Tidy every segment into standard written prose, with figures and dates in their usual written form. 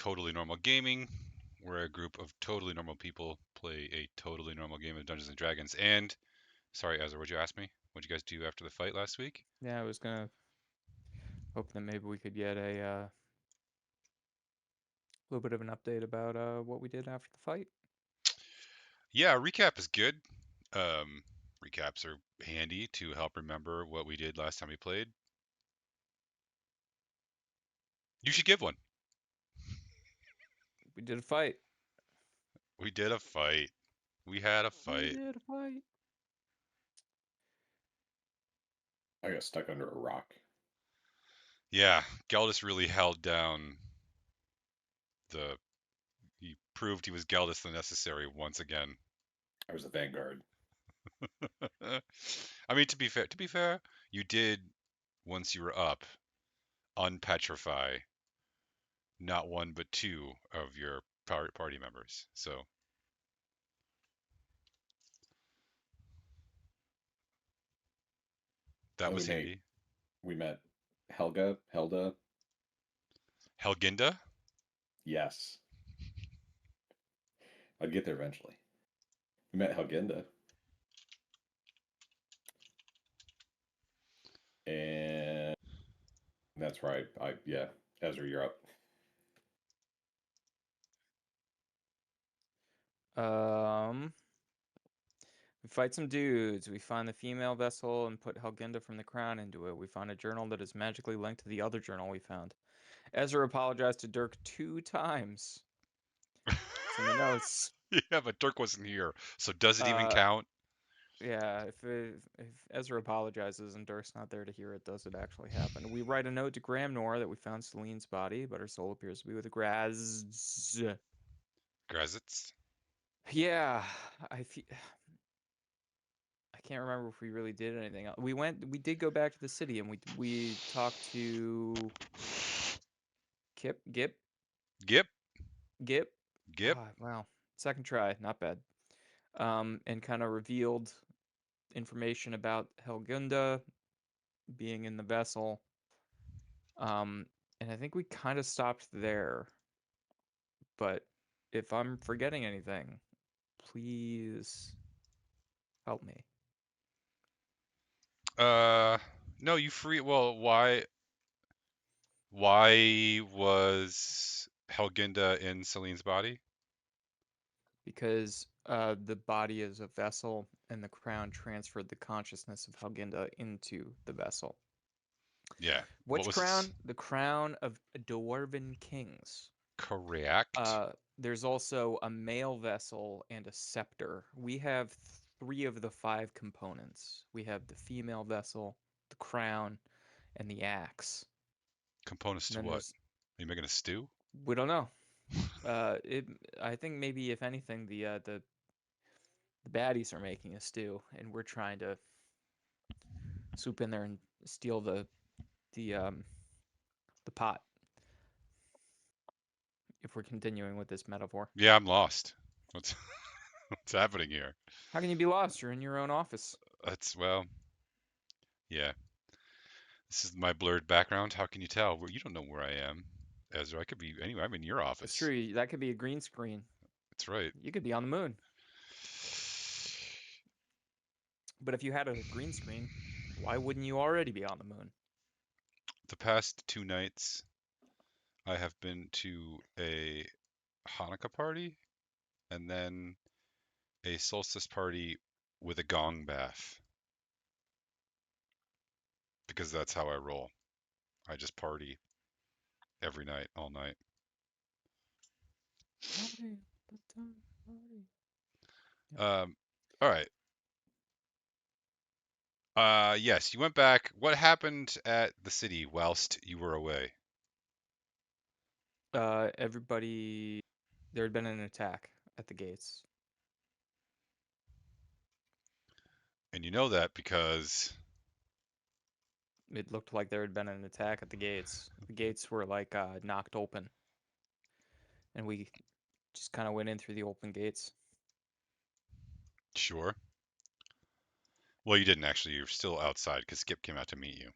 Totally Normal Gaming, where a group of totally normal people play a totally normal game of Dungeons and Dragons. And sorry, Ezra, what'd you ask me? What'd you guys do after the fight last week? Yeah, I was gonna hope that maybe we could get a little bit of an update about what we did after the fight. Yeah, recap is good. Um, Recaps are handy to help remember what we did last time we played. You should give one. We did a fight. We did a fight. We had a We fight. did a fight. I got stuck under a rock. Yeah, Geldis really held down the. He proved he was Geldis the Necessary once again. I was a vanguard. I mean, to be fair, you did once you were up unpetrify not one but two of your party members. So that And was handy. we met Helda. Helginda. Yes, I'd get there eventually. We met Helginda, and that's right. Yeah, Ezra, you're up. We fight some dudes. We find the female vessel and put Helginda from the crown into it. We find a journal that is magically linked to the other journal we found. Ezra apologized to Dirk 2 times. It's in the notes. Yeah, but Dirk wasn't here, so does it even Uh, count? yeah, if Ezra apologizes and Dirk's not there to hear it, does it actually happen? We write a note to Gramnor that we found Celine's body, but her soul appears to be with Graz. Grazitz. Yeah, I feel. I can't remember if we really did anything. We did go back to the city and we talked to Gip, Gip. Gip. Gip. Wow, second try, not bad. And kind of revealed information about Helgunda being in the vessel. And I think we kind of stopped there. But if I'm forgetting anything, please help me. No, you free. Well, why? Why was Helginda in Celine's body? Because the body is a vessel, and the crown transferred the consciousness of Helginda into the vessel. Yeah. What Which was this? crown? The crown of Dwarven kings. Correct. There's also a male vessel and a scepter. We have three of the five components. We have the female vessel, the crown, and the axe. Components And to then what? there's Are you making a stew? we don't know. It I think maybe if anything the baddies are making a stew, and we're trying to swoop in there and steal the um the pot. If we're continuing with this metaphor, Yeah, I'm lost. What's what's happening here? how can you be lost? You're in your own office. That's well, yeah. This is my blurred background. How can you tell? Well, you don't know where I am, Ezra. I could be anywhere. I'm in your That's office. true. That could be a green screen. That's right. You could be on the moon. But if you had a green screen, why wouldn't you already be on the moon? The past 2 nights, I have been to a Hanukkah party and then a solstice party with a gong bath because that's how I roll. I just party every night, all night. Party, party. Um, all right. Yes, you went back. What happened at the city whilst you were away? Everybody, there had been an attack at the gates. And you know that because It looked like there had been an attack at the gates. The gates were like knocked open, and we just kind of went in through the open gates. sure. Well, you didn't actually. You're still outside because Skip came out to meet you.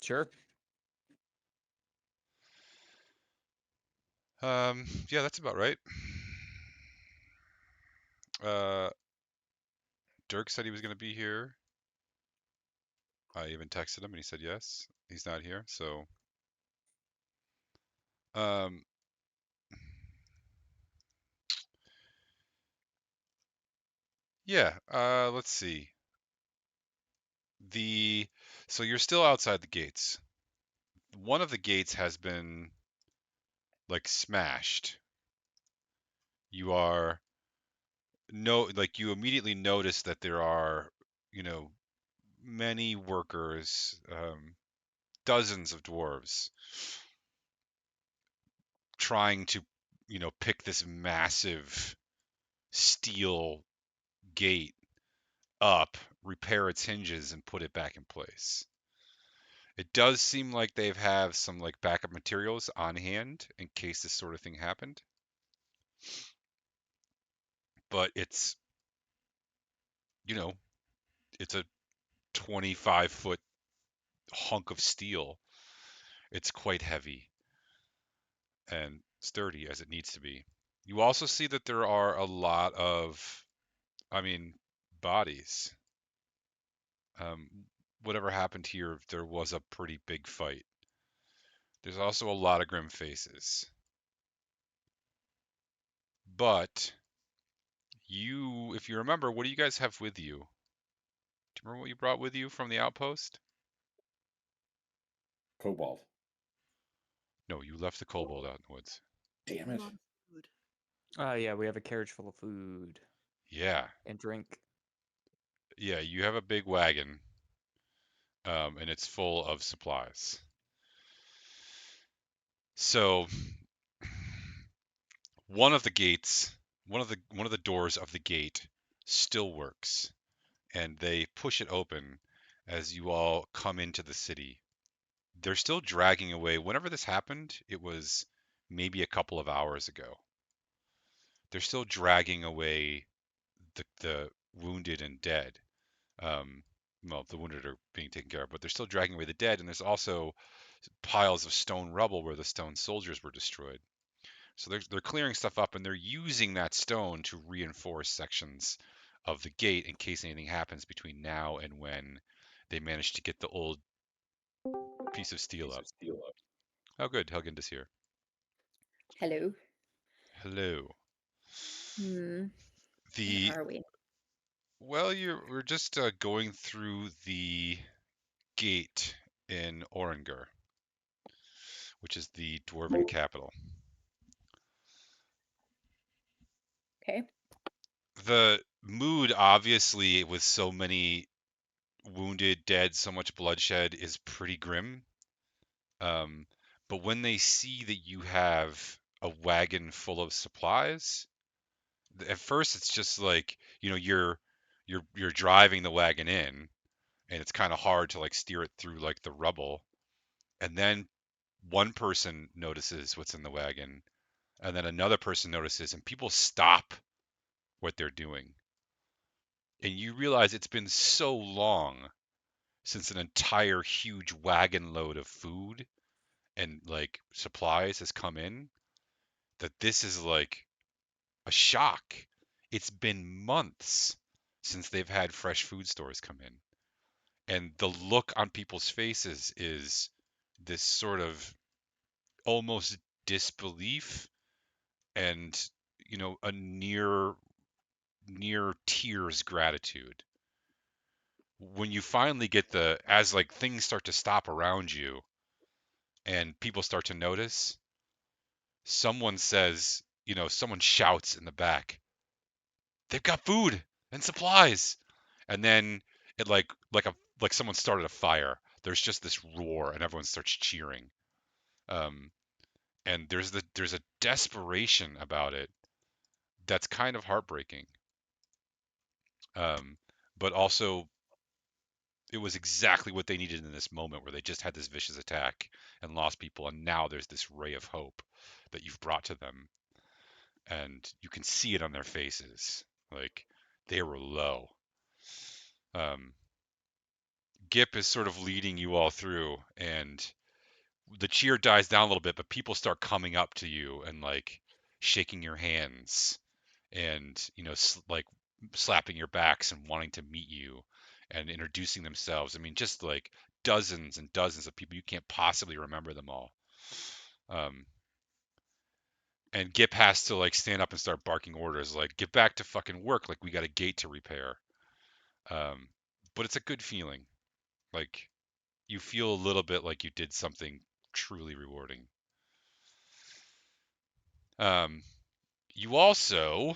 Sure. Yeah, that's about right. Uh, Dirk said he was going to be here. I even texted him and he said yes. He's not here, so um, yeah. Let's see. The so you're still outside the gates. One of the gates has been like smashed. You are no like you immediately notice that there are, you know, many workers, dozens of dwarves trying to, you know, pick this massive steel gate up, repair its hinges, and put it back in place. It does seem like they've have some like backup materials on hand in case this sort of thing happened, but it's, you know, it's a 25-foot hunk of steel. It's quite heavy and sturdy as it needs to be. You also see that there are a lot of, I mean, bodies. Um, Whatever happened here, there was a pretty big fight. There's also a lot of grim faces. But if you remember, what do you guys have with you? Do you remember what you brought with you from the outpost? Cobalt. No, you left the kobold out in the woods. Damn A it. lot of food. Yeah, we have a carriage full of food Yeah, and drink. yeah, you have a big wagon, and it's full of supplies. So one of the gates, one of the doors of the gate still works, and they push it open as you all come into the city. They're still dragging away. Whenever this happened, it was maybe a couple of hours ago. They're still dragging away the wounded and dead. Um, well, the wounded are being taken care of, but they're still dragging away the dead, and there's also piles of stone rubble where the stone soldiers were destroyed. So they're clearing stuff up, and they're using that stone to reinforce sections of the gate in case anything happens between now and when they manage to get the old piece of steel up. Oh, good. Helgend is here. Hello. Hello. Hmm. Where The are we? Well, we're just going through the gate in Orengur, which is the dwarven capital. Okay. The mood, obviously, with so many wounded, dead, so much bloodshed, is pretty grim. Um, but when they see that you have a wagon full of supplies, at first it's just like, you know, you're driving the wagon in, and it's kind of hard to like steer it through like the rubble. And then one person notices what's in the wagon, and then another person notices, and people stop what they're doing. And you realize it's been so long since an entire huge wagon load of food and like supplies has come in that this is like a shock. It's been months since they've had fresh food stores come in. And the look on people's faces is this sort of almost disbelief and, you know, a near tears gratitude when you finally get the as like things start to stop around you and people start to notice. Someone says, you know, someone shouts in the back, they've got food and supplies. And then it like someone started a fire. There's just this roar and everyone starts cheering. um and there's a desperation about it that's kind of heartbreaking. um but also it was exactly what they needed in this moment where they just had this vicious attack and lost people, and now there's this ray of hope that you've brought to them, and you can see it on their faces. Like they were low. um Gip is sort of leading you all through, and the cheer dies down a little bit, but people start coming up to you and like shaking your hands and like slapping your backs and wanting to meet you and introducing themselves. I mean, just like dozens and dozens of people. You can't possibly remember them all. And Gip has to like stand up and start barking orders like, get back to fucking work, like we got a gate to repair. But it's a good feeling. Like you feel a little bit like you did something truly rewarding. You also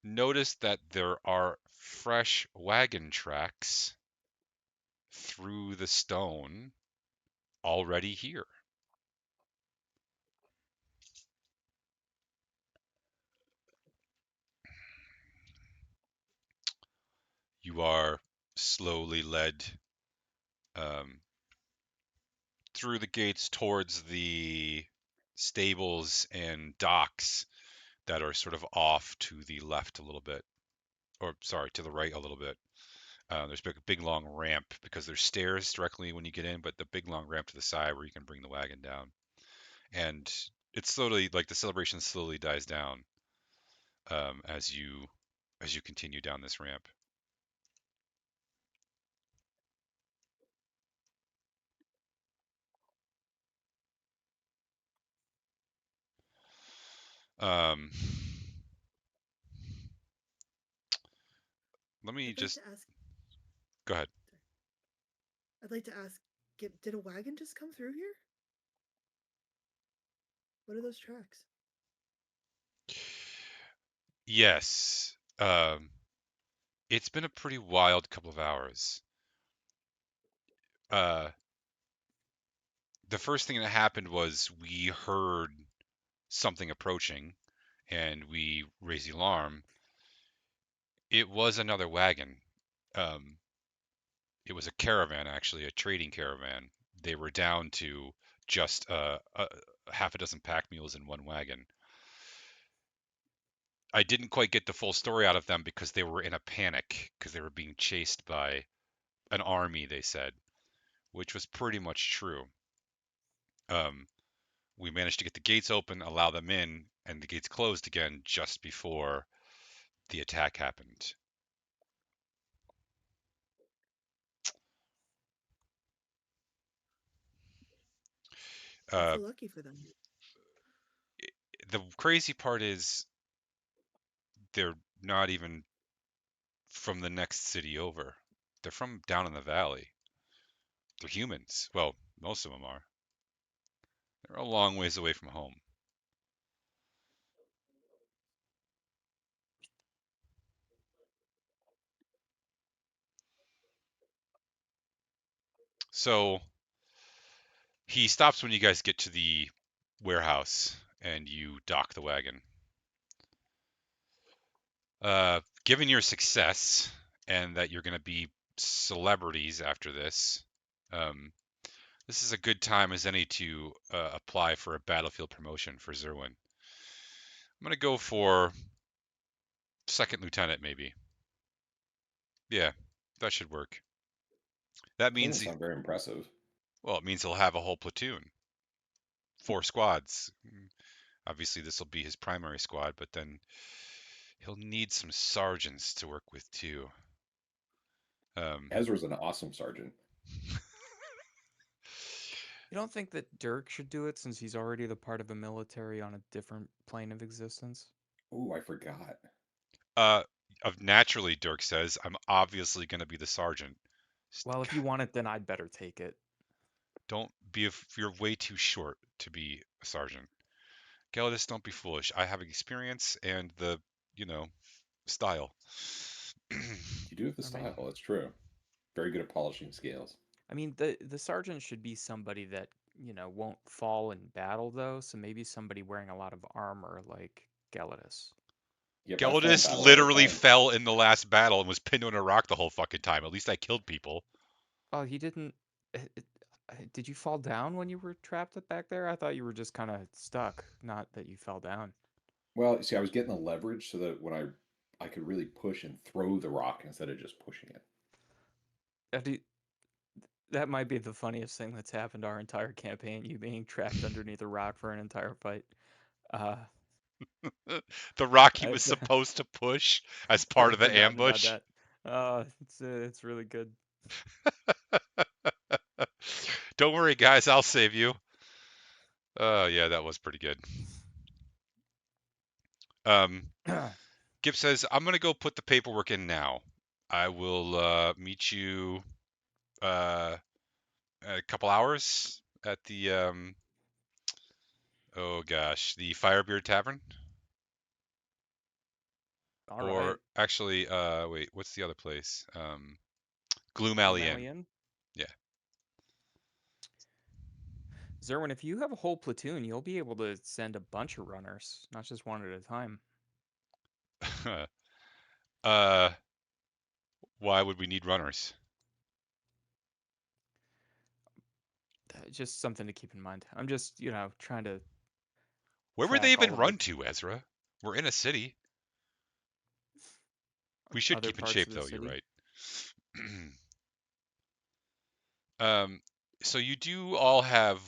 notice that there are fresh wagon tracks through the stone already here. You are slowly led through the gates towards the stables and docks that are sort of off to the left a little bit, or sorry, to the right a little bit. There's a big long ramp because there's stairs directly when you get in, but the big long ramp to the side where you can bring the wagon down. And it's slowly like the celebration slowly dies down as you continue down this ramp. Let me I'd like just to ask. go ahead. I'd like to ask. Did a wagon just come through here? What are those tracks? Yes. It's been a pretty wild couple of hours. The first thing that happened was we heard something approaching and we raised the alarm. It was another wagon. It was a caravan, actually, a trading caravan. They were down to just half a dozen pack mules in one wagon. I didn't quite get the full story out of them because they were in a panic because they were being chased by an army, they said, which was pretty much true. We managed to get the gates open, allow them in, and the gates closed again just before the attack happened. That's Uh, so lucky for them. the crazy part is they're not even from the next city over. They're from down in the valley. They're humans. Well, most of them are. They're a long ways away from home. So he stops when you guys get to the warehouse and you dock the wagon. Given your success and that you're going to be celebrities after this, this is a good time as any to apply for a battlefield promotion for Zerwin. I'm going to go for second lieutenant, maybe. Yeah, that should work. That Doesn't means, sound very impressive. well, it means he'll have a whole platoon, 4 squads. Obviously, this will be his primary squad, but then he'll need some sergeants to work with too. Ezra's an awesome sergeant. You don't think that Dirk should do it since he's already the part of a military on a different plane of existence? Oh, I forgot. Naturally, Dirk says, I'm obviously going to be the sergeant. Well, if you want it, then I'd better take it. Don't be, you're way too short to be a sergeant. Geldis, don't be foolish. I have experience and the, style. You do have the I mean, style. That's true. Very good at polishing scales. the sergeant should be somebody that, won't fall in battle though, so maybe somebody wearing a lot of armor like Gelidus. Yep, I fall in Geldis battle all the literally time. fell in the last battle and was pinned on a rock the whole fucking time. At least I killed people. Oh, he didn't. Did you fall down when you were trapped back there? I thought you were just kind of stuck, not that you fell down. Well, see, I was getting the leverage so that when I could really push and throw the rock instead of just pushing it. Uh, do, That might be the funniest thing that's happened our entire campaign. You being trapped underneath a rock for an entire fight. Uh, The rock he I, was supposed to push as I part had of the forgotten about ambush. that. It's really good. Don't worry, guys, I'll save you. Oh, yeah, that was pretty good. Gip says, I'm going to go put the paperwork in now. I will meet you a couple hours at the, oh gosh, the Firebeard Tavern. All Or right, actually, wait, what's the other place? Gloom Alley Inn. Malian. Yeah. Zerwin, if you have a whole platoon, you'll be able to send a bunch of runners, not just one at a time. uh, why would we need runners? Just something to keep in mind. I'm just, trying to Where would they track all even of the run to, Ezra? We're in a city. We should other keep in parts shape, of the though. You're city. right. um, so you do all have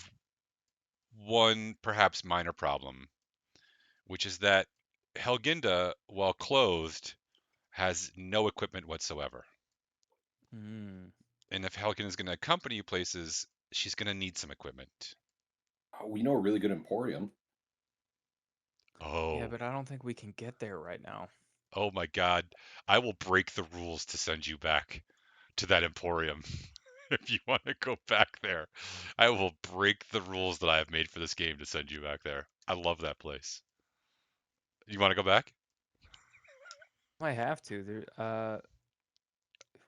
one perhaps minor problem, which is that Helginda, while clothed, has no equipment whatsoever. Hmm. And if Helginda is going to accompany you places, she's going to need some equipment. We know a really good emporium. Oh. Yeah, but I don't think we can get there right now. Oh my God. I will break the rules to send you back to that emporium if you want to go back there. I will break the rules that I have made for this game to send you back there. I love that place. You want to go back? I have to.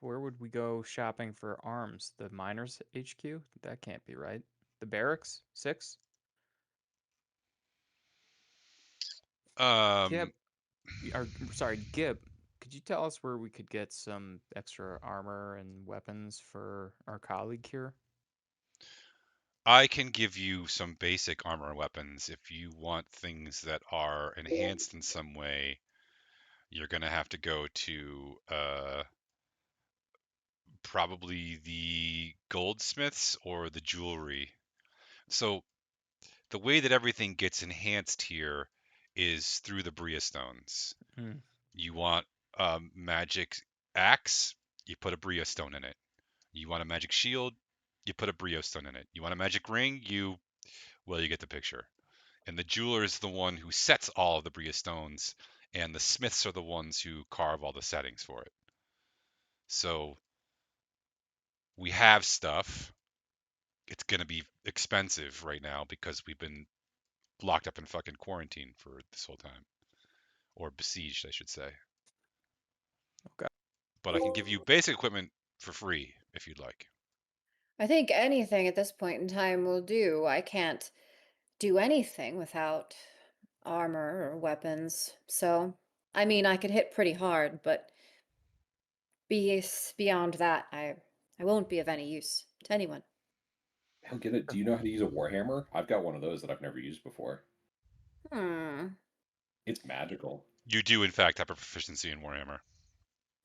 Where would we go shopping for arms? The miners' HQ? That can't be right. The barracks? 6? Gib, Um, sorry, Gib. Could you tell us where we could get some extra armor and weapons for our colleague here? I can give you some basic armor and weapons. If you want things that are enhanced in some way, you're going to have to go to probably the goldsmiths or the jewelry. So the way that everything gets enhanced here is through the Bria stones. Hmm. You want a magic axe, you put a Bria stone in it. You want a magic shield, you put a Brio stone in it. You want a magic ring, you get the picture. And the jeweler is the one who sets all of the Bria stones, and the smiths are the ones who carve all the settings for it. So we have stuff. It's gonna be expensive right now because we've been locked up in fucking quarantine for this whole time, or besieged, I should say. Okay. But I can give you basic equipment for free if you'd like. I think anything at this point in time will do. I can't do anything without armor or weapons. So, I mean, I could hit pretty hard, but beyond that, I won't be of any use to anyone. Hell, get it. Do you know how to use a warhammer? I've got one of those that I've never used before. Hmm. It's magical. You do, in fact, have a proficiency in Warhammer.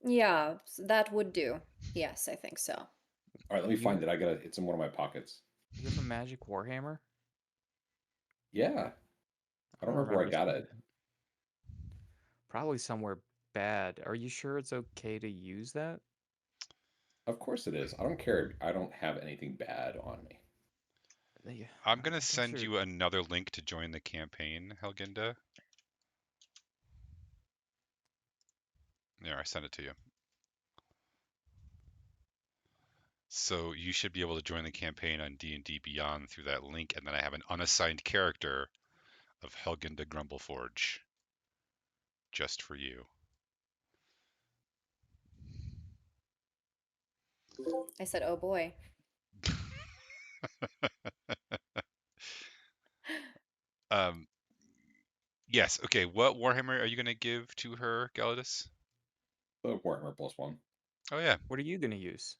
Yeah, that would do. Yes, I think so. All right, let me find it. It's in one of my pockets. You have a magic warhammer? Yeah, I don't remember where I got seeing it. that. Probably somewhere bad. Are you sure it's okay to use that? Of course it is. I don't care. I don't have anything bad on me. Yeah, I'm gonna I guess send you another link to join the campaign, Helginda. There, I sent it to you. So you should be able to join the campaign on D&D Beyond through that link, and then I have an unassigned character of Helginda Grumbleforge just for you. I said, "Oh boy." Yes. Okay. What Warhammer are you gonna give to her, Galadus? The warhammer +1. Oh yeah. What are you gonna use?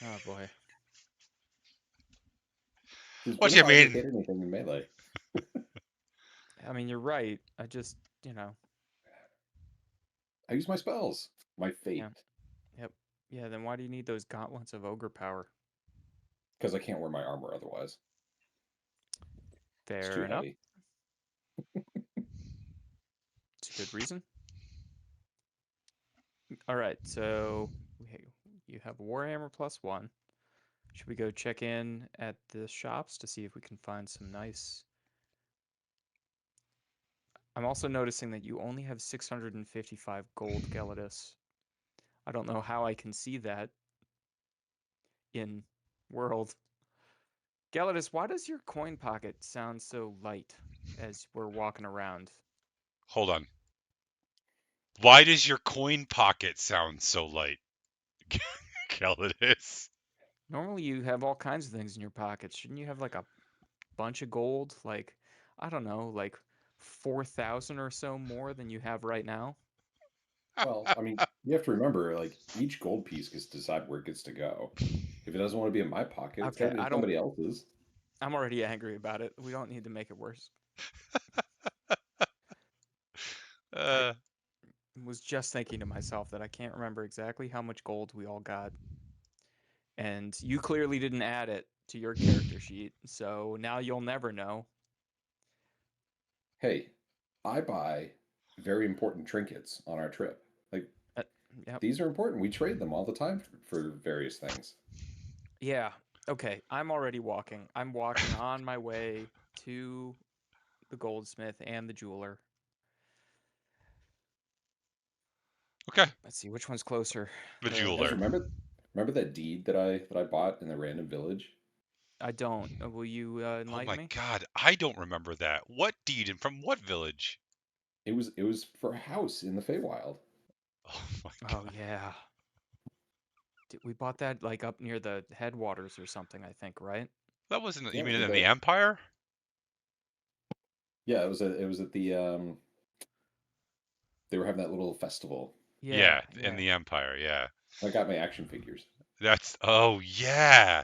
Oh boy. Because What what do if you I ever mean? hit anything in melee? I mean, you're right. I just, I use my spells. My fate. Yep. Yeah, then why do you need those gauntlets of ogre power? Because I can't wear my armor otherwise. It's Fair too enough. heavy. It's a good reason. All right, so you have a Warhammer +1. Should we go check in at the shops to see if we can find some nice... I'm also noticing that you only have 655 gold, Gelidus. I don't know how I can see that in world. Gelidus, why does your coin pocket sound so light as we're walking around? Hold on. Why does your coin pocket sound so light? Calidus. Normally you have all kinds of things in your pockets. Shouldn't you have like a bunch of gold? Like, I don't know, like 4,000 or so more than you have right now? Well, I mean, you have to remember, like, each gold piece gets to decide where it gets to go. If it doesn't want to be in my pocket, it's got Okay, to be in somebody else's. I'm already angry about it. We don't need to make it worse. Uh, Was just thinking to myself that I can't remember exactly how much gold we all got. And you clearly didn't add it to your character sheet, so now you'll never know. Hey, I buy very important trinkets on our trip. Like, Uh, yep. these are important. We trade them all the time for various things. Yeah. Okay, I'm already walking. I'm walking on my way to the goldsmith and the jeweler. okay. Let's see which one's closer. The You guys jeweler. remember that deed that I bought in the random village? I don't. Will you Oh enlighten my me? god, I don't remember that. What deed and from what village? It was for a house in the Feywild. Oh my Oh god. yeah. We bought that like up near the headwaters or something, I think, right? That wasn't, you Yeah, mean in the the Empire? yeah, it was at the they were having that little festival. Yeah, Yeah, in yeah. the Empire, yeah. I got my action figures. That's, oh yeah.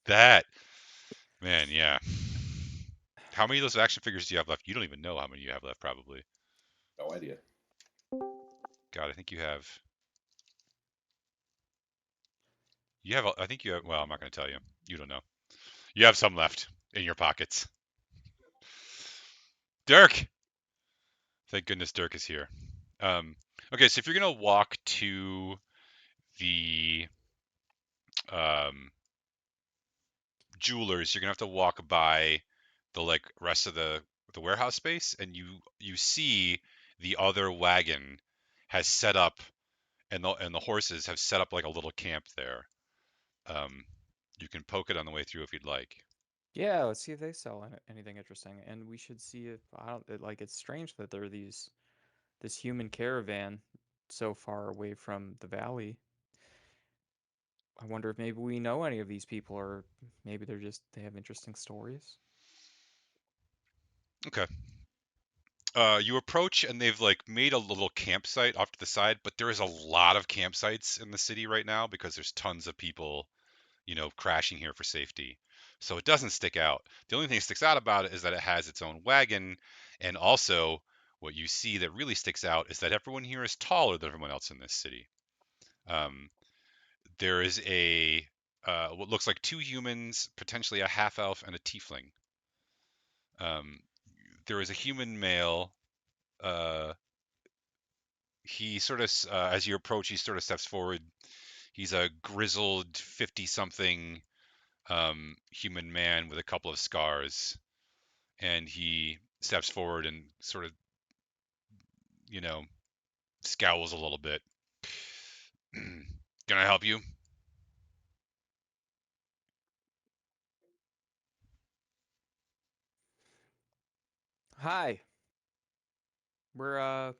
That, man, yeah. How many of those action figures do you have left? You don't even know how many you have left, probably. No idea. God, I think you have, I think you have, well, I'm not going to tell you. You don't know. You have some left in your pockets. Dirk! Thank goodness Dirk is here. Okay, so if you're going to walk to the jewelers, you're gonna have to walk by the like rest of the warehouse space, and you see the other wagon has set up, and the horses have set up like a little camp there. Um, you can poke it on the way through if you'd like. Yeah, let's see if they sell anything interesting. And we should see if I don't like it's strange that there are this human caravan so far away from the valley. I wonder if maybe we know any of these people or maybe they have interesting stories. Okay. You approach, and they've like made a little campsite off to the side, but there is a lot of campsites in the city right now because there's tons of people, crashing here for safety. So it doesn't stick out. The only thing that sticks out about it is that it has its own wagon, and also what you see that really sticks out is that everyone here is taller than everyone else in this city. Um, there is what looks like two humans, potentially a half elf and a tiefling. Um, there is a human male. Uh, he sort of, as you approach, he sort of steps forward. He's a grizzled 50-something human man with a couple of scars, and he steps forward and sort of, you know, scowls a little bit. Can I help you? Hi. We're uh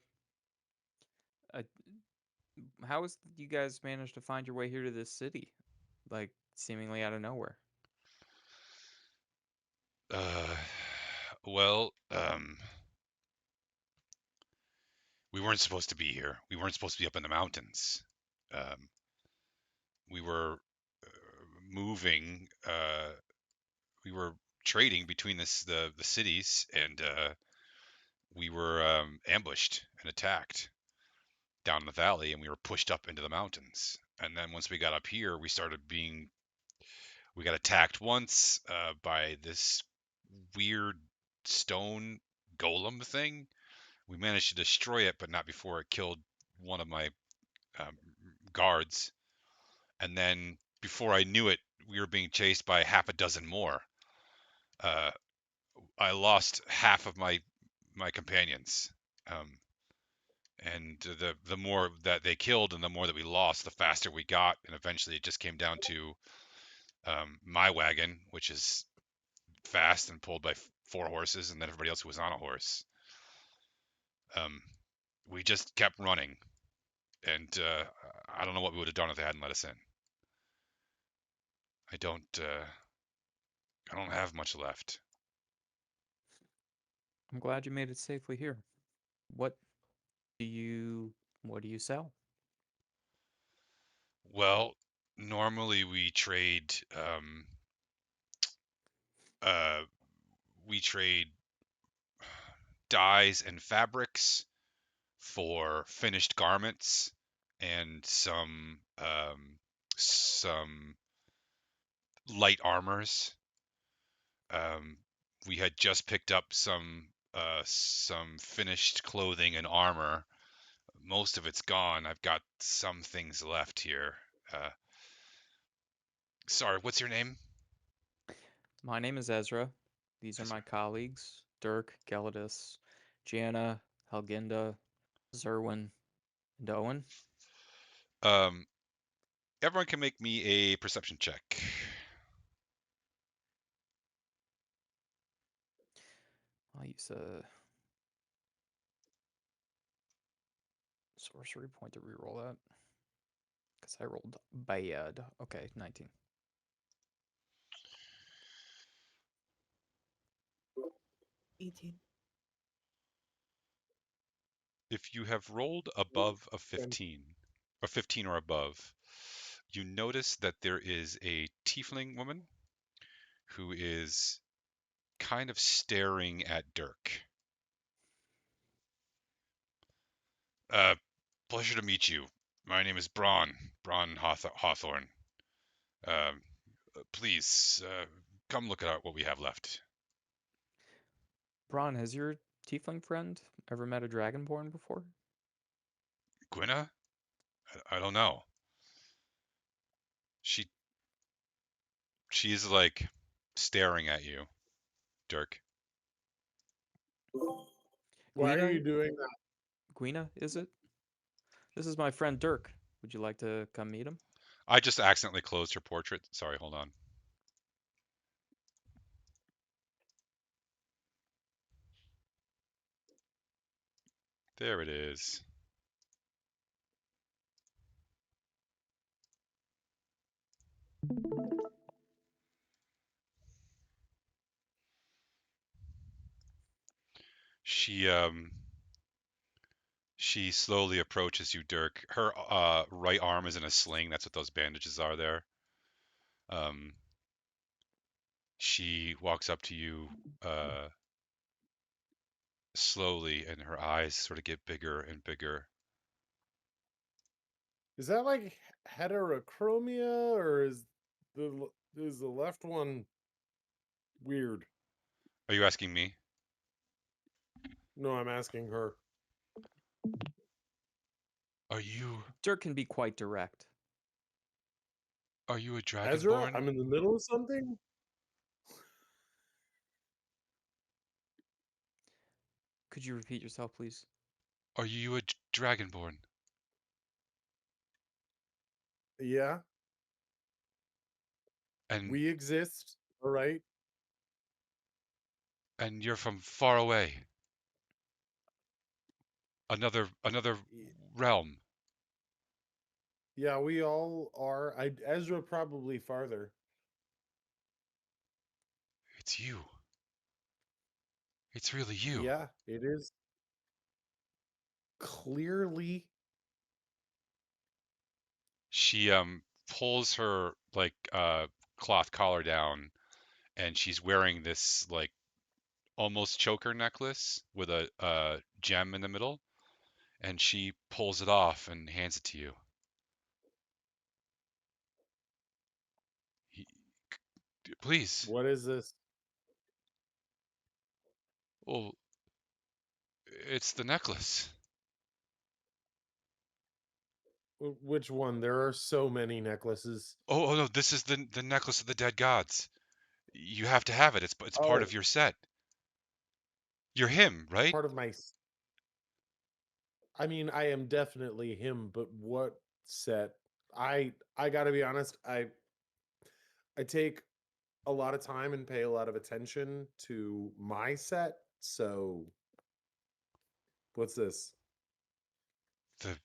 how is you guys managed to find your way here to this city? Like seemingly out of nowhere. Uh, well, we weren't supposed to be here. We weren't supposed to be up in the mountains. Um, we were moving. We were trading between the cities, and we were ambushed and attacked. down the valley, and we were pushed up into the mountains. And then once we got up here, we got attacked once by this weird stone golem thing. We managed to destroy it, but not before it killed one of my um, guards. And then before I knew it, we were being chased by half a dozen more. I lost half of my companions, and the more that they killed and the more that we lost, the faster we got, and eventually it just came down to my wagon, which is fast and pulled by 4 horses, and then everybody else who was on a horse. We just kept running, and I don't know what we would have done if they hadn't let us in. I don't have much left. I'm glad you made it safely here. What do you sell? Well, normally uh, we trade dyes and fabrics for finished garments and some light armors. We had just picked up some finished clothing and armor. Most of it's gone. I've got some things left here. Sorry, what's your name? My name is Ezra. These are Ezra. my colleagues: Dirk, Gelidus, Jana, Helginda, Zerwin, and Owen. Everyone can make me a perception check. I'll use a sorcery point to reroll that. Because I rolled bad. Okay, 19. 18. If you have rolled above a 15, or 15 or above, you notice that there is a tiefling woman who is kind of staring at Dirk. Pleasure to meet you. My name is Braun Hawthorne. Please, come look at what we have left. Braun, has your tiefling friend ever met a dragonborn before? Gwynna? I don't know. She's like staring at you, Dirk. Why are Gwina? you doing that? Gwina, is it? This is my friend Dirk. Would you like to come meet him? I just accidentally closed her portrait. Sorry, hold on. There it is. She slowly approaches you, Dirk. Her right arm is in a sling. That's what those bandages are there. She walks up to you slowly, and her eyes sort of get bigger and bigger. Is that like heterochromia, or is the left one weird? Are you asking me? No, I'm asking her. Are you Dirk can be quite direct. a Ezra, dragonborn? I'm in the middle of something. Could you repeat yourself, please? Are you a dragonborn? Yeah, And we exist. All right. you're from far away. Another realm. Yeah, we all are. Ezra probably farther. It's you. It's really you. Yeah, it is. Clearly. She pulls her like cloth collar down, and she's wearing this like almost choker necklace with a gem in the middle, and she pulls it off and hands it to you. He, Please. What is this? Well, it's the necklace. Which one? There are so many necklaces. Oh no, this is the necklace of the dead gods. You have to have it. It's part of Oh, your set. You're him, it's right? part of my. I mean, I am definitely him, but what set? I gotta be honest. I take a lot of time and pay a lot of attention to my set. So, what's this? The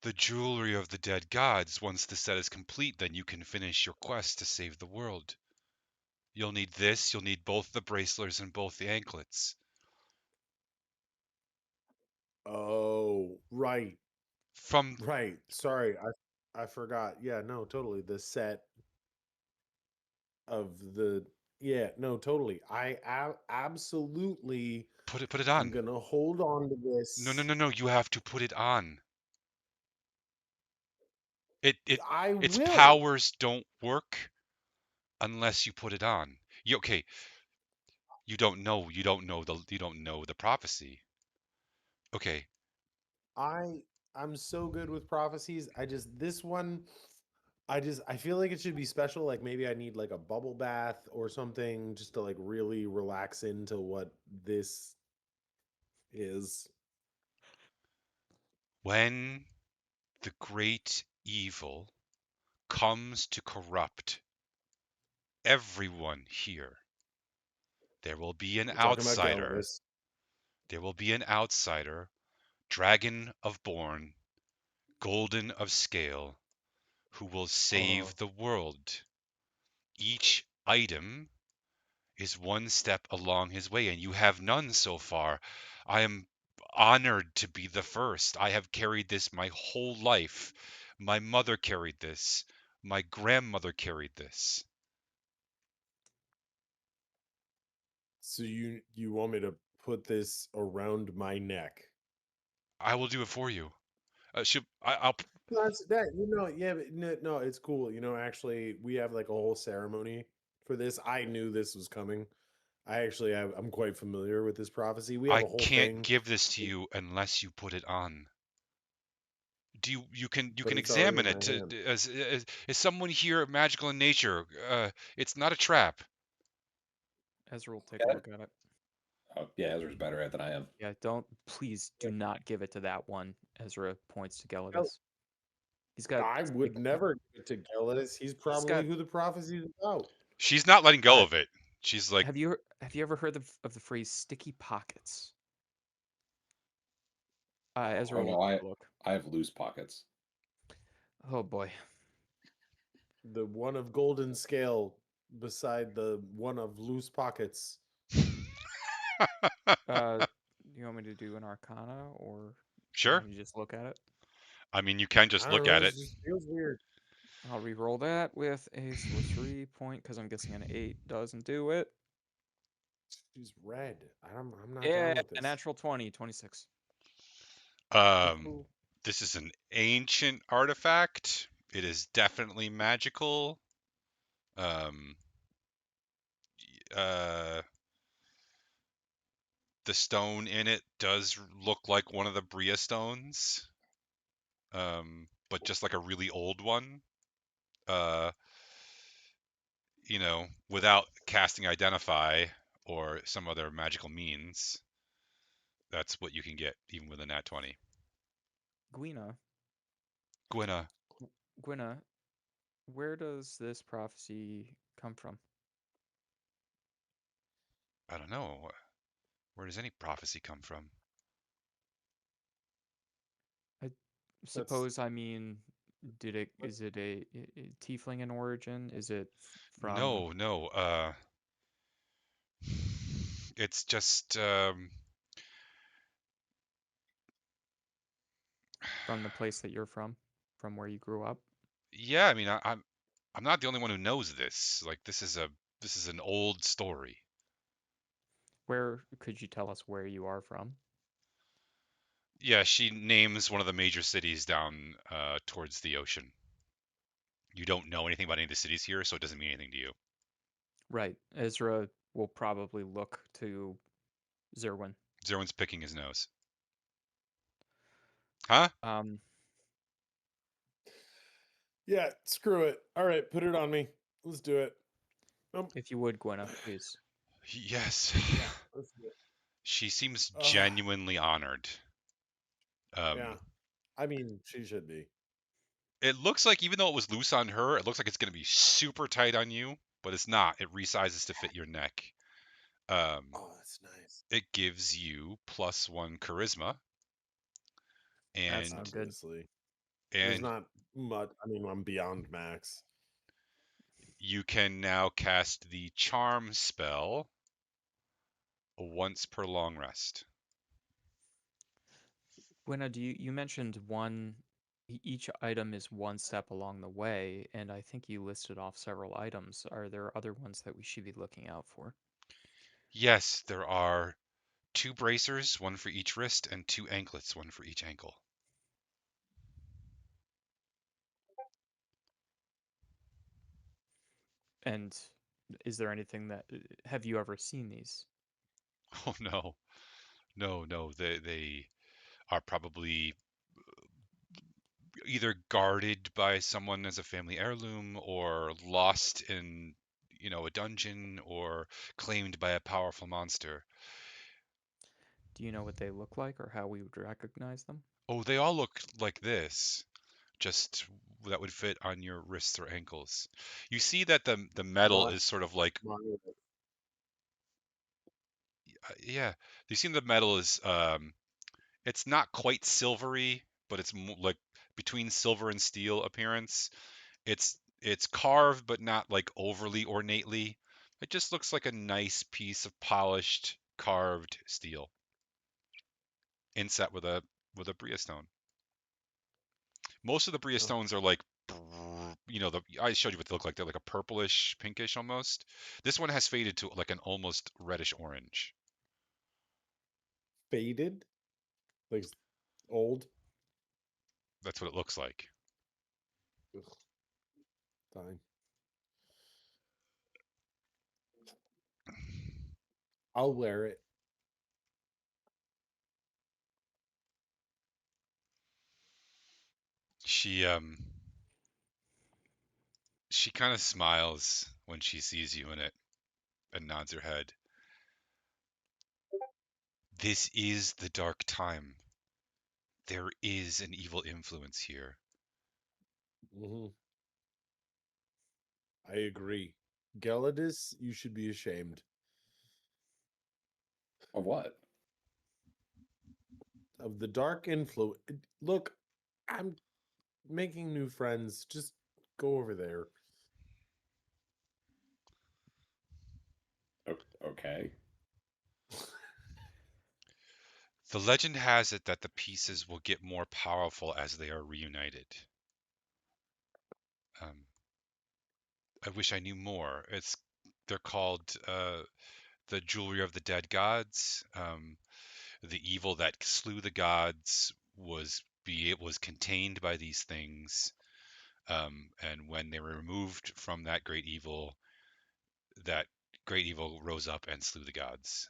the jewelry of the dead gods. Once the set is complete, then you can finish your quest to save the world. You'll need this. You'll need both the bracelets and both the anklets. Oh, right, From right. Sorry, I forgot. Yeah, no, totally. The set of the yeah, no, totally. Absolutely put it am on. gonna hold on to this. No. You have to put it on. I Its will. powers don't work unless you put it on. Okay, you don't know the prophecy. Okay, I I'm so good with prophecies. I just this one I feel like it should be special. Like maybe I need like a bubble bath or something just to like really relax into what this is. when the great evil comes to corrupt everyone here, there will be an We're talking about outsider. Galvis. There will be an outsider, dragon of born, golden of scale, who will Uh-huh. save the world. Each item is one step along his way, and you have none so far. I am honored to be the first. I have carried this my whole life. My mother carried this. My grandmother carried this. So you want me to put this around my neck? I will do it for you. I'll. That's that yeah, but no, it's cool. Actually, we have like a whole ceremony for this. I knew this was coming. I'm quite familiar with this prophecy. We have I a whole can't thing, give this to you unless you put it on. Do you but can it's already examine in it my hand. is someone here magical in nature? It's not a trap. Ezra will take a Got it? look at it. Oh, yeah, Ezra's better at it than I am. Yeah, please do not give it to that one. Ezra points to No, Gelidus. He's got I would never give it to Gelidus. He's he's probably got. who the prophecy is about. She's not letting go Uh, of it. She's like, have you ever heard of the phrase "sticky pockets"? Oh Ezra will no, take I a look. I have loose pockets. Oh boy. The one of golden scale beside the one of loose pockets. You want me to do an Arcana, or you sure. want me to just look at it? I mean, you can I just don't look know. at This it. just feels weird. I'll re-roll that with a 3 point because I'm guessing an 8 doesn't do it. She's red. I'm not Yeah, down with a this. natural 20, 26. Um, Ooh. this is an ancient artifact. It is definitely magical. Um, uh, the stone in it does look like one of the Bria stones, but just like a really old one. Uh, without casting Identify or some other magical means, that's what you can get, even with a nat 20. Gwina, Gwynna, Gwina, where does this prophecy come from? I don't know. Where does any prophecy come from? I That's suppose I mean, is it a tiefling in origin? Is it from No. It's just the place that you're from where you grew up? yeah. I mean, I'm not the only one who knows this. Like, this is an old story. Where could you tell us where you are from? Yeah, she names one of the major cities down towards the ocean. You don't know anything about any of the cities here, so it doesn't mean anything to you. Right. Ezra will probably look to Zerwin. Zerwin's picking his nose. Huh? Yeah, screw it. All right, put it on me. Let's do it. If you would, Gwenna, please. Yes. Yeah, let's do it. She seems Ugh. genuinely honored. Yeah, I mean, she should be. It looks like even though it was loose on her, it looks like it's going to be super tight on you, but it's not. It resizes to fit your neck. Oh, that's nice. It gives you +1 charisma, That's and not good. Honestly, there's and not much. I mean, I'm beyond max. you can now cast the charm spell once per long rest. Gwenna, you mentioned each item is one step along the way, and I think you listed off several items. Are there other ones that we should be looking out for? Yes, there are 2 bracers, 1 for each wrist, and 2 anklets, 1 for each ankle. And is there anything that have you ever seen these? Oh no, no, they are probably either guarded by someone as a family heirloom or lost in, a dungeon or claimed by a powerful monster. Do you know what they look like or how we would recognize them? Oh, they all look like this, just that would fit on your wrists or ankles. You see that the metal My, is sort of like, my, yeah, you see the metal is it's not quite silvery, but it's like between silver and steel appearance. It's carved, but not like overly ornately. It just looks like a nice piece of polished carved steel inset with a bria stone. Most of the bria oh, stones are like, I showed you what they look like. They're like a purplish, pinkish almost. This one has faded to like an almost reddish orange. faded, like old. That's what it looks like. Ugh, fine. I'll wear it. She she kind of smiles when she sees you in it and nods her head. This is the dark time. There is an evil influence here. Hmm. I agree. Gelidus, you should be ashamed Of what? of the dark influence. Look, I'm making new friends. Just go over there. Okay. The legend has it that the pieces will get more powerful as they are reunited. Um, I wish I knew more. They're called the jewelry of the dead gods. The evil that slew the gods was contained by these things, and when they were removed from that great evil rose up and slew the gods.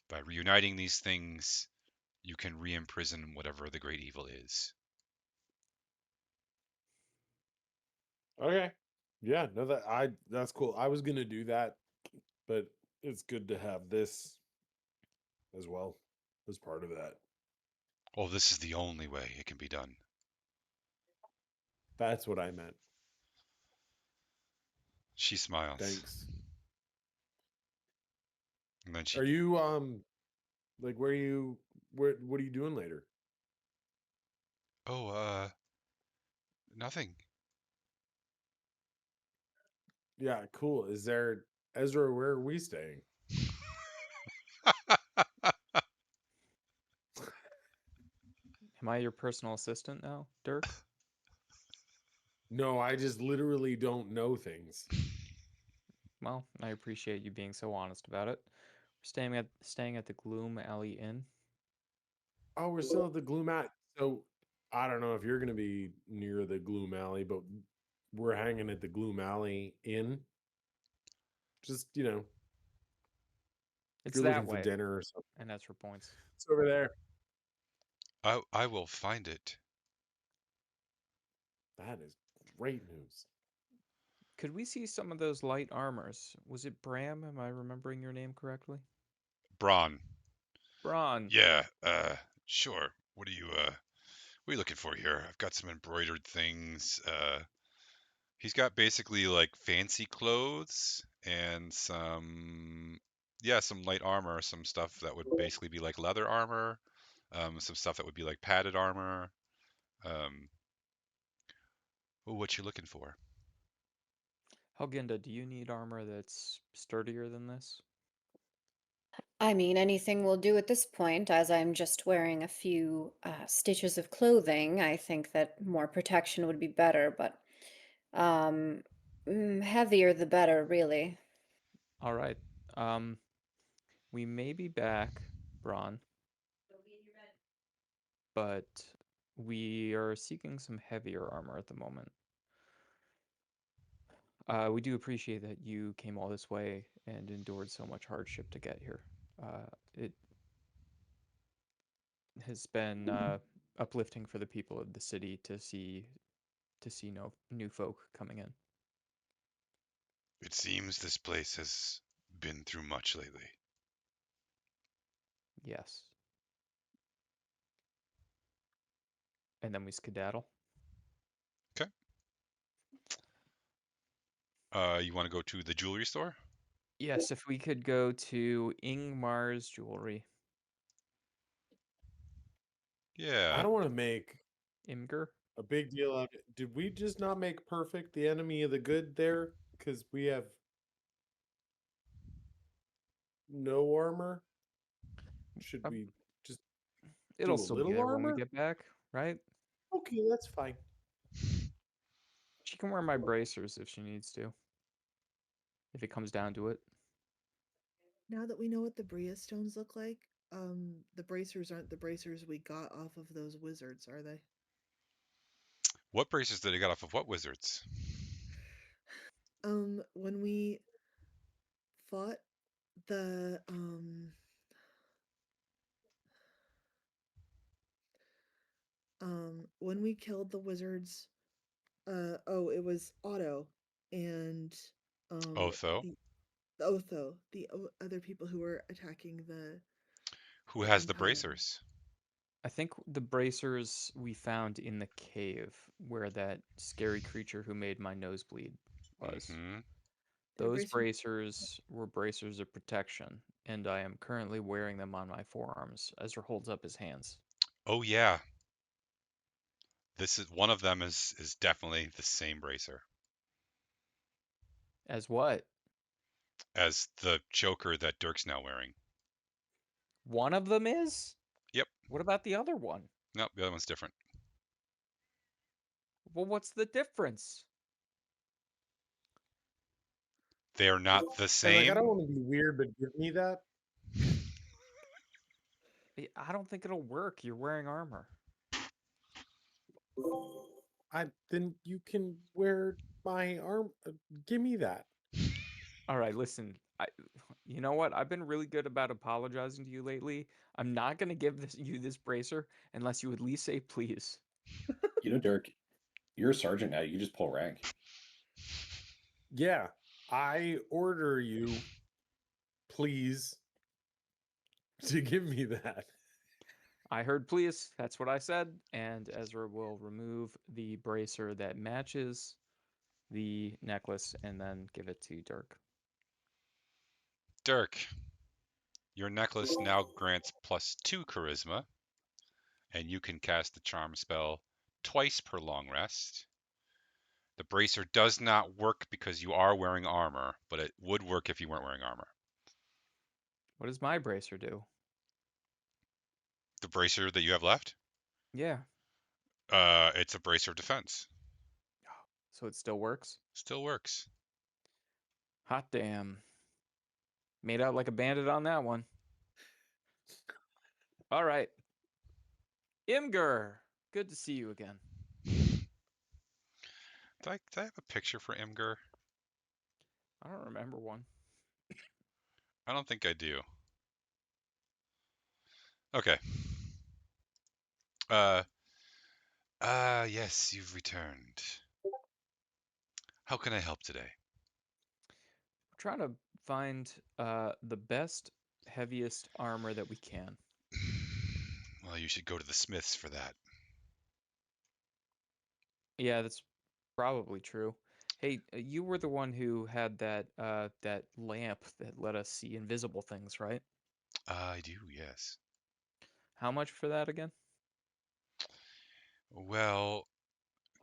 By reuniting these things, you can re-imprison whatever the great evil is. Okay. Yeah, no, that's cool. I was gonna do that, but it's good to have this as well as part of that. Oh, this is the only way it can be done. That's what I meant. She smiles, Thanks. and then she. Are you like where what are you doing later? Oh, nothing. Yeah, cool. Is there Ezra, where are we staying? Am I your personal assistant now, Dirk? No, I just literally don't know things. Well, I appreciate you being so honest about it. We're staying at the Gloom Alley Inn. Oh, we're still at the Gloom Alley. So I don't know if you're going to be near the Gloom Alley, but we're hanging at the Gloom Alley Inn. Just, if It's you're that looking for way, dinner or something, and that's for points. it's over there. I will find it. That is great news. Could we see some of those light armors? Was it Bram? Am I remembering your name correctly? Braun. Braun. Yeah, sure. What are you looking for here? I've got some embroidered things. He's got basically like fancy clothes and some light armor, some stuff that would basically be like leather armor, some stuff that would be like padded armor. Um, what you looking for? Helginda, do you need armor that's sturdier than this? I mean, anything will do at this point, as I'm just wearing a few stitches of clothing. I think that more protection would be better, but um, heavier the better, really. All right. Um, we may be back, Braun, but we are seeking some heavier armor at the moment. We do appreciate that you came all this way and endured so much hardship to get here. It has been uplifting for the people of the city to see no new folk coming in. It seems this place has been through much lately. Yes. And then we skedaddle. Okay. You want to go to the jewelry store? Yes, if we could go to Ingmar's Jewelry. I Yeah. don't want to make Imgur? a big deal out of it. Did we just not make perfect the enemy of the good there? Because we have no armor? Should Um, we just It'll do a still be little there when we armor? get back, right? Okay, that's fine. She can wear my bracers if she needs to. If it comes down to it. Now that we know what the Bria stones look like, the bracers aren't the bracers we got off of those wizards, are they? What bracers did he get off of what wizards? When we fought the when we killed the wizards, oh, it was Otto and Otho. the Otho, the other people who were attacking Who the has the empire. bracers? I think the bracers we found in the cave where that scary creature who made my nose bleed was. Mm-hmm. They're Those bracers. bracers were bracers of protection, and I am currently wearing them on my forearms. Ezra holds up his hands. Oh yeah. This is one of them is definitely the same bracer As what? as the choker that Dirk's now wearing. One of them is? Yep. What about the other one? Nope, the other one's different. Well, what's the difference? They are not the And like, I same. don't want to be weird, but give me that. I don't think it'll work. You're wearing armor. Then you can wear my arm. Give me that. All right, listen. You know what? I've been really good about apologizing to you lately. I'm not gonna give you this bracer unless you at least say please. Dirk, you're a sergeant now. You can just pull rank. Yeah, I order you, please, to give me that. I heard please. That's what I said. And Ezra will remove the bracer that matches the necklace and then give it to Dirk. Dirk, your necklace now grants +2 charisma, and you can cast the charm spell twice per long rest. The bracer does not work because you are wearing armor, but it would work if you weren't wearing armor. What does my bracer do? The bracer that you have left, Yeah. it's a bracer of defense. So it still works? Still works. Hot damn. Made out like a bandit on that one. All right. Imgur, good to see you again. Do I have a picture for Imgur? I don't remember one. I don't think I do. Okay. Yes, you've returned. How can I help today? We're trying to find the best, heaviest armor that we can. Well, you should go to the smiths for that. Yeah, that's probably true. Hey, you were the one who had that lamp that let us see invisible things, right? I do, yes. How much for that again? Well,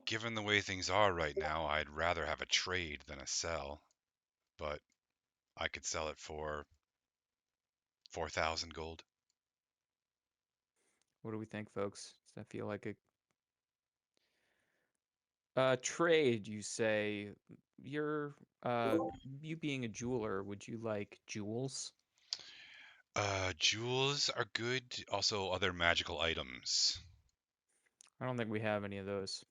given the way things are right now, I'd rather have a trade than a sell, but I could sell it for 4,000 gold. What do we think, folks? Does that feel like a trade? You say you're you being a jeweler. Would you like jewels? Jewels are good. Also, other magical items. I don't think we have any of those.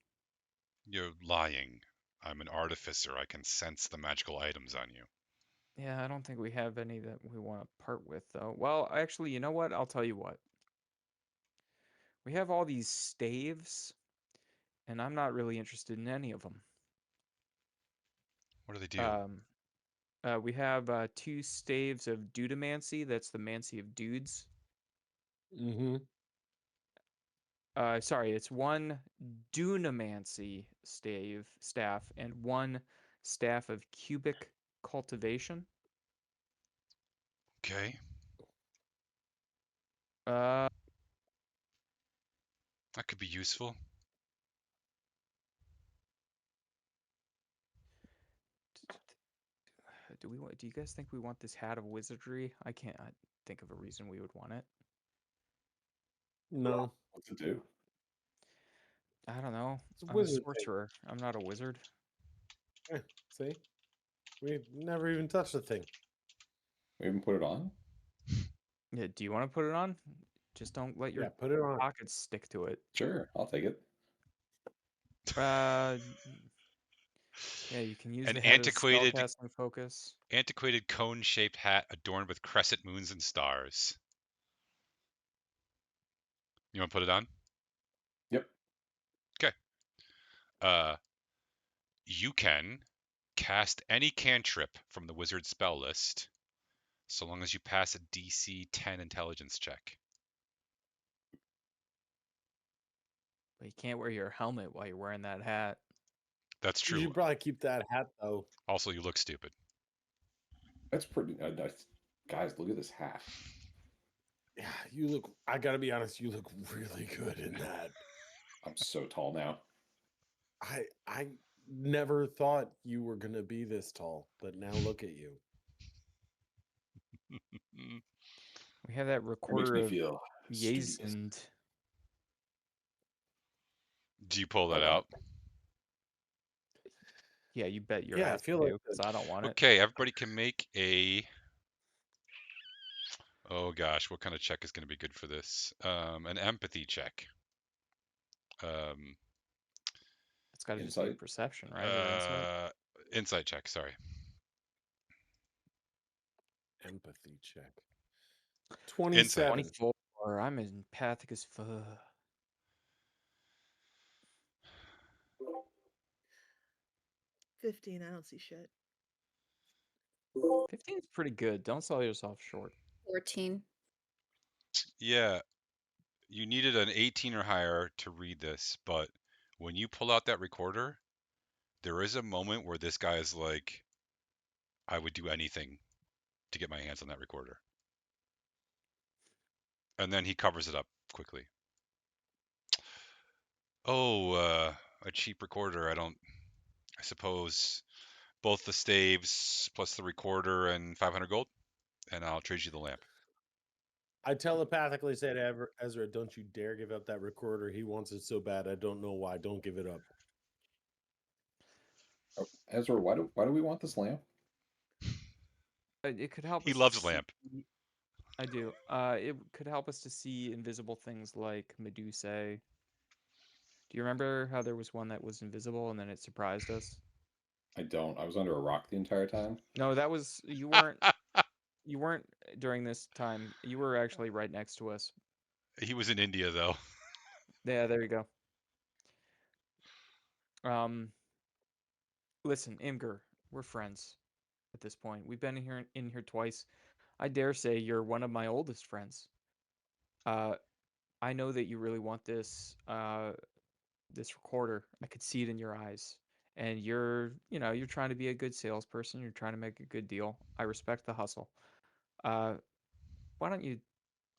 You're lying. I'm an artificer. I can sense the magical items on you. Yeah, I don't think we have any that we want to part with, though. Well, actually, you know what? I'll tell you what. We have all these staves, and I'm not really interested in any of them. What do they do? We have 2 staves of dudamancy. That's the mancy of dudes. Mm-hmm. Sorry, it's 1 dunamancy staff and 1 staff of cubic cultivation. Okay. Uh, That could be useful. do you guys think we want this hat of wizardry? I can't think of a reason we would want it. No, What's it do? I don't know. it's a I'm a wizard thing. sorcerer. I'm not a wizard. See, we never even touched the thing. We haven't put it on? Yeah, do you want to put it on? Just don't let your Yeah, put it on. pockets stick to it. Sure, I'll take it. Uh, yeah, you can use An the head as antiquated spellcasting focus. cone-shaped hat adorned with crescent moons and stars. You want to put it on? Yep. Okay. You can cast any cantrip from the wizard spell list, so long as you pass a DC 10 intelligence check. But you can't wear your helmet while you're wearing that hat. That's You true. should probably keep that hat though. Also, you look stupid. That's pretty nice. Guys, look at this hat. Yeah, you look. I gotta be honest. You look really good in that. I'm so tall now. I never thought you were gonna be this tall, but now look at you. We have that It makes recorder me of feel studious. Yazend. Do you pull Oh, that out? Yeah, you bet your Yeah, I ass feel to like do, because I don't want it. Okay, everybody can make a... Oh gosh, what kind of check is going to be good for this? An empathy check. It's got to just be Insight? perception, right? Or insight? Insight check, sorry. empathy check. 27. 24. I'm empathic as fuck. 15. I don't see shit. 15 is pretty good. Don't sell yourself short. 14. Yeah, you needed an 18 or higher to read this, but when you pull out that recorder, there is a moment where this guy is like, I would do anything to get my hands on that recorder. And then he covers it up quickly. Oh, a cheap recorder. I suppose both the staves plus the recorder and 500 gold, and I'll trade you the lamp. I telepathically said to Ezra, don't you dare give up that recorder. He wants it so bad. I don't know why. Don't give it up. Oh, Ezra, why do we want this lamp? It could help He us loves lamp. see- I do. It could help us to see invisible things like Medusae. Do you remember how there was one that was invisible and then it surprised us? I don't. I was under a rock the entire time. No, that was you weren't. You weren't during this time. You were actually right next to us. He was in India though. Yeah, there you go. Um, listen, Imgur, we're friends at this point. We've been in here twice. I dare say you're one of my oldest friends. Uh, I know that you really want this recorder. I could see it in your eyes. And you're trying to be a good salesperson. You're trying to make a good deal. I respect the hustle. Uh, why don't you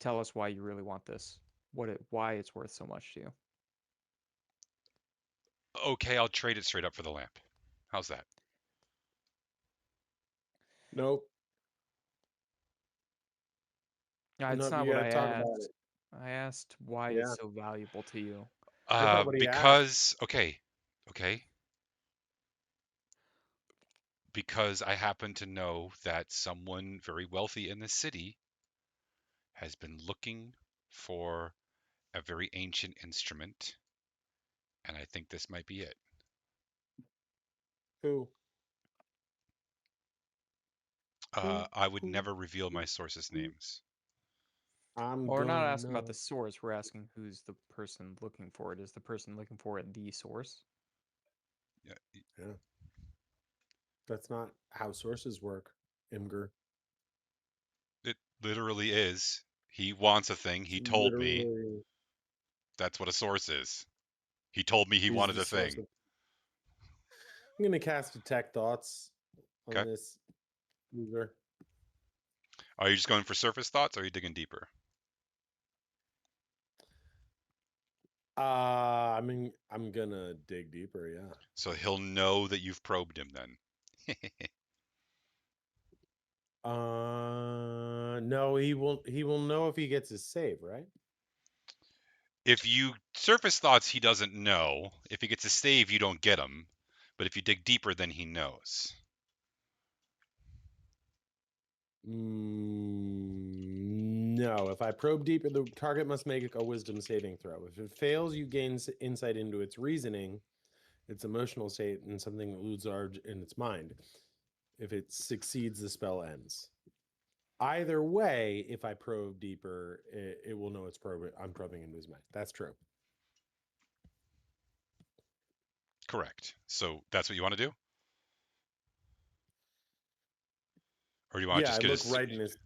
tell us why you really want this? Why it's worth so much to you? Okay, I'll trade it straight up for the lamp. How's that? Nope. It's Nope. not You what gotta I talk about asked. it. I asked why Yeah. it's so valuable to you. That's not what he asked. Because okay, because I happen to know that someone very wealthy in the city has been looking for a very ancient instrument, and I think this might be it. Who? Who? I would Who? never reveal my Who? sources' Who? names. I'm Well, we're not gonna asking about the know. source. We're asking who's the person looking for it. Is the person looking for it the source? Yeah, Yeah. That's not how sources work, Imgur. it literally is. He wants a thing. It's He told me. literally That's what a source is. He told me he he's wanted the a source thing. of. I'm gonna cast detect thoughts on Okay. this user. Are you just going for surface thoughts, or are you digging deeper? I'm gonna dig deeper. Yeah. So he'll know that you've probed him then. No, he will. He will know if he gets his save, right? If you surface thoughts, he doesn't know. If he gets a save, you don't get him. But if you dig deeper, then he knows. No. If I probe deeper, the target must make a wisdom saving throw. If it fails, you gain insight into its reasoning, its emotional state, and something that looms large in its mind. If it succeeds, the spell ends. Either way, if I probe deeper, it will know I'm probing into his mind. That's true. Correct. So that's what you want to do? Or do you want to Yeah, I just get look his. right in his.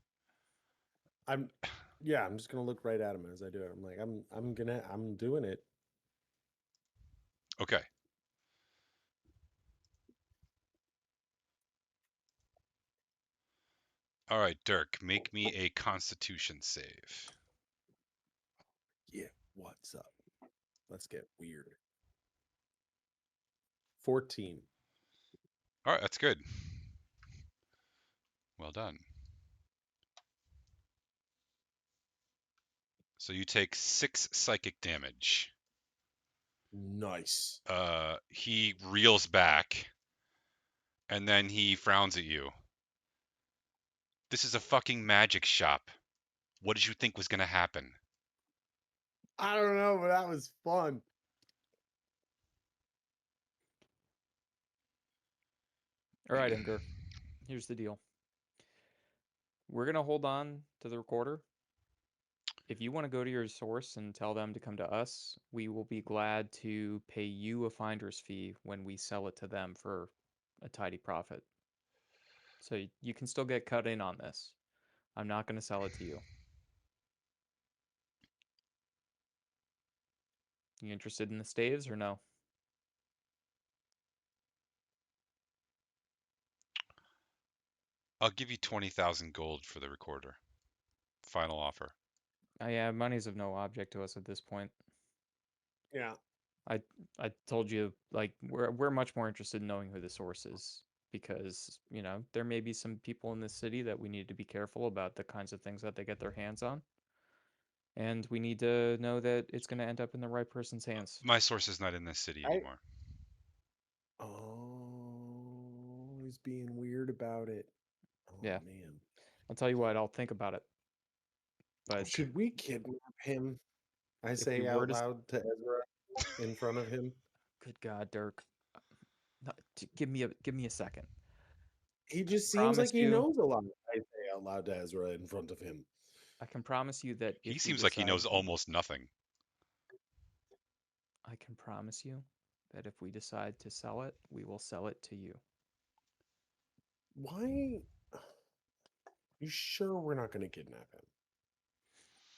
I'm. Yeah, I'm just gonna look right at him as I do it. I'm like, I'm doing it. Okay. All right, Dirk, make me a constitution save. Yeah, what's up? Let's get weird. 14. All right, that's good. Well done. So you take 6 psychic damage. Nice. He reels back, and then he frowns at you. This is a fucking magic shop. What did you think was going to happen? I don't know, but that was fun. All right, Imgur. Here's the deal. We're gonna hold on to the recorder. If you want to go to your source and tell them to come to us, we will be glad to pay you a finder's fee when we sell it to them for a tidy profit. So you can still get cut in on this. I'm not going to sell it to you. You interested in the staves or no? I'll give you 20,000 gold for the recorder. Final offer. Yeah, money's of no object to us at this point. Yeah. I I told you like we're much more interested in knowing who the source is because, there may be some people in this city that we need to be careful about the kinds of things that they get their hands on. And we need to know that it's going to end up in the right person's hands. My source is not in this city I. anymore. Oh, he's being weird about it. Oh Yeah. man. I'll tell you what, I'll think about it. But Should we kidnap him? I if we say were out to, loud to Ezra in front of him. good God, Dirk, no, give me a second. He just seems Promise like he you, knows a lot. I say out loud to Ezra in front of him. I can promise you that He if we seems like he decide, knows almost nothing. I can promise you that if we decide to sell it, we will sell it to you. Why? You sure we're not going to kidnap him?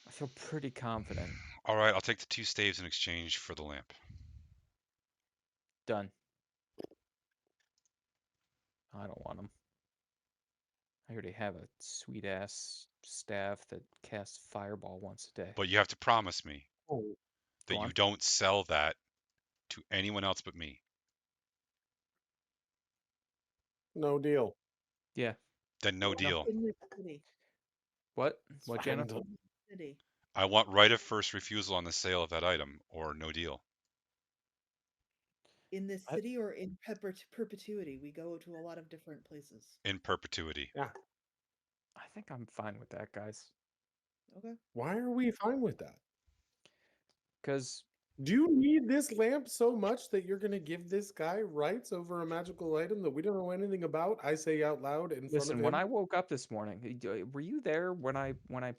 I feel pretty confident. All right, I'll take the 2 staves in exchange for the lamp. Done. I don't want them. I already have a sweet ass staff that casts fireball once a day. But you have to promise me Oh, that Go you on. don't sell that to anyone else but me. no deal. Yeah. Then no deal. In this city. What? It's What, fine, Jana? don't- City. I want right of first refusal on the sale of that item, or no deal. In this I- city or in perpetuity? We go to a lot of different places. In perpetuity. Yeah. I think I'm fine with that, guys. Okay. Why are we fine with that? Because Do you need this lamp so much that you're going to give this guy rights over a magical item that we don't know anything about? I say out loud in front of listen, him. when I woke up this morning, were you there when I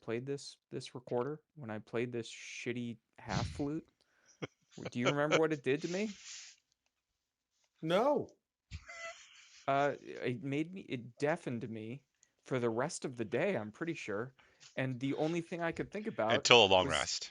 played this recorder? When I played this shitty half flute? Do you remember what it did to me? No. It deafened me for the rest of the day, I'm pretty sure. And the only thing I could think about Until a long was rest.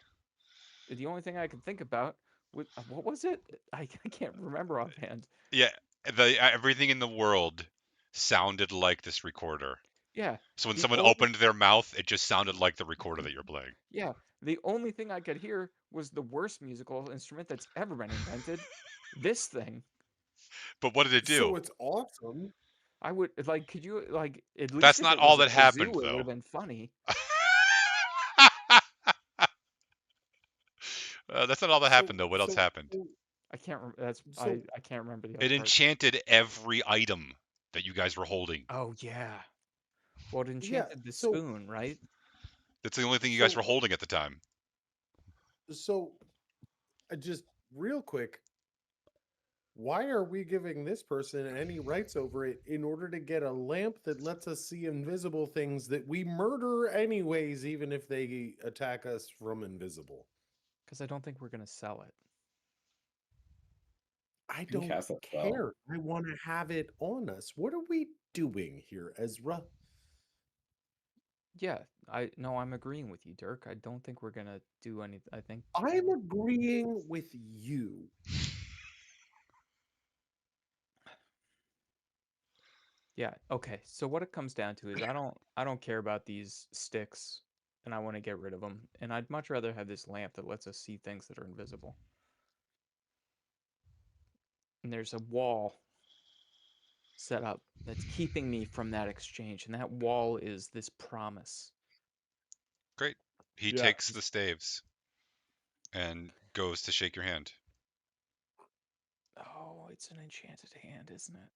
the only thing I could think about was what was it? I can't remember offhand. Yeah, everything in the world sounded like this recorder. Yeah. So when The someone only opened their mouth, it just sounded like the recorder that you're playing. Yeah, the only thing I could hear was the worst musical instrument that's ever been invented. This thing. But what did it do? So it's awesome. I would like, could you like at least That's if not it all was a that happened, kazoo, it would though. have been funny. That's not all that happened, though. What else happened? I can't remember. That's So- I can't remember the It other part. enchanted every item that you guys were holding. Oh yeah. Well, it Yeah, enchanted the so- spoon, right? That's the only thing you guys So- were holding at the time. So, just real quick, why are we giving this person any rights over it in order to get a lamp that lets us see invisible things that we murder anyways, even if they attack us from invisible? Because I don't think we're gonna sell it. I can don't cast that spell. care. I want to have it on us. What are we doing here, Ezra? Yeah, I'm agreeing with you, Dirk. I don't think we're gonna do any. I think I'm agreeing with you. Yeah, okay. So what it comes down to is I don't care about these sticks and I want to get rid of them. And I'd much rather have this lamp that lets us see things that are invisible. And there's a wall set up that's keeping me from that exchange, and that wall is this promise. Great. He Yeah. takes the staves and goes to shake your hand. Oh, it's an enchanted hand, isn't it?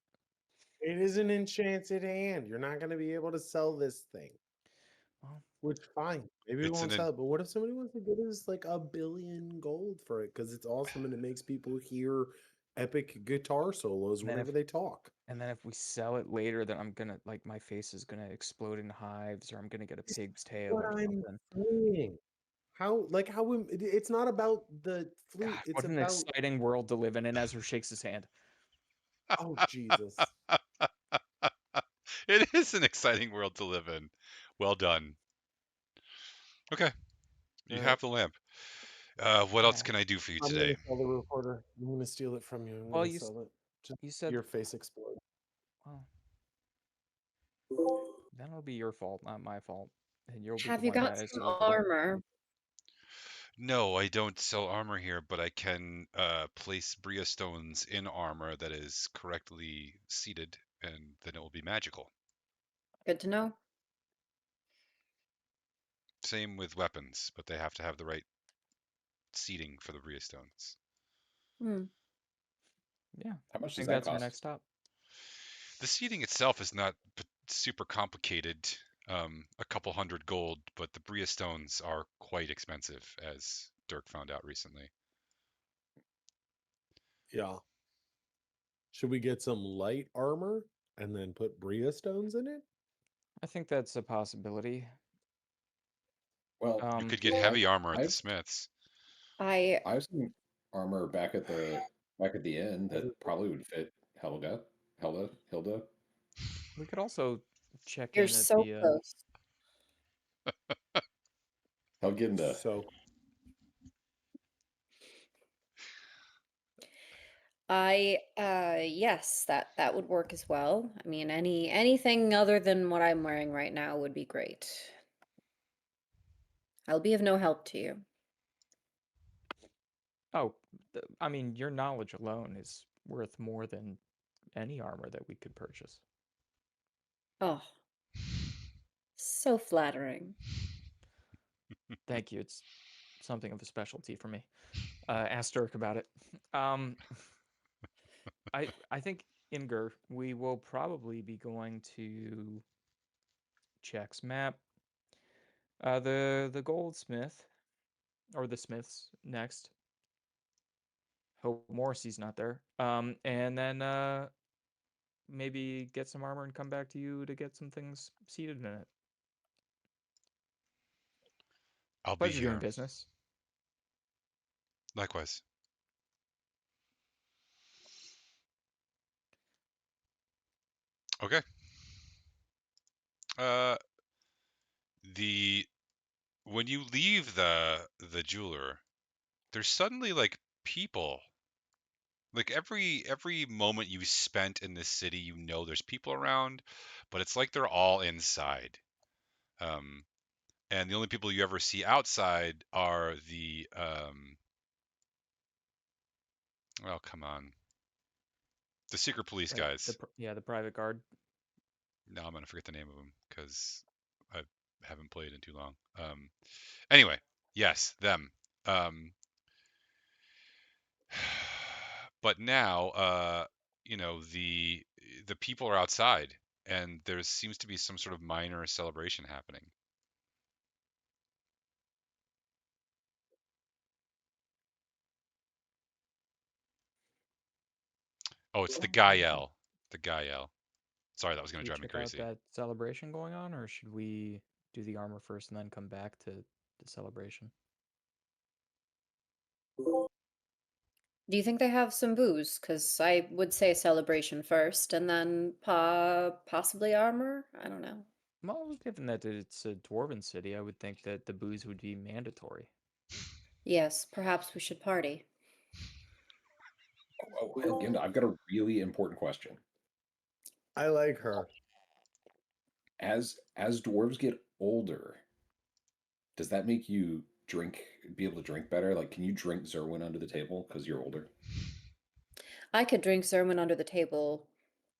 It is an enchanted hand. You're not going to be able to sell this thing. Well, Which, fine. Maybe we It's won't an sell it. But what if somebody wants to give us like 1 billion gold for it? Because it's awesome and it makes people hear epic guitar solos And then whenever if- they talk. and then if we sell it later, then I'm gonna like my face is gonna explode in hives, or I'm gonna get a pig's tail What or I'm something. saying. It's not about the flute. God, It's what an about, exciting world to live in. And Ezra shakes his hand. oh, Jesus. It is an exciting world to live in. Well done. Okay. You All have the lamp. What else Yeah. can I do for you I'm today? going to sell the recorder. I'm going to steal it from you. I'm Well, going to you sell it. Just You said, your face explode. well, then it'll be your fault, not my fault. And you'll be Have the you one got that has to some look at it. armor? No, I don't sell armor here, but I can place Bria stones in armor that is correctly seated, and then it will be magical. Good to know. Same with weapons, but they have to have the right seating for the Bria stones. Hmm. Yeah, How I much does think that that's our cost? next stop. The seating itself is not super complicated. a couple hundred gold, but the Bria stones are quite expensive, as Dirk found out recently. Yeah. Should we get some light armor and then put Bria stones in it? I think that's a possibility. Well, You could get I heavy armor at the I've smiths. I I've seen armor back at the inn that probably would fit Hilda. We could also check you're in at so the close. Helginda. So Yes, that would work as well. I mean, anything other than what I'm wearing right now would be great. I'll be of no help to you. Oh, I mean, your knowledge alone is worth more than any armor that we could purchase. Oh, so flattering. Thank you. It's something of a specialty for me. Ask Dirk about it. Um, I think Inger, we will probably be going to Check's map. The goldsmith or the smiths next. Hope Morrissey's not there. And then maybe get some armor and come back to you to get some things seated in it. I'll be Pleasure doing here. business. Likewise. Okay. Uh, the when you leave the jeweler, there's suddenly like people. Like every moment you spent in this city, you know there's people around, but it's like they're all inside. Um, and the only people you ever see outside are the oh come on, the secret police Right. guys. The private guard. Now I'm gonna forget the name of them because I haven't played in too long. Anyway, yes, them. Um, but now, the people are outside, and there seems to be some sort of minor celebration happening. Oh, it's the Gael. The Gael. Sorry, that was Should gonna we drive me check out crazy. that celebration going on, or should we do the armor first and then come back to the celebration? Do you think they have some booze? Because I would say celebration first, and then possibly armor. I don't know. Well, given that it's a dwarven city, I would think that the booze would be mandatory. Yes, perhaps we should party. Oh, Helginda, I've got a really important question. I like her. As dwarves get older, does that make you be able to drink better? Like, can you drink Zerwin under the table because you're older? I could drink Zerwin under the table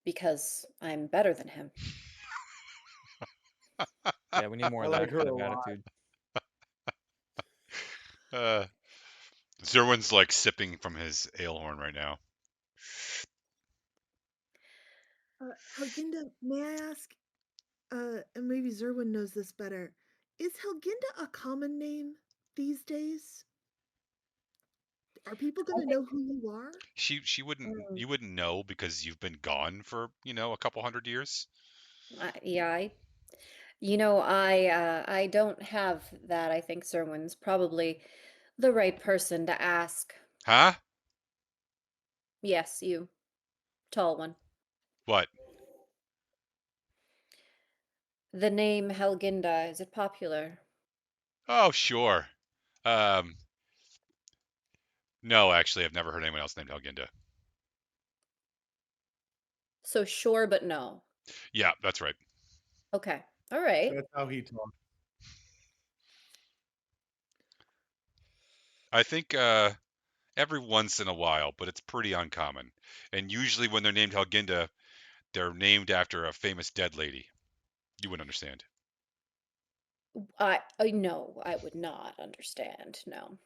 because I'm better than him. Yeah, we need more I of like that her kind a of lot. attitude. Uh, Zerwin's like sipping from his ale horn right now. Helginda, may I ask, and maybe Zerwin knows this better, is Helginda a common name these days? Are people I gonna think, know who you are? She wouldn't um, you wouldn't know because you've been gone for a couple hundred years. yeah, I don't have that. I think Zerwin's probably the right person to ask. Huh? Yes, you, tall one. What? The name Helginda, is it popular? Oh, sure. Um, no, actually, I've never heard anyone else named Helginda. So sure, but no. Yeah, that's right. Okay, all right. That's how he talks. I think every once in a while, but it's pretty uncommon. And usually when they're named Helginda, they're named after a famous dead lady. You wouldn't understand. I no, I would not understand. No.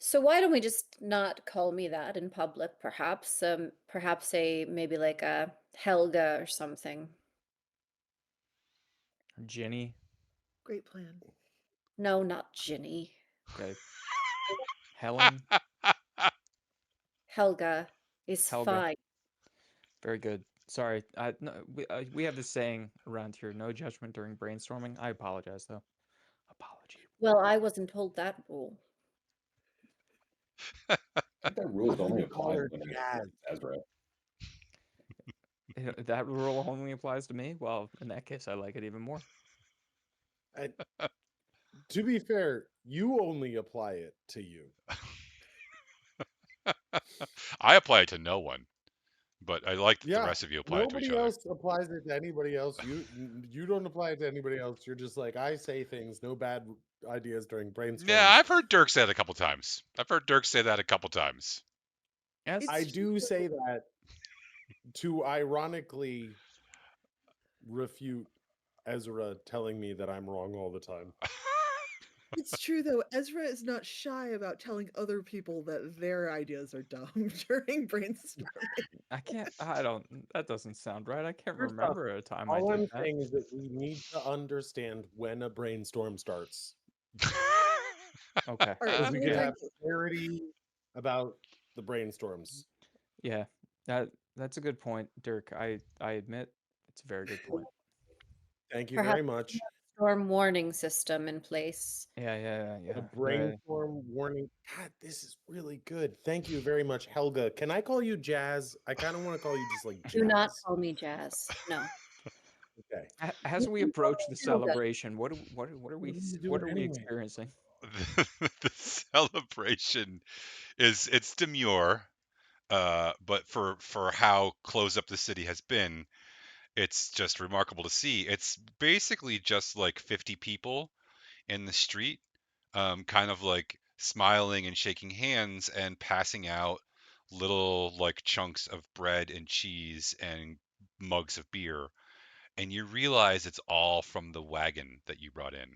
So why don't we just not call me that in public, perhaps? Perhaps a maybe like a Helga or something. Ginny. Great plan. No, not Ginny. Okay. Helen. Helga is Helga. fine. Very good. Sorry. No, we have this saying around here: no judgment during brainstorming. I apologize, though. Apology. Well, I wasn't told that rule. I think that rule I'm only gonna call applies her when it's Jazz. Ezra. That rule only applies to me. Well, in that case, I like it even more. I, to be fair, you only apply it to you. I apply it to no one, but I like that the Yeah, rest of you apply it to each nobody other. else applies it to anybody else. You don't apply it to anybody else. You're just like, I say things, no bad ideas during Yeah, brainstorms. I've heard Dirk say that a couple times. I've heard Dirk say that a couple times. Yes. I It's do say that to ironically refute Ezra telling me that I'm wrong all the time. It's true though. Ezra is not shy about telling other people that their ideas are dumb during brainstorming. I can't. I don't. That doesn't sound right. I can't First off, remember a time I all did I'm that. saying is that we need to understand when a brainstorm starts, Okay. All right, so so we we're can talking. have clarity about the brainstorms. Yeah. That's a good point, Dirk. I admit it's a very good point. Thank you Perhaps very much. storm warning system in place. Yeah. A brainstorm warning. God, this is really good. Thank you very much, Helga. Can I call you Jazz? I kind of want to call you just like Do not Jazz. call me Jazz. No. Okay. As You we can call approach me the Helga. celebration, what are What we are you what doing are we anyway? experiencing? The celebration it's demure, but for how close up the city has been, it's just remarkable to see. It's basically just like 50 people in the street, kind of like smiling and shaking hands and passing out little like chunks of bread and cheese and mugs of beer. And you realize it's all from the wagon that you brought in.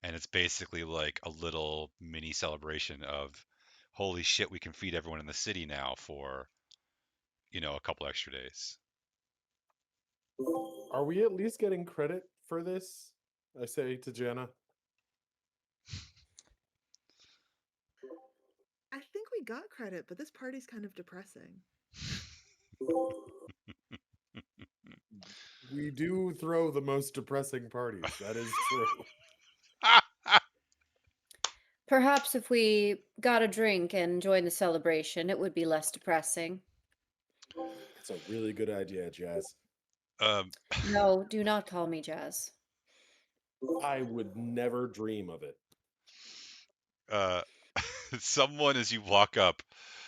And it's basically like a little mini celebration of holy shit, we can feed everyone in the city now for, a couple extra days. Are we at least getting credit for this? I say to Jenna. I think we got credit, but this party's kind of depressing. We do throw the most depressing parties. That is true. Perhaps if we got a drink and joined the celebration, it would be less depressing. That's a really good idea, Jazz. um, No, do not call me Jazz. I would never dream of it. uh, someone, as you walk up,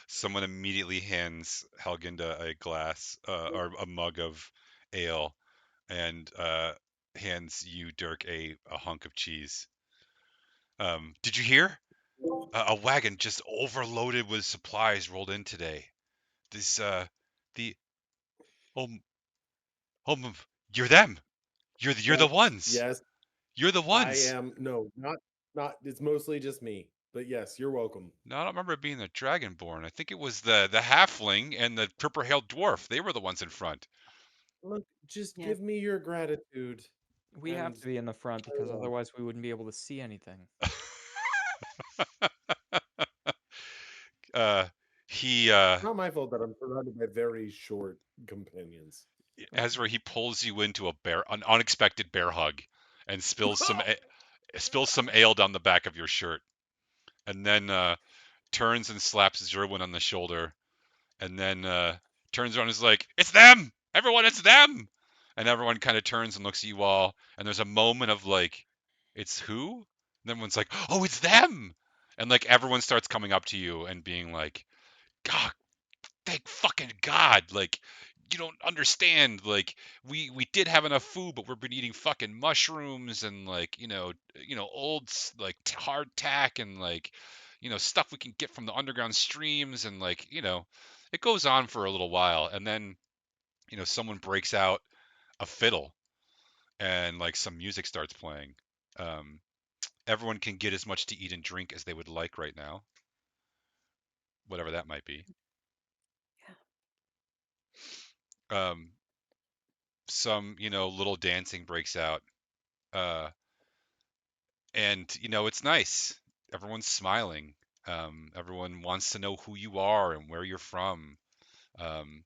someone immediately hands Helginda a glass, or a mug of ale, and hands you, Dirk, a hunk of cheese. Did you hear? A wagon just overloaded with supplies rolled in today. This, the oh, oh, you're them. You're the Yes, ones. yes, You're the I ones. am. No, not. It's mostly just me. But yes, you're welcome. No, I don't remember it being the Dragonborn. I think it was the halfling and the purple-hailed dwarf. They were the ones in front. Look, just Yeah. give me your gratitude, We have and to be in the front I because will. otherwise we wouldn't be able to see anything. uh, he It's not my fault that I'm surrounded by very short companions. Ezra, he pulls you into an unexpected bear hug, and spills some ale down the back of your shirt, and then turns and slaps Zerwin on the shoulder, and then turns around and is like, "It's them! Everyone, it's them!" And everyone kind of turns and looks at you all, and there's a moment of like, "It's who?" And everyone's like, "Oh, it's them!" And like everyone starts coming up to you and being like, "God, thank fucking God!" Like, you don't understand. Like, we did have enough food, but we've been eating fucking mushrooms and like, old like hard tack and like, stuff we can get from the underground streams and like, it goes on for a little while, and then someone breaks out a fiddle and like some music starts playing. Um, Everyone can get as much to eat and drink as they would like right now, whatever that might be. Um, some little dancing breaks out, Uh, and it's nice. Everyone's smiling. Everyone wants to know who you are and where you're from. Um,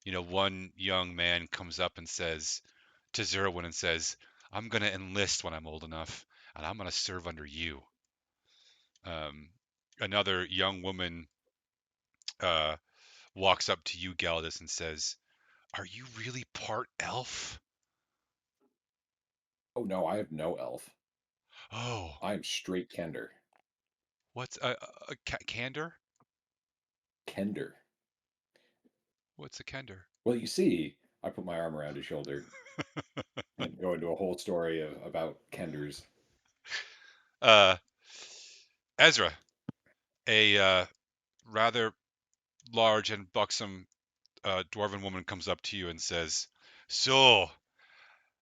one young man comes up and says to Zerwin and says, "I'm gonna enlist when I'm old enough, and I'm gonna serve under you." Um, Another young woman uh, walks up to you, Galdus, and says, "Are you really part elf?" Oh no, I have no elf. Oh, I am straight Kender. what's a candor? Kender. What's a kender? Well, you see, I put my arm around his shoulder and go into a whole story about Kenders. Uh, Ezra, a rather large and buxom dwarven woman comes up to you and says, "So,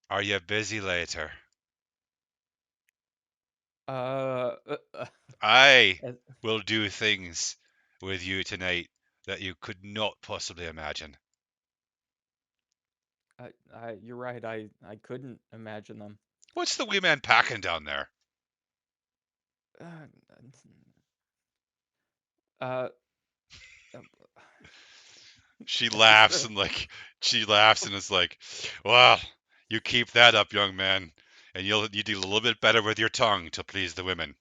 are you busy later? Uh, uh, uh, I uh, will do things with you tonight that you could not possibly imagine." you're right. I couldn't imagine them. What's the wee man packing down there? Uh, uh, uh, She Ezra. laughs and is like, "Well, you keep that up, young man, and you do a little bit better with your tongue to please the women."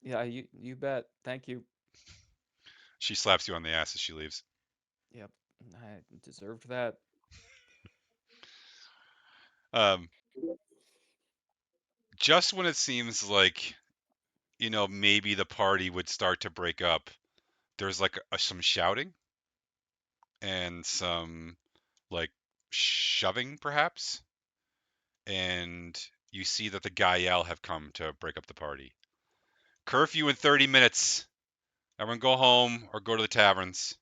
Yeah, you bet. Thank you. She slaps you on the ass as she leaves. Yep, I deserved that. Um, just when it seems like, maybe the party would start to break up, there's like some shouting and some like shoving, perhaps, and you see that the Gael have come to break up the party. Curfew in 30 minutes. Everyone go home or go to the taverns.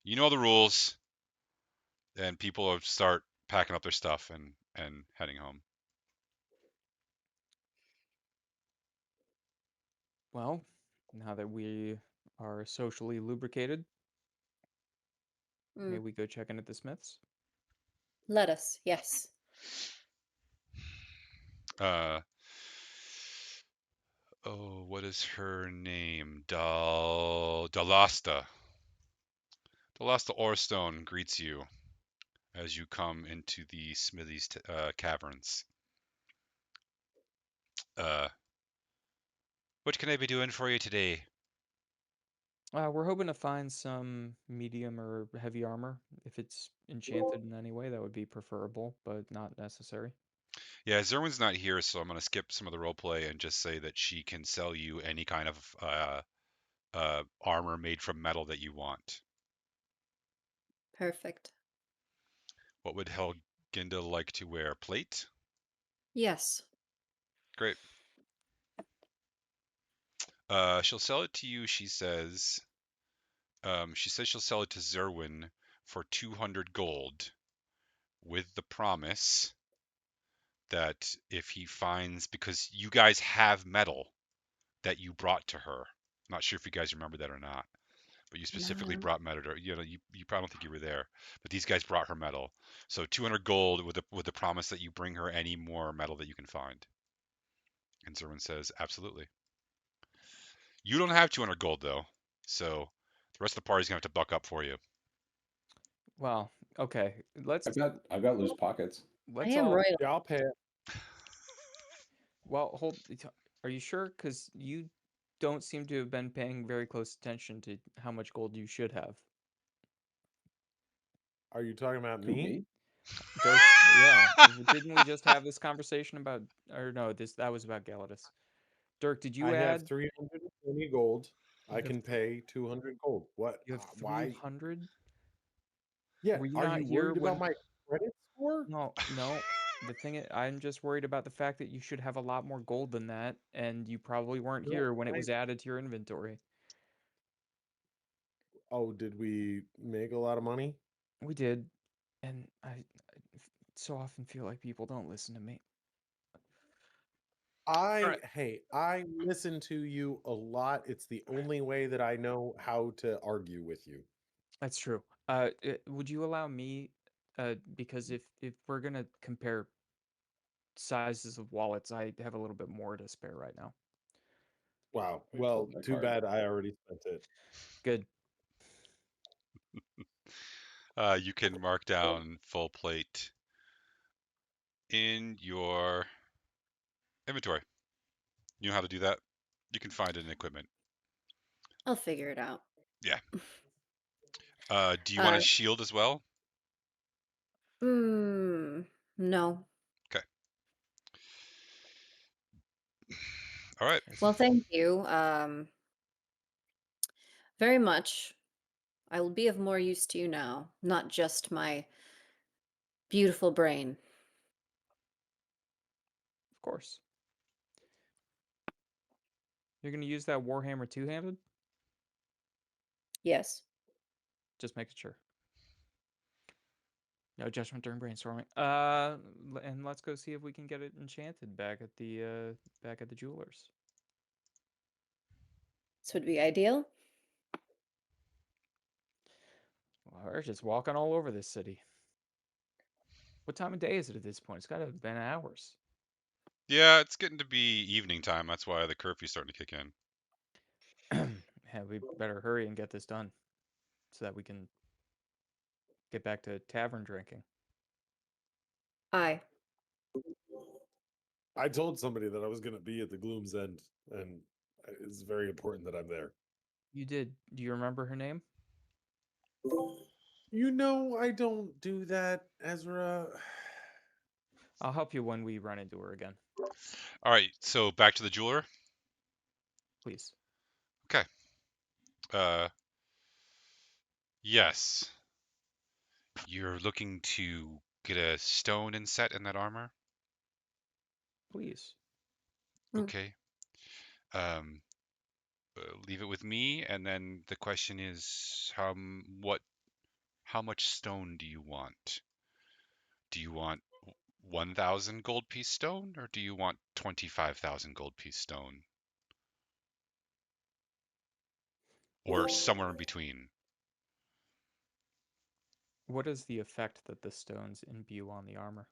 You know the rules. And people will start packing up their stuff and heading home. Well, now that we are socially lubricated, may Mm, we go check in at the Smiths? let us, yes. Uh, oh, what is her name? Dalasta. Dalasta Orstone greets you as you come into the Smithy's caverns. Uh, what can I be doing for you today? We're hoping to find some medium or heavy armor. If it's enchanted in any way, that would be preferable, but not necessary. Yeah, Zerwin's not here, so I'm going to skip some of the roleplay and just say that she can sell you any kind of armor made from metal that you want. Perfect. What would Helginda like to wear? Plate? Yes. Great. She'll sell it to you. She says she'll sell it to Zerwin for 200 gold, with the promise that if he finds, because you guys have metal that you brought to her. I'm not sure if you guys remember that or not, but you specifically No. brought metal. You probably don't think you were there, but these guys brought her metal. So 200 gold with the promise that you bring her any more metal that you can find. And Zerwin says, absolutely. You don't have 200 gold though, so the rest of the party's gonna have to buck up for you. Well, okay. Let's I've got loose pockets. I let's am all. royal. Yeah, I'll pay it. Well, are you sure? Because you don't seem to have been paying very close attention to how much gold you should have. Are you talking about Who, me? me? Dirk's, yeah. Didn't we just have this conversation about, or no, that was about Galatus. Dirk, did you I have add? 320 gold. You I have can pay 200 gold. What? you have Why? 300? Yeah. Were you Are not you here worried about when? my credit score? No, no. The thing is, I'm just worried about the fact that you should have a lot more gold than that, and you probably weren't No. here when it I. was added to your inventory. Oh, did we make a lot of money? We did, and so often feel like people don't listen to me. All right. I listen to you a lot. It's the only way that I know how to argue with you. That's true. Would you allow me, because if we're gonna compare sizes of wallets, I have a little bit more to spare right now. Wow. I Well, pulled my too card. bad I already spent it. Good. You can mark down full plate in your inventory. You know how to do that? You can find it in equipment. I'll figure it out. Yeah. Do you want Uh, a shield as well? no. Okay. All right. Well, thank you. Very much. I will be of more use to you now, not just my beautiful brain. Of course. You're going to use that Warhammer two-handed? Yes. Just making sure. No judgment during brainstorming. And let's go see if we can get it enchanted back at the jewelers. This would be ideal. Well, we're just walking all over this city. What time of day is it at this point? It's got to have been hours. Yeah, it's getting to be evening time. That's why the curfew's starting to kick in. Yeah, we better hurry and get this done so that we can get back to tavern drinking. Aye. I told somebody that I was going to be at the Gloom's End, and it's very important that I'm there. You did. Do you remember her name? You know, I don't do that, Ezra. I'll help you when we run into her again, All right, so back to the jeweler. please. Okay. Yes. You're looking to get a stone inset in that armor? Please. Hmm. Okay. Um, leave it with me, and then the question is, how much stone do you want? Do you want 1,000 gold piece stone, or do you want 25,000 gold piece stone? Or somewhere in between? What is the effect that the stones imbue on the armor?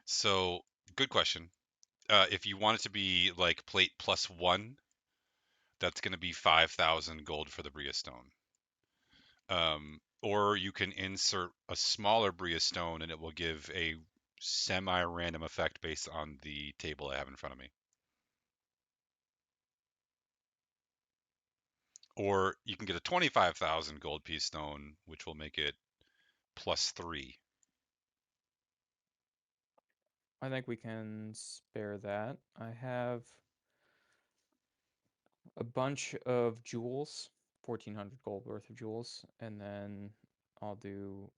So, good question. If you want it to be like plate plus one, that's going to be 5,000 gold for the Bria stone. Or you can insert a smaller Bria stone and it will give a semi-random effect based on the table I have in front of me. Or you can get a 25,000 gold piece stone, which will make it plus three. I think we can spare that. I have a bunch of jewels, 1,400 gold worth of jewels, and then I'll do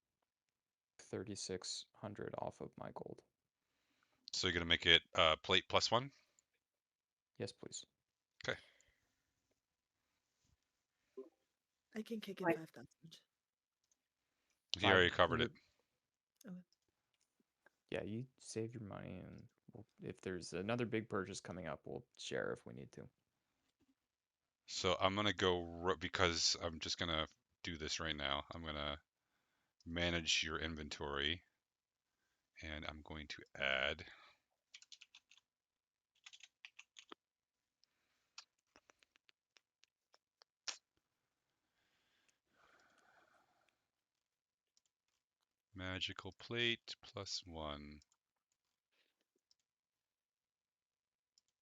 3,600 off of my gold. So you're going to make it plate plus one? Yes, please. Okay. I can kick in Right. 5,000. He already covered you it. would- Yeah, you save your money, and if there's another big purchase coming up, we'll share if we need to. So I'm going to go, because I'm just going to do this right now. I'm going to manage your inventory, and I'm going to add magical plate plus one.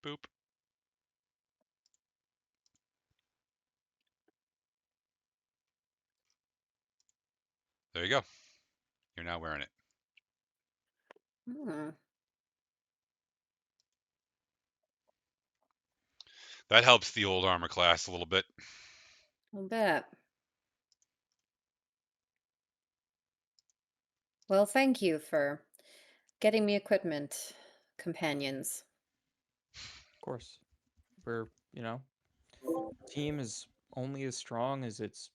Boop. There you go. You're now wearing it. Hmm. That helps the old armor class a little bit. I'll bet. Well, thank you for getting me equipment, companions. Of course, we're, team is only as strong as its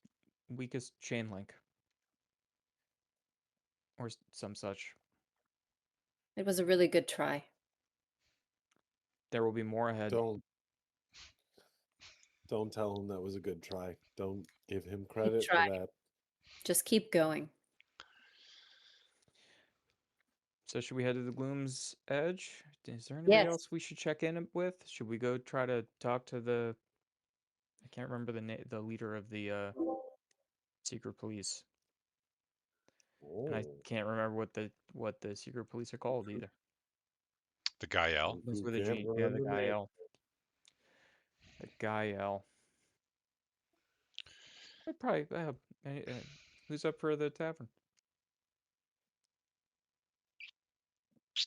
weakest chain link, or some such. It was a really good try. There will be more ahead. Don't tell him that was a good try. Don't give him Good credit for try. that. Just keep going. So should we head to the Gloom's Edge? Is there anybody Yes. else we should check in with? Should we go try to talk to the? I can't remember the leader of the secret police, and I Oh, can't remember what the secret police are called either. The Gael. It's who with a can't G. Yeah, the remember guy names? L. The guy L. I'd probably who's up for the tavern?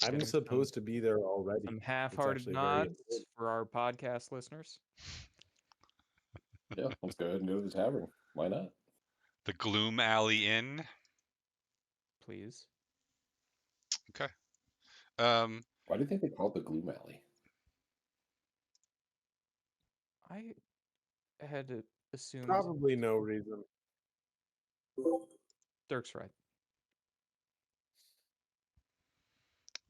I'm Getting supposed to be there already. some It's half-hearted actually very nods for our podcast listeners. Yeah, let's go ahead and go to the tavern. Why not? The Gloom Alley Inn. Please. Okay. Why do you think they call it the Gloom Alley? I had to assume probably no reason. Dirk's right.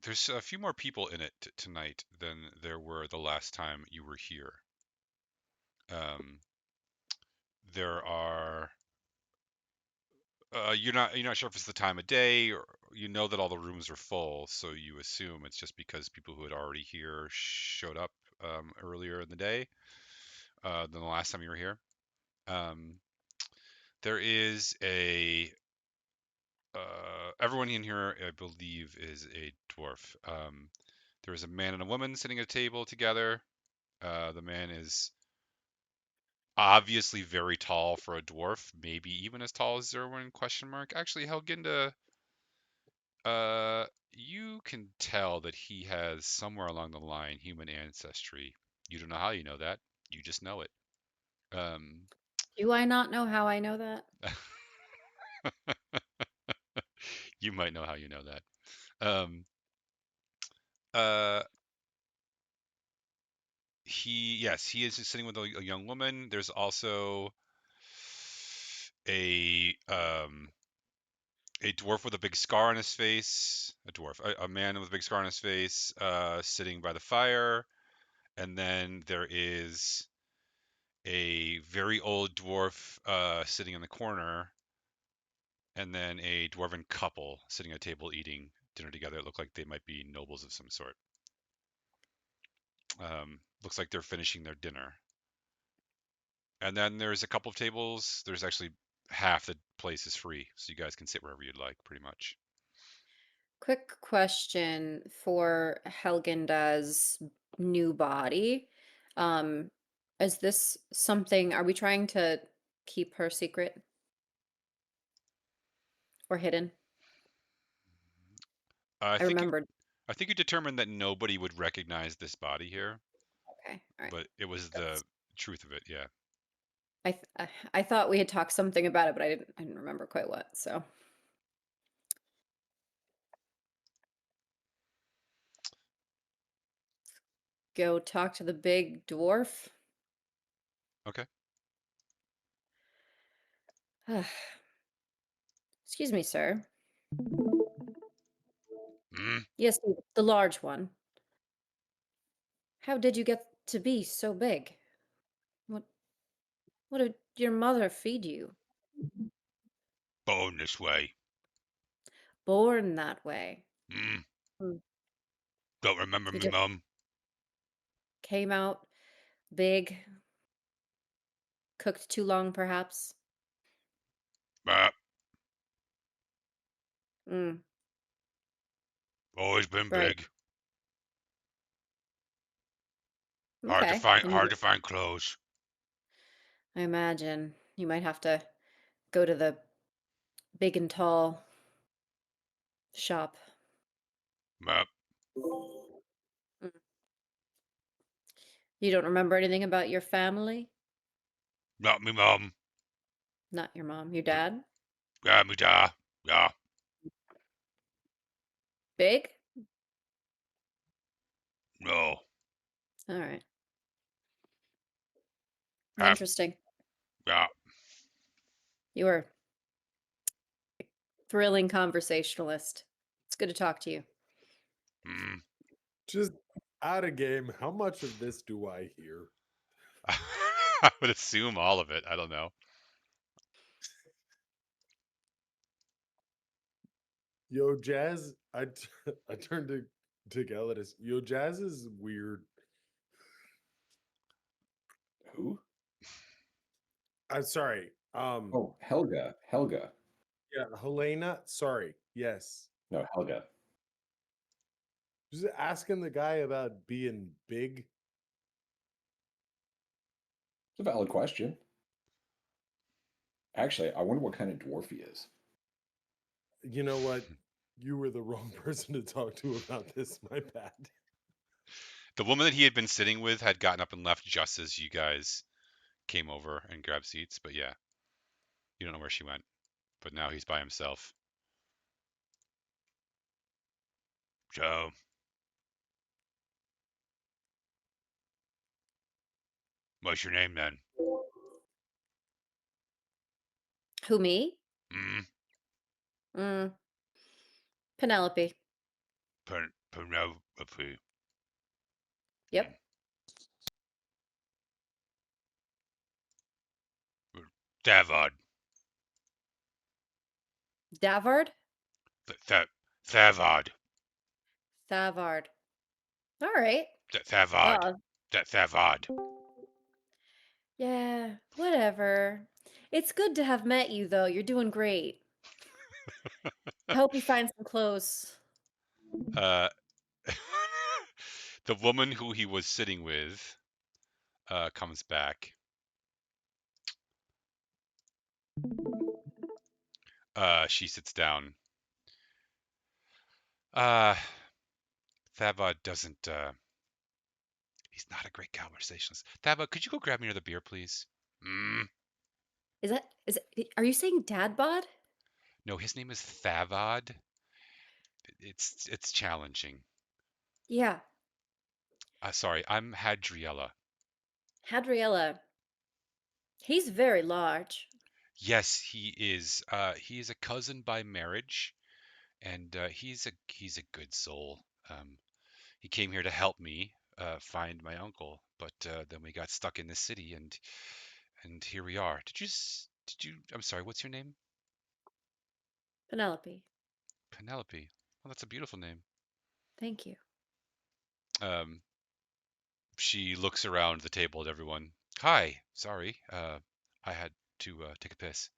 There's a few more people in it tonight than there were the last time you were here. There are. You're not sure if it's the time of day, or you know that all the rooms are full, so you assume it's just because people who had already here showed up earlier in the day than the last time you were here. There is a everyone in here, I believe, is a dwarf. There is a man and a woman sitting at a table together. The man is obviously very tall for a dwarf, maybe even as tall as Zerwin? Question mark. Actually, Helginda, you can tell that he has somewhere along the line human ancestry. You don't know how you know that. You just know it. Um, Do I not know how I know that? you might know how you know that. Um, uh, he is just sitting with a young woman. There's also a dwarf with a big scar on his face. A man with a big scar on his face, sitting by the fire. And then there is a very old dwarf sitting in the corner, and then a dwarven couple sitting at a table eating dinner together. It look like they might be nobles of some sort. Looks like they're finishing their dinner. And then there's a couple of tables. There's actually half the place is free, so you guys can sit wherever you'd like, pretty much. Quick question for Helgenda's new body. Um, is this something, are we trying to keep her secret or hidden? I I think remembered. I think you determined that nobody would recognize this body here, Okay, all right. but it was the truth of it. Yeah. I thought we had talked something about it, but I didn't remember quite what. So go talk to the big dwarf. Okay. Excuse me, sir. Mm. Yes, the large one. How did you get to be so big? What what did your mother feed you? Bone this way. Born that way. Mm. Hmm. Don't remember You me, just mum. came out big, cooked too long, perhaps. Ah, Mm, always been right. big. Okay. And Hard to find clothes. I imagine you might have to go to the big and tall shop. Ah, Mm. You don't remember anything about your family? not me, mum. Not your mom, your dad? Yeah, me da. Yeah. Big? No. All right. Half. Interesting. Yeah. You were a thrilling conversationalist. It's good to talk to you. Mm. Just out of game, how much of this do I hear? I would assume all of it. I don't know. Yo, Jazz. I turned to Gelidus. Yo, Jazz is weird. Who? I'm sorry. Oh, Helga. Helga. Yeah, Helena. Sorry. Yes. No, Helga. Just asking the guy about being big. It's a valid question. Actually, I wonder what kind of dwarf he is. You know what? You were the wrong person to talk to about this. My bad. The woman that he had been sitting with had gotten up and left just as you guys came over and grabbed seats. But yeah, you don't know where she went. But now he's by himself. So, what's your name then? Who, me? Hmm? Mm, Penelope. Penelope. Yep. Davod. Davard? Thavod. Thavard. All right. Thavod. Uh, Thavod. yeah, whatever. It's good to have met you, though. You're doing great. I hope you find some clothes. Uh, the woman who he was sitting with comes back. She sits down. Thavod doesn't. He's not a great conversationalist. Thavod, could you go grab me another beer, please? Are you saying dad bod? No, his name is Thavod. It's challenging. Yeah, Sorry, I'm Hadriella. Hadriella. He's very large. Yes, he is. He is a cousin by marriage, and he's a good soul. He came here to help me find my uncle, but then we got stuck in the city, and here we are. Did you? I'm sorry. What's your name? Penelope. Penelope. Well, that's a beautiful name. Thank you. Um, she looks around the table at everyone. Hi. Sorry. I had to take a piss.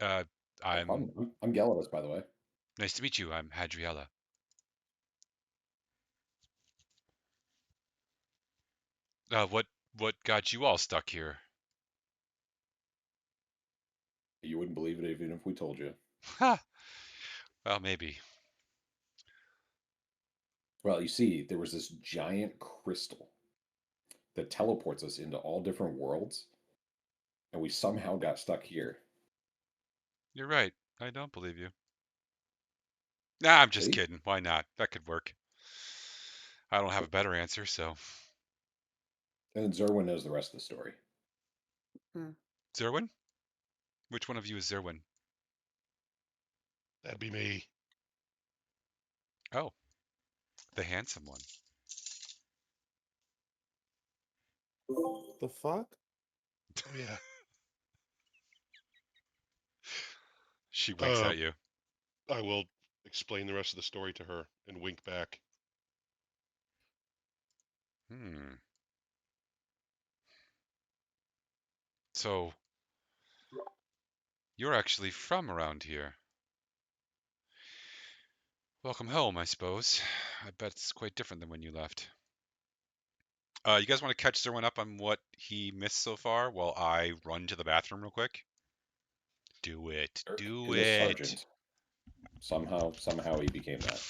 Uh, No I'm problem. I'm Gelidus, by the way. nice to meet you. I'm Hadriella. What got you all stuck here? You wouldn't believe it even if we told you. Ha. Well, maybe. Well, you see, there was this giant crystal that teleports us into all different worlds, and we somehow got stuck here. You're right. I don't believe you. Nah, I'm just See? kidding. Why not? That could work. I don't have a better answer, so. And then Zerwin knows the rest of the story. Zerwin? Which one of you is Zerwin? That'd be me. Oh, the handsome one. The fuck? Oh yeah. She winks at you. I will explain the rest of the story to her and wink back. So, you're actually from around here. Welcome home, I suppose. I bet it's quite different than when you left. You guys want to catch Zerwin up on what he missed so far while I run to the bathroom real quick? Do it. Do He's a it. sergeant. Somehow he became that.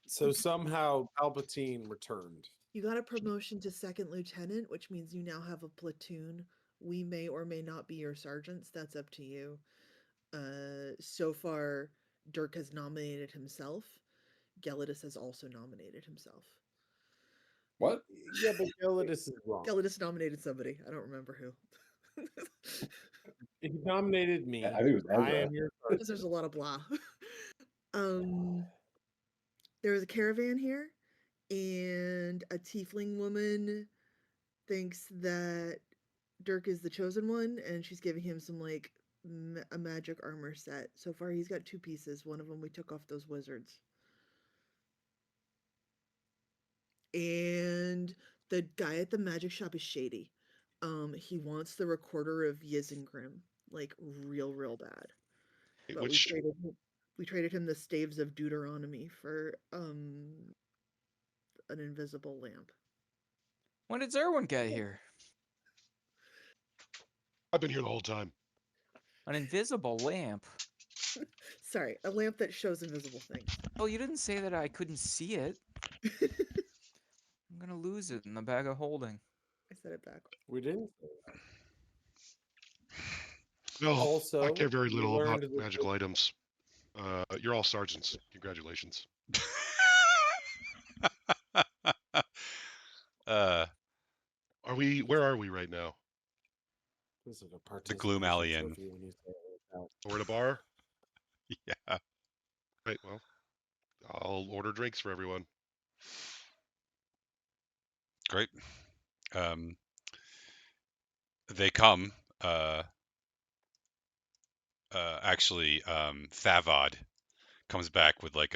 So somehow Palpatine returned. You got a promotion to second lieutenant, which means you now have a platoon. We may or may not be your sergeants. That's up to you. So far, Dirk has nominated himself. Gelidus has also nominated himself. What? Yeah, but Gelidus is wrong. Gelidus nominated somebody. I don't remember who. He nominated me. I think it was I Ezra. am your Because there's a lot of blah. There was a caravan here, and a tiefling woman thinks that Dirk is the chosen one, and she's giving him some like a magic armor set. So far, he's got 2 pieces. One of them we took off those wizards. And the guy at the magic shop is shady. He wants the recorder of Yizengrim, like real bad. But Which we traded him the staves of Deuteronomy for an invisible lamp. When did Zerwin get here? I've been here the whole time. An invisible lamp. Sorry, a lamp that shows invisible things. Well, you didn't say that I couldn't see it. I'm gonna lose it in the bag of holding. I said it backwards. We didn't say that. No, I Also, care very you little about learned that magical items. You're all sergeants. Congratulations. uh, Where are we right now? this is a the Gloom participation Alley Inn. trophy when you say it out. We're at a bar? Yeah. Right, well, I'll order drinks for everyone. Great. They come. Actually, Thavod comes back with like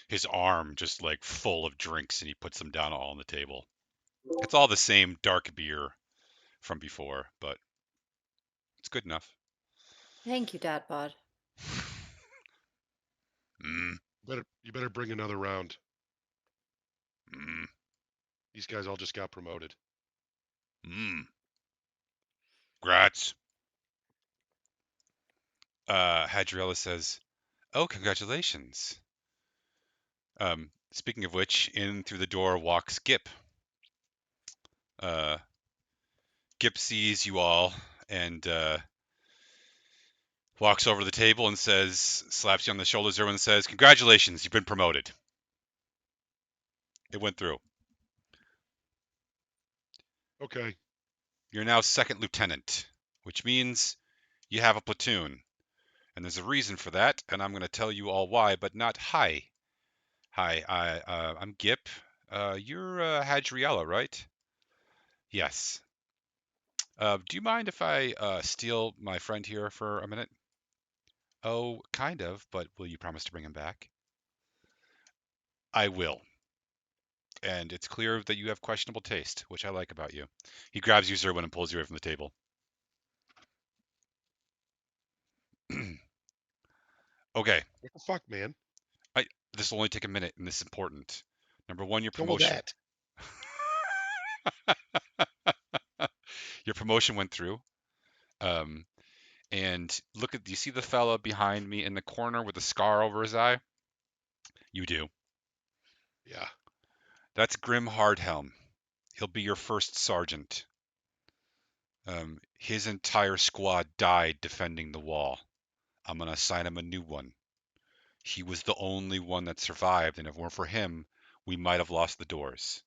his arm just like full of drinks, and he puts them down all on the table. It's all the same dark beer from before, but it's good enough. Thank you, Dad Bod. Mm, You better bring another round. mm, These guys all just got promoted. mm. Grats. Hadriella says, "Oh, congratulations." Speaking of which, in through the door walks Gip. Gip sees you all and walks over to the table and says, slaps you on the shoulders and says, "Congratulations, you've been promoted." It went through. Okay. You're now second lieutenant, which means you have a platoon. And there's a reason for that, and I'm going to tell you all why, but not hi. Hi, I'm Gip. You're Hadriella, right? Yes. Do you mind if I steal my friend here for a minute? Oh, kind of, but will you promise to bring him back? I will. And it's clear that you have questionable taste, which I like about you. He grabs you, Zerwin, and pulls you away from the table. Okay. What the fuck, man? This will only take a minute, and this is important. Number one, your Don't know promotion. that. Your promotion went through. And look at, do you see the fella behind me in the corner with a scar over his eye? You do. Yeah. That's Grim Hardhelm. He'll be your first sergeant. His entire squad died defending the wall. I'm going to assign him a new one. He was the only one that survived, and if it weren't for him, we might have lost the doors.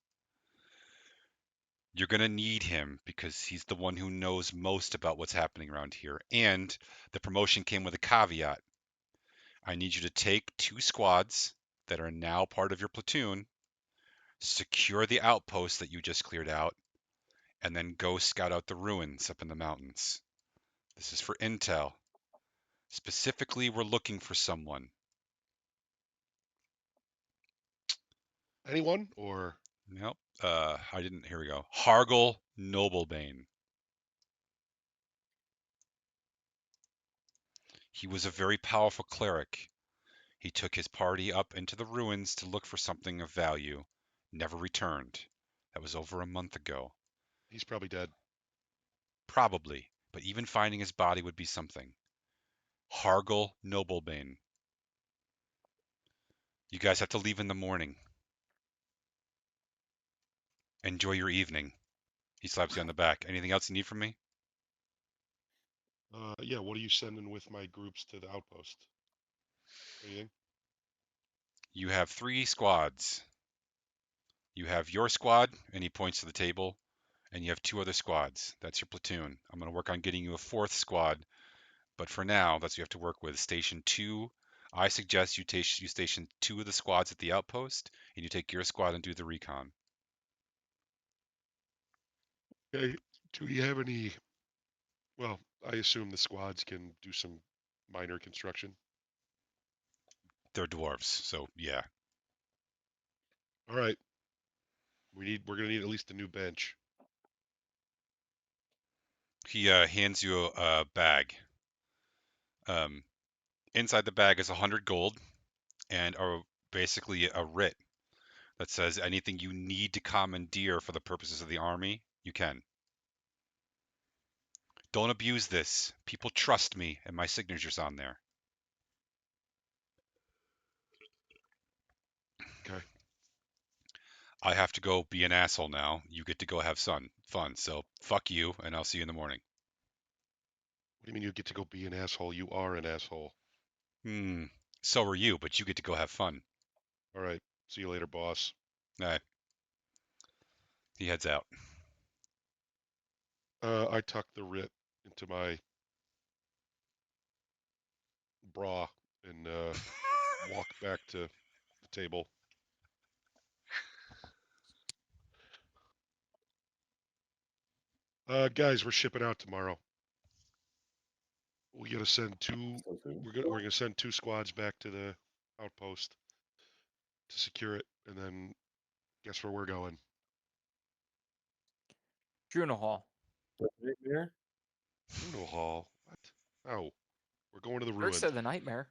You're going to need him because he's the one who knows most about what's happening around here. And the promotion came with a caveat. I need you to take 2 squads that are now part of your platoon, secure the outpost that you just cleared out, and then go scout out the ruins up in the mountains. This is for intel. Specifically, we're looking for someone. Anyone or Nope. I didn't. Here we go. Hargle Noblebane. He was a very powerful cleric. He took his party up into the ruins to look for something of value. Never returned. That was over a month ago. he's probably dead? Probably, but even finding his body would be something. Hargle Noblebane. You guys have to leave in the morning. Enjoy your evening. He slaps you on the back. Anything else you need from me? Yeah, what are you sending with my groups to the outpost? Anything? You have 3 squads. You have your squad, and he points to the table, and you have 2 other squads. That's your platoon. I'm going to work on getting you a 4th squad, but for now, that's what you have to work with. Station 2, I suggest you station 2 of the squads at the outpost, and you take your squad and do the recon. Okay. Do you have any? Well, I assume the squads can do some minor construction. They're dwarves, so yeah. All right. We're gonna need at least a new bench. He hands you a bag. Inside the bag is 100 gold and basically a writ that says anything you need to commandeer for the purposes of the army, you can. Don't abuse this. People trust me, and my signature's on there. Okay. I have to go be an asshole now. You get to go have fun. So fuck you, and I'll see you in the morning. What do you mean you get to go be an asshole? You are an asshole. So are you, but you get to go have fun. All right. See you later, boss. He heads out. I tuck the writ into my bra and walk back to the table. Guys, we're shipping out tomorrow. We gotta send two. So soon. We're gonna send 2 squads back to the outpost to secure it, and then guess where we're going? Juno Hall. Nightmare? Bruno Hall. What? Oh, we're going to the Dirk ruins. said the nightmare.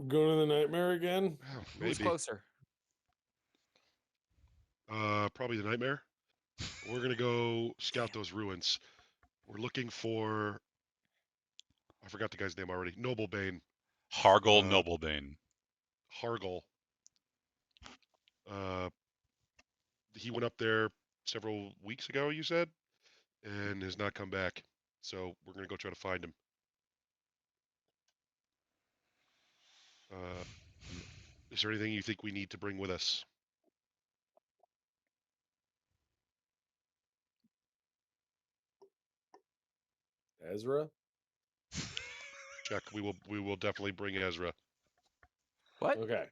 Going to the nightmare again? Oh, Who's maybe. closer? Probably the nightmare. We're gonna go scout those ruins. We're looking for. I forgot the guy's name already. Noblebane. Hargol Uh, Noblebane. Hargol. He went up there several weeks ago, you said, and has not come back. So we're gonna go try to find him. Is there anything you think we need to bring with us? Ezra? Check. We will definitely bring Ezra. What? Okay.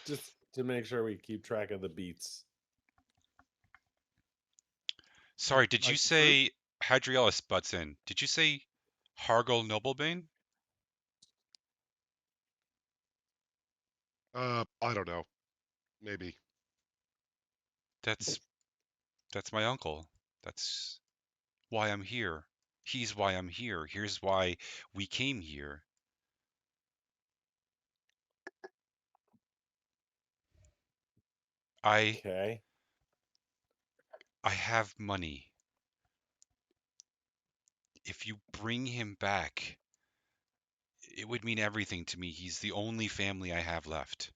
Just to make sure we keep track of the beats. Sorry, did you Like the fruit? say Hadrielus butts in? Did you say Hargol Noblebane? I don't know. Maybe. That's my uncle. That's why I'm here. He's why I'm here. Here's why we came here. I Okay. have money. If you bring him back, it would mean everything to me. He's the only family I have left.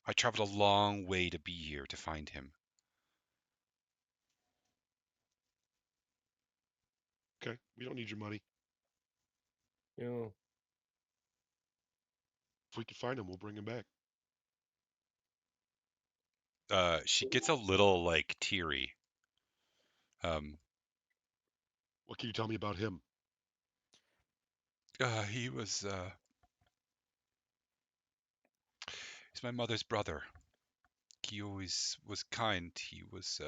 I traveled a long way to be here to find him. Okay. We don't need your money. You know, If we can find him, we'll bring him back. She gets a little like teary. Um, What can you tell me about him? he's my mother's brother. He always was kind. He was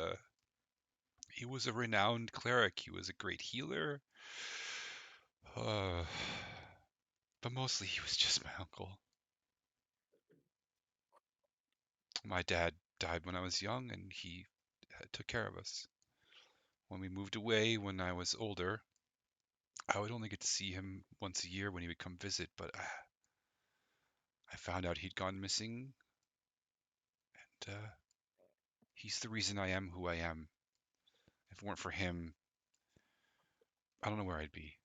a renowned cleric. He was a great healer. Uh, but mostly he was just my uncle. My dad died when I was young, and he took care of us. When we moved away when I was older, I would only get to see him once a year when he would come visit, but I found out he'd gone missing, and he's the reason I am who I am. If it weren't for him, I don't know where I'd be.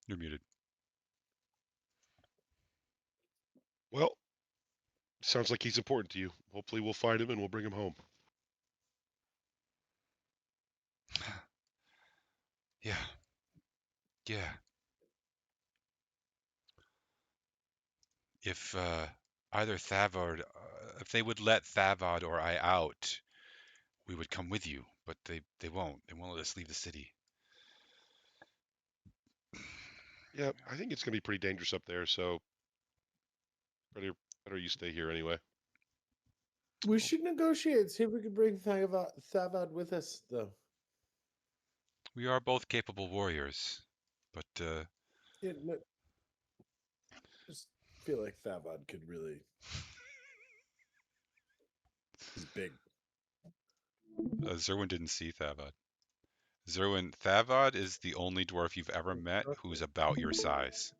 You're muted. Well, sounds like he's important to you. Hopefully, we'll find him and we'll bring him home. Yeah. Yeah. If either Thavard, if they would let Thavard or I out, we would come with you, but they won't. They won't let us leave the city. Yeah, I think it's gonna be pretty dangerous up there. So better you stay here anyway. We should negotiate. See if we can bring Thavad with us, though. We are both capable warriors, but Yeah, no, just feel like Thavad could really. He's big. Zerwin didn't see Thavad. Zerwin, Thavad is the only dwarf you've ever met who's about your size.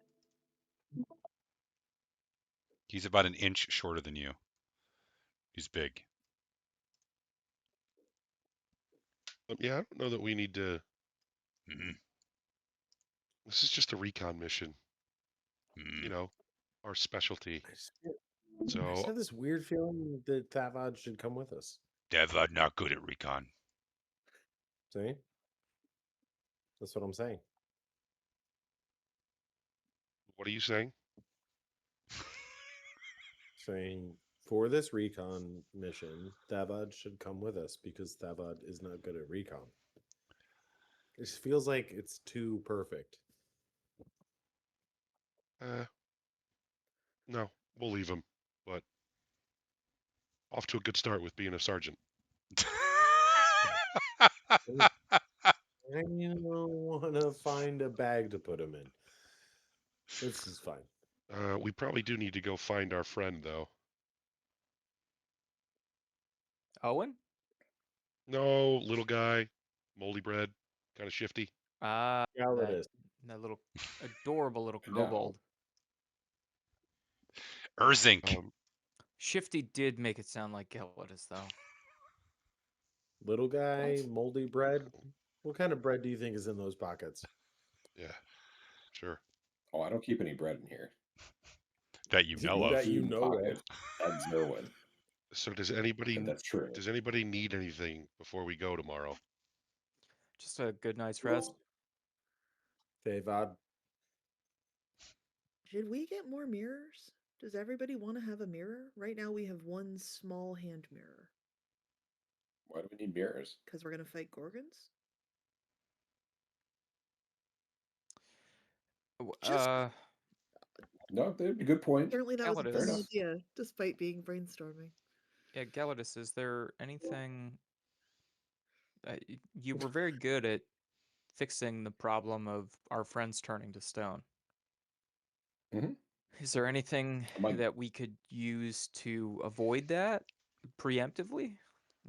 He's about an inch shorter than you. He's big. Yeah, I don't know that we need to. Mm-hmm. This is just a recon mission. Mm-hmm. You know, our specialty. I just So have this weird feeling that Thavad should come with us. Thavad not good at recon. See? That's what I'm saying. what are you saying? Saying for this recon mission, Thavad should come with us because Thavad is not good at recon. It just feels like it's too perfect. No, we'll leave him. But off to a good start with being a sergeant. I don't want to find a bag to put him in. This is fine. We probably do need to go find our friend, though. Owen? No, little guy, moldy bread, kind of shifty. Ah, Galladus. that little adorable little No. kobold. Urzink. Shifty did make it sound like Gelladus, though. Little guy, What? moldy bread. What kind of bread do you think is in those pockets? Yeah, sure. Oh, I don't keep any bread in here. That you know That of. you Food know pocket at Zerwin. So does anybody And that's true. need anything before we go tomorrow? Just a good night's rest. Thavad. Should we get more mirrors? Does everybody want to have a mirror? Right now we have one small hand mirror. Why do we need mirrors? Because we're going to fight Gorgons? Just- No, that'd be a good point. Apparently that was a Gelladus. dumb enough. idea, despite being brainstorming. Yeah, Gelladus, is there anything... you were very good at fixing the problem of our friends turning to stone. Mhm. Is there anything Like- that we could use to avoid that preemptively?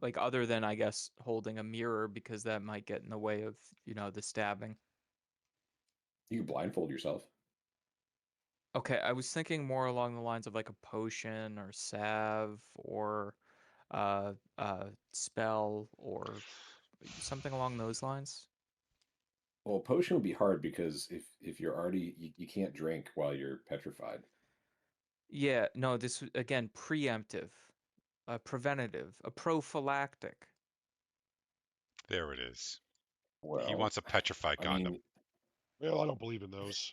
Like, other than, I guess, holding a mirror, because that might get in the way of, the stabbing. You can blindfold yourself. Okay, I was thinking more along the lines of like a potion or salve or spell or something along those lines. Well, a potion would be hard because if you're already you can't drink while you're petrified. Yeah, no, this was, again, preemptive, a preventative, a prophylactic. There it is. Well, He wants a petrified I condom. mean, Well, I don't believe in those.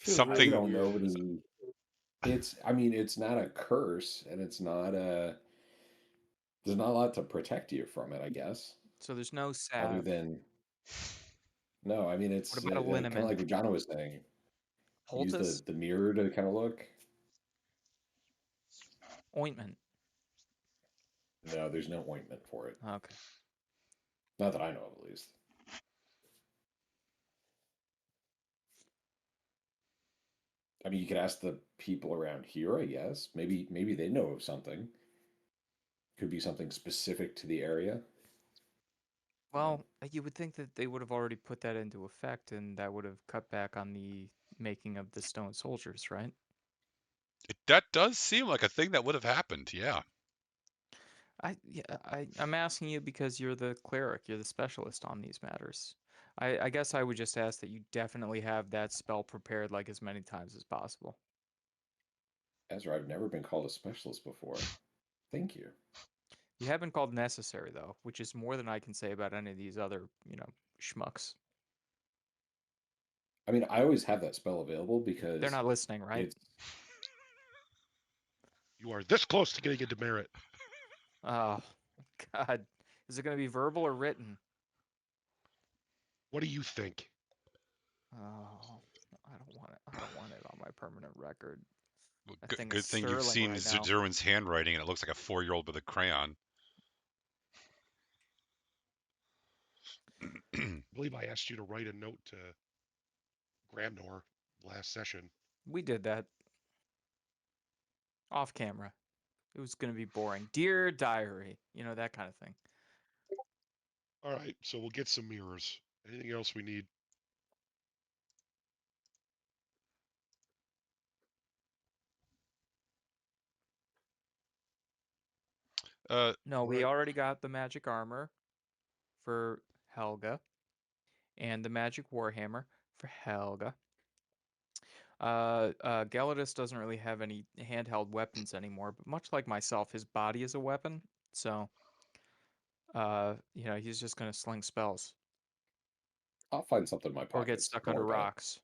I Something. don't know. It's I mean, it's not a curse, and it's not a. There's not a lot to protect you from it, I guess. So there's no Other salve. than no, I mean it's What about a kind of liniment? like what John was saying. Use Poultice? the mirror to kind of look. Ointment. No, there's no ointment for it. Okay. Not that I know of, at least. I mean, you could ask the people around here, I guess. Maybe they know of something. Could be something specific to the area. Well, you would think that they would have already put that into effect, and that would have cut back on the making of the stone soldiers, right? That does seem like a thing that would have happened. Yeah. I'm asking you because you're the cleric, you're the specialist on these matters. I guess I would just ask that you definitely have that spell prepared like as many times as possible. Ezra, I've never been called a specialist before. Thank you. You have been called necessary, though, which is more than I can say about any of these other, schmucks. I mean, I always have that spell available because They're not listening, right? it's You are this close to getting a demerit. Oh, God. Is it going to be verbal or written? What do you think? Oh, I don't want it. I don't want it on my permanent record. Well, That thing is good thing you've sterling seen right now. Zerwin's handwriting, and it looks like a 4-year-old with a crayon. I believe I asked you to write a note to Grandnor last session. We did that off camera. It was going to be boring. Dear diary, that kind of thing. All right, so we'll get some mirrors. Anything else we need? No, we Right. already got the magic armor for Helga and the magic warhammer for Helga. Galadus doesn't really have any handheld weapons anymore, but much like myself, his body is a weapon. So, he's just going to sling spells I'll find something in my or get pockets. stuck Don't under worry about it. rocks.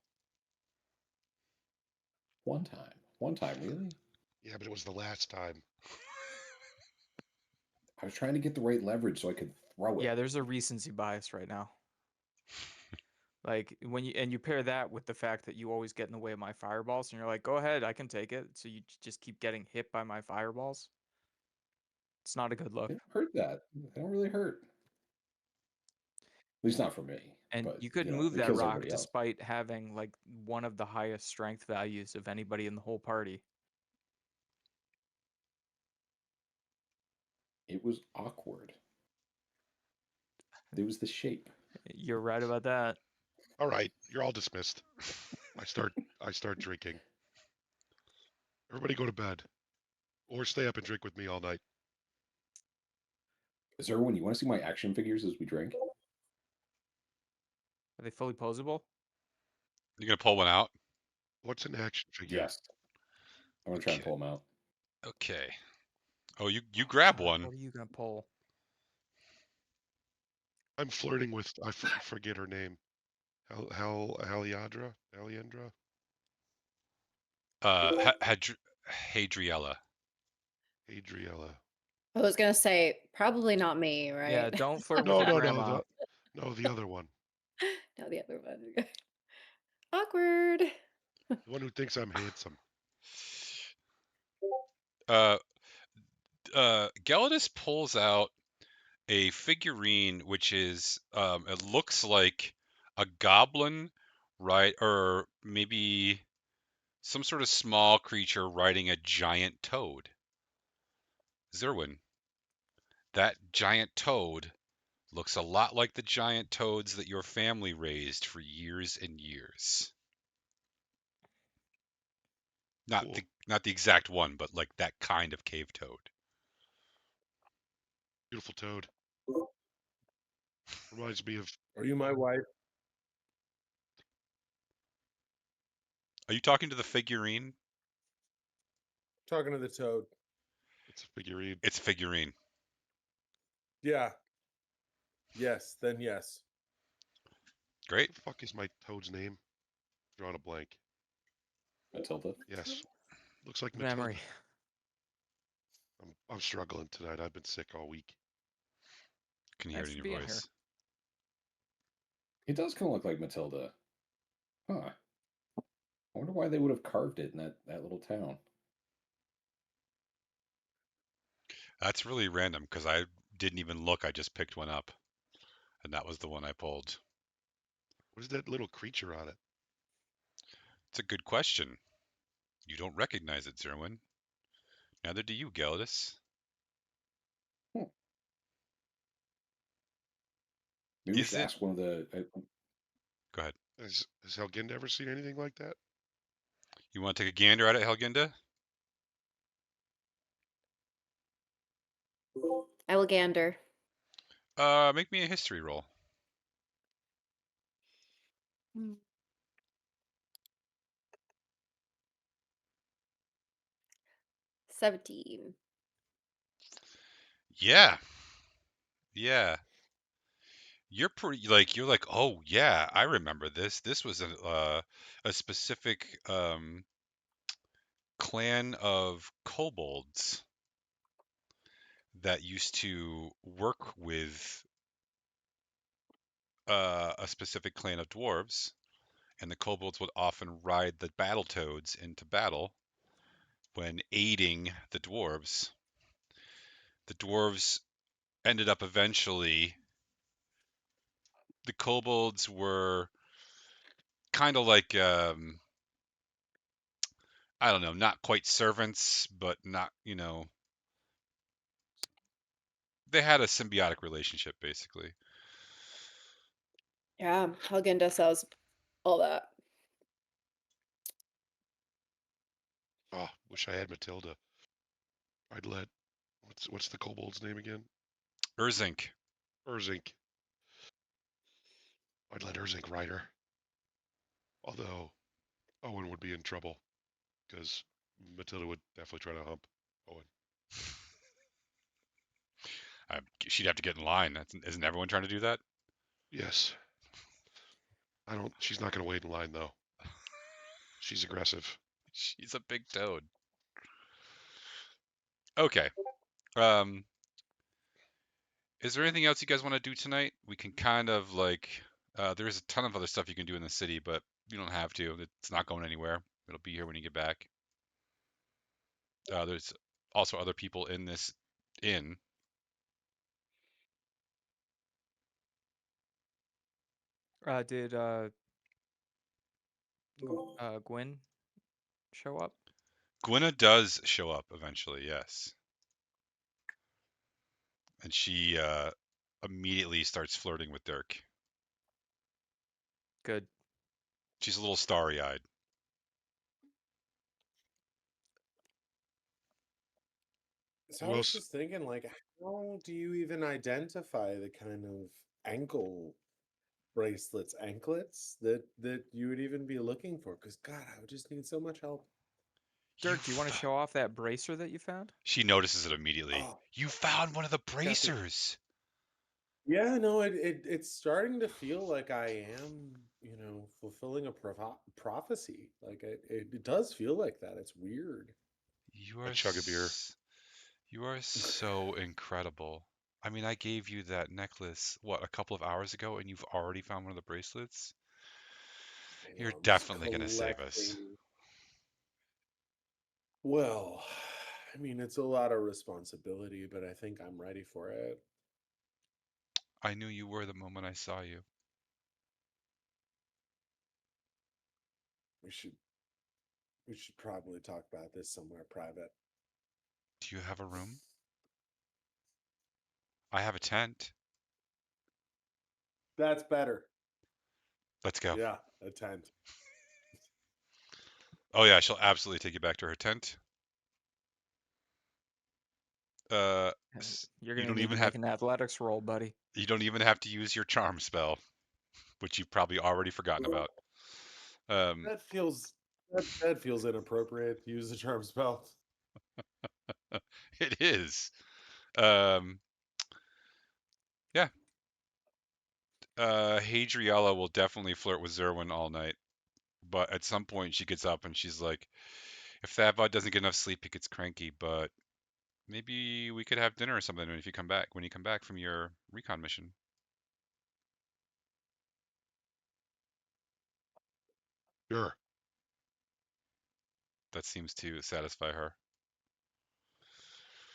One time, really? Yeah, but it was the last time. I was trying to get the right leverage so I could throw it. Yeah, there's a recency bias right now. Like when you pair that with the fact that you always get in the way of my fireballs, and you're like, "Go ahead, I can take it." So you just keep getting hit by my fireballs. It's not a good They look. don't hurt that. They don't really hurt. At least not for me. And But you couldn't move it that kills rock everybody else. despite having like one of the highest strength values of anybody in the whole party. It was awkward. It was the shape. You're right about that. All right, you're all dismissed. I start drinking. Everybody go to bed. Or stay up and drink with me all night. Zerwin, you want to see my action figures as we drink? Are they fully posable? You gonna pull one out? What's an action figure? Yes. I'm gonna try and Okay. pull them out. Okay. Oh, you grab God, one. what are you gonna pull? I'm flirting with I forget her name. Haliandra? Hadriella. Adriella. I was gonna say probably not me, right? Yeah, don't flirt with No, your no, grandma. the other one. No, the other one. Awkward. The one who thinks I'm handsome. Uh, Gelidus pulls out a figurine, which is it looks like a goblin, right, or maybe some sort of small creature riding a giant toad. Zerwin, that giant toad looks a lot like the giant toads that your family raised for years and years. Cool. Not the exact one, but like that kind of cave toad. Beautiful toad. Reminds me of Are you my wife? Are you talking to the figurine? Talking to the toad. it's a figurine. It's a figurine. Yeah. Yes, then yes. Great. What the fuck is my toad's name? Drawing a blank. Matilda. Yes. Looks like Matilda. Memory. I'm struggling tonight. I've been sick all week. Can hear Thanks it in for your being here. voice. It does kind of look like Matilda. Huh. I wonder why they would have carved it in that little town. That's really random because I didn't even look. I just picked one up, and that was the one I pulled. What is that little creature on it? It's a good question. You don't recognize it, Zerwin. Neither do you, Gelidus. Maybe we Is should it? ask one of the. Go ahead. Has Helginda ever seen anything like that? You want to take a gander at it, Helginda? I will gander. Make me a history roll. Hmm. 17. Yeah. Yeah. You're pretty you're like, oh yeah, I remember this. This was a specific clan of kobolds that used to work with a specific clan of dwarves, and the kobolds would often ride the battle toads into battle when aiding the dwarves. The dwarves ended up eventually. The kobolds were kind of like I don't know, not quite servants, but not, they had a symbiotic relationship basically. Yeah, Helgenda says all that. Oh, wish I had Matilda. I'd let what's the kobold's name again? Urzink. Urzink. I'd let Urzink ride her. Although Owen would be in trouble because Matilda would definitely try to hump Owen. She'd have to get in line. Isn't everyone trying to do that? Yes. I don't. She's not going to wait in line though. She's aggressive. She's a big toad. Okay. Um, is there anything else you guys want to do tonight? We can kind of there's a ton of other stuff you can do in the city, but you don't have to. It's not going anywhere. It'll be here when you get back. There's also other people in this inn. Did Gwen show up? Gwenna does show up eventually, yes. And she immediately starts flirting with Dirk. Good. She's a little starry-eyed. So Who I was else? just thinking, like, how do you even identify the kind of ankle bracelets, anklets that you would even be looking for? Because God, I would just need so much help. Dirk, do you want to show off that bracer that you found? She notices it immediately. Oh, You found one of the got the bracers. yeah, no, it's starting to feel like I am, fulfilling a prophecy. Like it does feel like that. It's weird. You I are chug a beer. you are so incredible. I mean, I gave you that necklace, what, a couple of hours ago, and you've already found one of the bracelets? I know You're I'm just definitely going to save us. collecting. Well, I mean, it's a lot of responsibility, but I think I'm ready for it. I knew you were the moment I saw you. We should we should probably talk about this somewhere private. Do you have a room? I have a tent. That's better. Let's go. Yeah, a tent. Oh yeah, she'll absolutely take you back to her tent. Uh, You're you gonna don't need to even make an athletics roll, buddy. have to use your charm spell, which you've probably already forgotten about. Um, That feels that feels inappropriate to use the charm spell. it is. Um, yeah. Hadriella will definitely flirt with Zerwin all night, but at some point she gets up and she's like, "If that bud doesn't get enough sleep, he gets cranky. But maybe we could have dinner or something when you come back from your recon mission." Sure. That seems to satisfy her.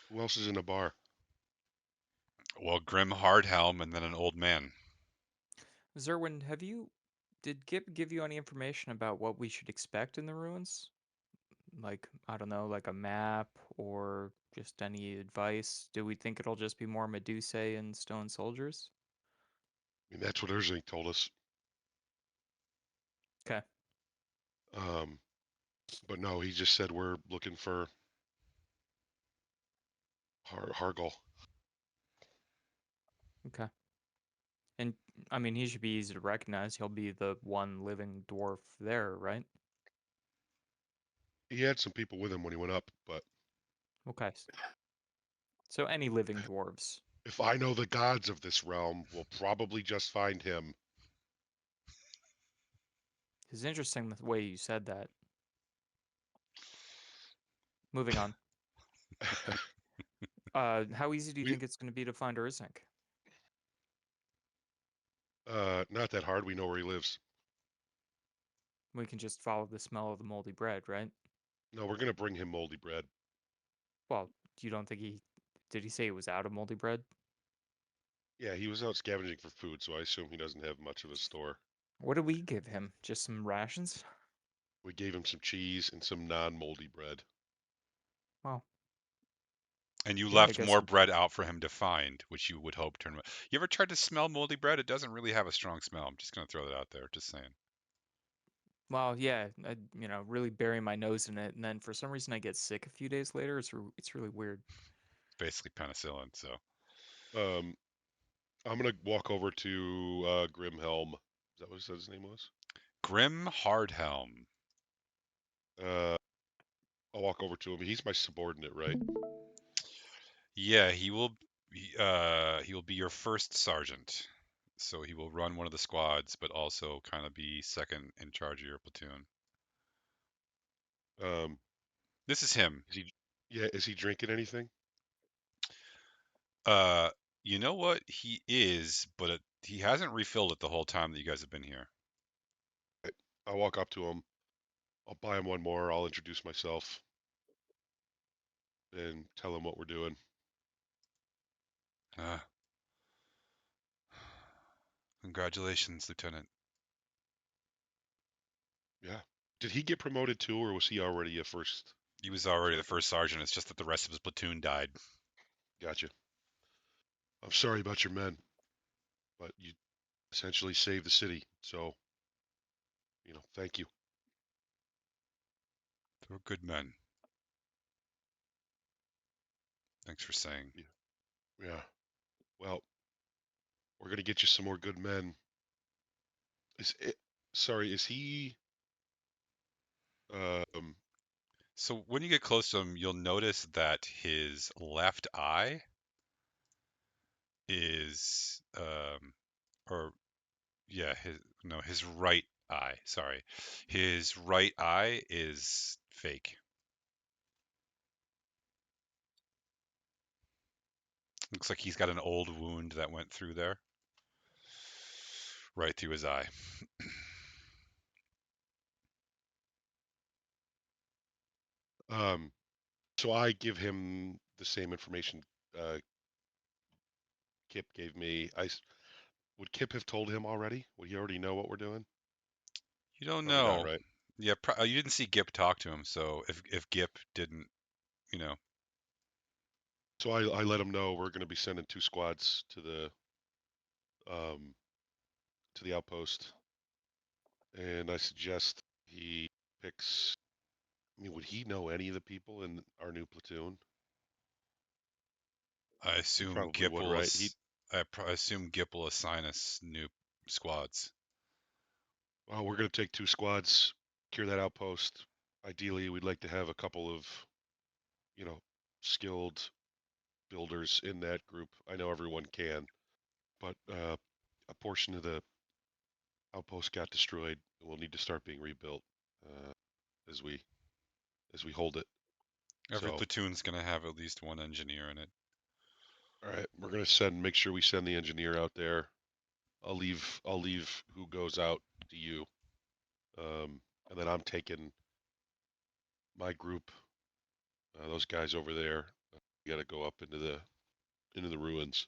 Who else is in the bar? Well, Grim Hardhelm and then an old man. Zerwin, did Gib give you any information about what we should expect in the ruins? Like, I don't know, like a map or just any advice? Do we think it'll just be more Medusae and stone soldiers? I mean, that's what Urzink told us. Okay. Um, but no, he just said we're looking for Hargle. Okay. And I mean, he should be easy to recognize. He'll be the one living dwarf there, right? He had some people with him when he went up, but Okay. So any living dwarves. if I know the gods of this realm, we'll probably just find him. It's interesting the way you said that. Moving on. How easy do you we think it's going to be to find Urzink? Not that hard. We know where he lives. We can just follow the smell of the moldy bread, right? No, we're gonna bring him moldy bread. Well, you don't think did he say it was out of moldy bread? Yeah, he was out scavenging for food, so I assume he doesn't have much of a store. What did we give him? Just some rations? We gave him some cheese and some non-moldy bread. Well, And you yeah, I left guess. more bread out for him to find, which you would hope turned. You ever tried to smell moldy bread? It doesn't really have a strong smell. I'm just gonna throw that out there. Just saying. Well, yeah, I really bury my nose in it, and then for some reason I get sick a few days later. It's really weird. Basically penicillin. So Um, I'm gonna walk over to Grimhelm. Is that what his name was? Grim Hardhelm. Uh, I'll walk over to him. He's my subordinate, right? Yeah, he will. He will be your first sergeant. So he will run one of the squads, but also kind of be second in charge of your platoon. Um, This is him. is he? Yeah, is he drinking anything? Uh, you know what? He is, but he hasn't refilled it the whole time that you guys have been here. I'll walk up to him. I'll buy him one more. I'll introduce myself and tell him what we're doing. Uh, Congratulations, Lieutenant. Yeah. Did he get promoted too, or was he already a first He was already the sergeant? first sergeant. It's just that the rest of his platoon died. Gotcha. I'm sorry about your men, but you essentially saved the city. So, thank you. They were good men. Thanks for saying. Yeah. Well, we're gonna get you some more good men. Is it? Sorry, is he? Um. So when you get close to him, you'll notice that his left eye is, or yeah, his right eye. Sorry, his right eye is fake. Looks like he's got an old wound that went through there, right through his eye. Um. So I give him the same information uh, Kip gave me. Would Kip have told him already? Would he already know what we're doing? You don't Probably not, know. right? Yeah, you didn't see Gip talk to him, so if Gip didn't, you know, So I let him know we're going to be sending 2 squads um to the outpost, and I suggest he picks. I mean, would he know any of the people in our new platoon? I He assume probably Gip would, will. right? He. I assume Gip will assign us new squads. Well, we're going to take 2 squads, secure that outpost. Ideally, we'd like to have a couple of, you know, skilled builders in that group. I know everyone can, but a portion of the outpost got destroyed. Will need to start being rebuilt uh, as we hold it. Every So, platoon's gonna have at least one engineer in it. all right, we're gonna make sure we send the engineer out there. I'll leave who goes out to you, and then I'm taking my group. Those guys over there. We got to go up into the ruins.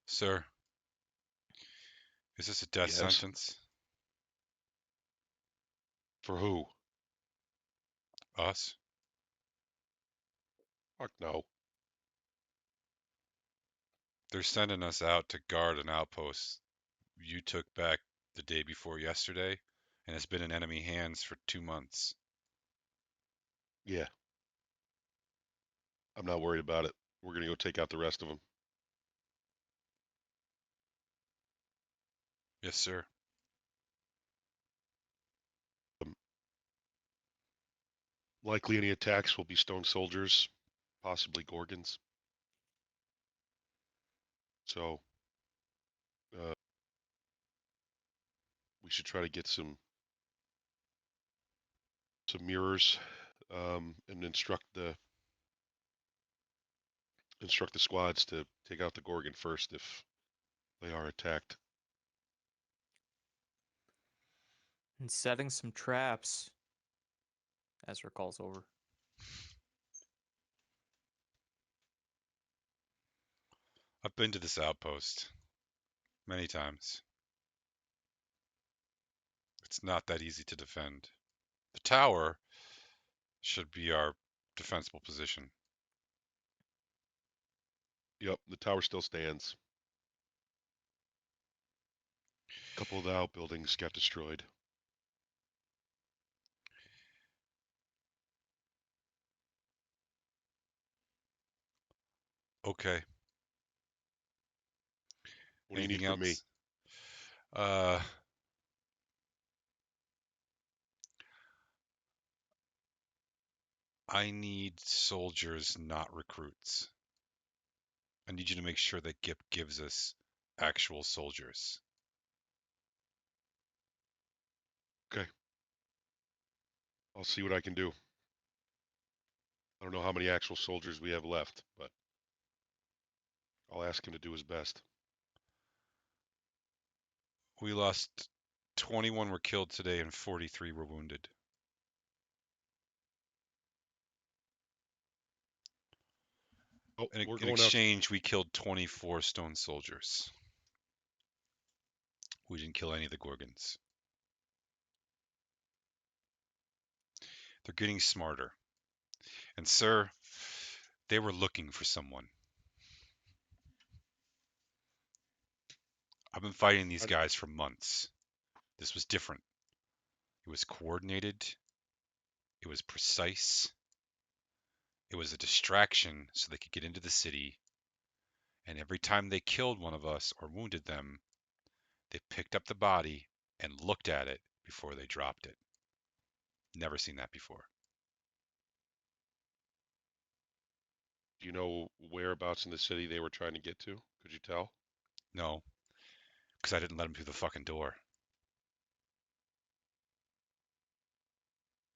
Sir, is this a death Yes. sentence? For who? Us? Fuck no. They're sending us out to guard an outpost you took back the day before yesterday, and it's been in enemy hands for 2 months. Yeah, I'm not worried about it. We're gonna go take out the rest of them. Yes, sir. Um, Likely any attacks will be stone soldiers, possibly gorgons. So uh, we should try to get some mirrors and instruct instruct the squads to take out the Gorgon first if they are attacked. And setting some traps. Ezra calls over. I've been to this outpost many times. It's not that easy to defend. The tower should be our defensible position. Yep, the tower still stands. A couple of the outbuildings got destroyed. Okay. What do you need Anything from me? else? I need soldiers, not recruits. I need you to make sure that Gip gives us actual soldiers. Okay. I'll see what I can do. I don't know how many actual soldiers we have left, but I'll ask him to do his best. We lost 21 were killed today and 43 were wounded. Oh, In we're going out. exchange, we killed 24 stone soldiers. We didn't kill any of the Gorgons. They're getting smarter. And sir, they were looking for someone. I've been fighting these guys for months. This was different. It was coordinated. It was precise. It was a distraction so they could get into the city. And every time they killed one of us or wounded them, they picked up the body and looked at it before they dropped it. Never seen that before. Do you know whereabouts in the city they were trying to get to? Could you tell? No, because I didn't let them through the fucking door.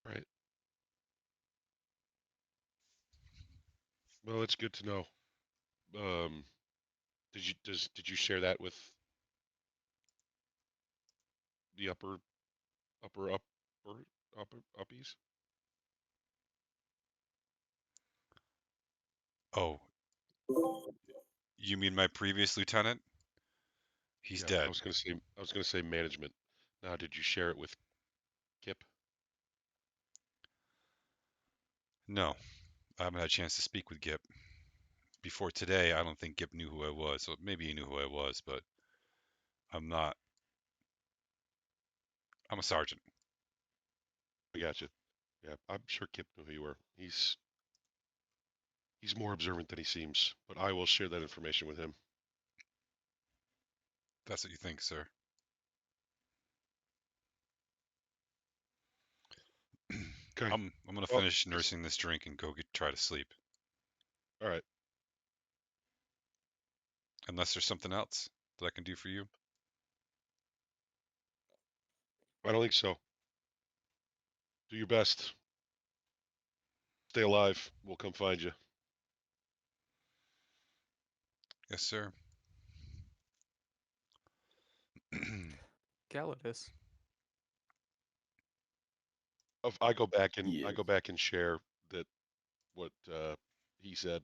Right. Well, it's good to know. Did you share that with the upper uppies? Oh, you mean my previous lieutenant? He's Yeah, dead. I was gonna say management. Now, did you share it with Kip? No, I haven't had a chance to speak with Gip. Before today, I don't think Gip knew who I was. So maybe he knew who I was, but I'm not. I'm a sergeant. I got you. Yeah, I'm sure Kip knew who you were. He's more observant than he seems, but I will share that information with him. That's what you think, sir. Okay. I'm gonna Well, finish nursing this drink and go try to sleep. all right. Unless there's something else that I can do for you. I don't think so. Do your best. Stay alive. We'll come find you. Yes, sir. Calidus. I go back and Yeah. share that what he said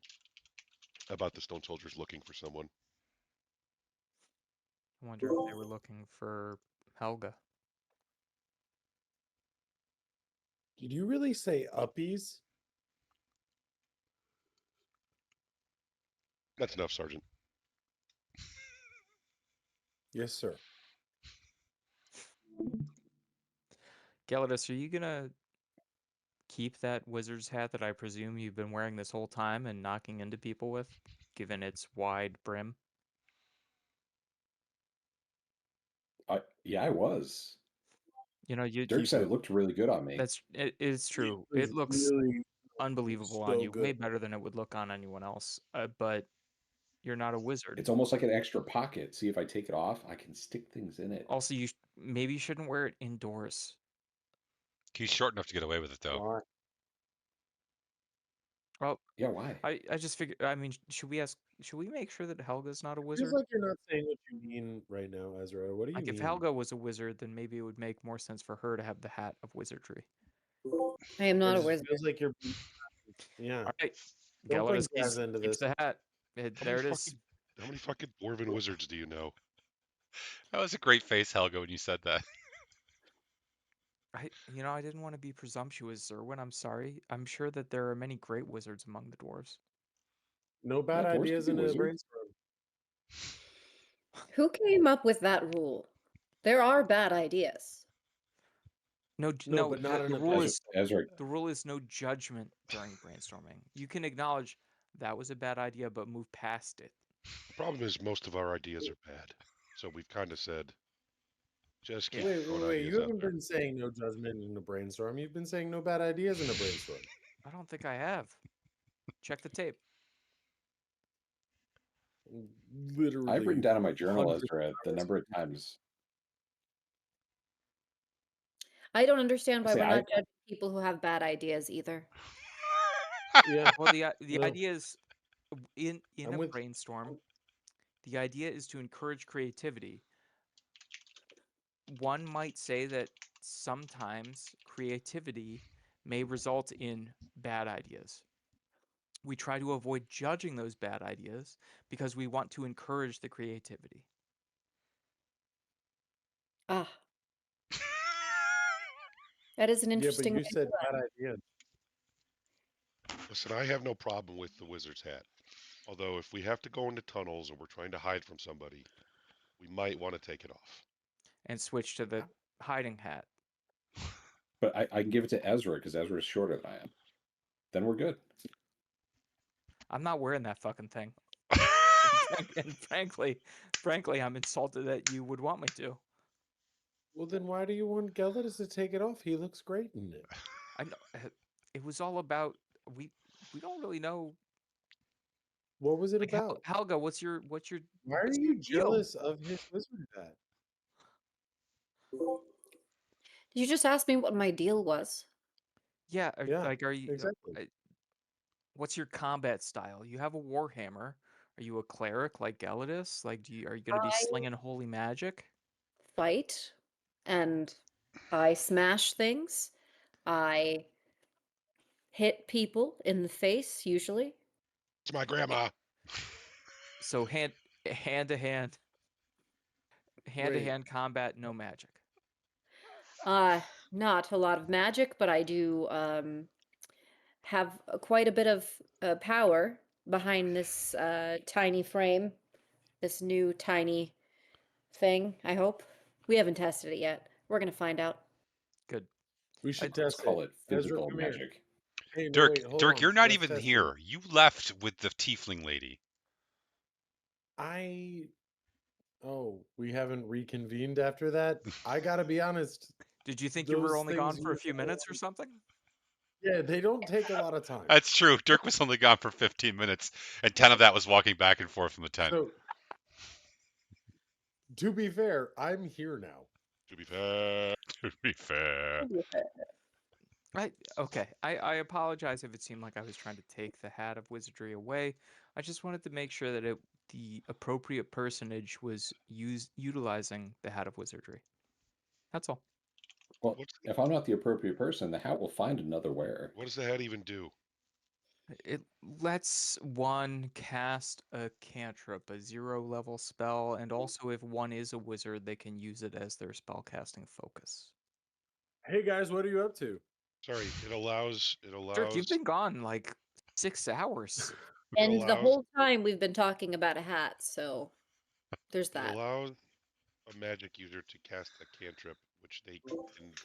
about the stone soldiers looking for someone. I wonder if they were looking for Helga. Did you really say uppies? That's enough, Sergeant. Yes, sir. Calidus, are you gonna keep that wizard's hat that I presume you've been wearing this whole time and knocking into people with, given its wide brim? Yeah, I was. You know, you Dirk said it do. looked really good on me. It's true. was It looks really unbelievable on so you, good. way better than it would look on anyone else. But you're not a wizard. It's almost like an extra pocket. See, if I take it off, I can stick things in it. Also, maybe you shouldn't wear it indoors. He's short enough to get away with it, though. Why? Well, Yeah, why? I just figured. I mean, should we make sure that Helga's not a Feels wizard? like you're not saying what you mean right now, Ezra. What do you Like, if mean? Helga was a wizard, then maybe it would make more sense for her to have the hat of wizardry. I am It not a just wizard. feels like you're. Yeah. All right, Don't bring Gelladus Gaz into keeps this. the hat. How There many it is. fucking how many fucking dwarven wizards do you know? That was a great face, Helga, when you said that. I didn't want to be presumptuous, Zerwin. I'm sorry. I'm sure that there are many great wizards among the dwarves. No bad Yeah, dwarves could ideas be in a wizards. brainstorm. Who came up with that rule? There are bad ideas. No, No, but not in the a rule Ezra, is Ezra, the rule is no judgment during brainstorming. You can acknowledge that was a bad idea, but move past it. The problem is most of our ideas are bad. So we've kind of said, just keep Yeah. throwing Wait. You ideas out haven't there. been saying no judgment in a brainstorm. You've been saying no bad ideas in a brainstorm. I don't think I have. Check the tape. Literally. I've written down in my journal, hundreds of Ezra, the hours. number of times. I don't understand why See, we're not judging people who have bad ideas either. Yeah. Well, the No, idea is in I'm a with. brainstorm, the idea is to encourage creativity. One might say that sometimes creativity may result in bad ideas. We try to avoid judging those bad ideas because we want to encourage the creativity. Ah, that is an Yeah, but interesting you way to said do bad ideas. Listen, I have no problem with the wizard's hat. Although if we have to go into tunnels and we're trying to hide from somebody, we might want to take it off. And switch to the hiding hat. But I can give it to Ezra because Ezra is shorter than I am. Then we're good. I'm not wearing that fucking thing. And frankly, I'm insulted that you would want me to. Well, then why do you want Gelidus to take it off? He looks great in it. I know it was all about we don't really know. What was it Like about? Helga, what's your Why are what's you your deal? jealous of his wizard hat? You just asked me what my deal was. Yeah, Yeah, like are you exactly. what's your combat style? You have a warhammer. Are you a cleric like Gelidus? Like are you going to be I slinging holy magic? fight and I smash things. I hit people in the face, usually. It's my grandma. So hand to hand Wait, combat, no magic. Not a lot of magic, but I do have quite a bit of power behind this tiny frame, this new tiny thing, I hope. We haven't tested it yet. We're going to find out. Good. we should Let's test it. call it Ezra, physical come here. magic. Hey, no, Dirk, wait, hold Dirk, on. you're not Let's even test it. here. You left with the tiefling lady. Oh, we haven't reconvened after that? I gotta be honest. Did you think you were Those only gone things for a few usually- minutes or something? Yeah, they don't take a lot of time. That's true. Dirk was only gone for 15 minutes, and 10 of that was walking back and forth from the tent. So, to be fair, I'm here now. To be fair. To be fair. Okay. I apologize if it seemed like I was trying to take the hat of wizardry away. I just wanted to make sure that the appropriate personage was utilizing the hat of wizardry. That's all. Well, What's if I'm not the appropriate person, the hat will find another wearer. what does the hat even do? It lets one cast a cantrip, a 0-level spell, and also if one is a wizard, they can use it as their spellcasting focus. Hey guys, what are you up to? Sorry, it allows Dirk, you've been gone like 6 hours. it And the allows whole time we've been talking about a hat, so there's it that. allows a magic user to cast a cantrip, which they can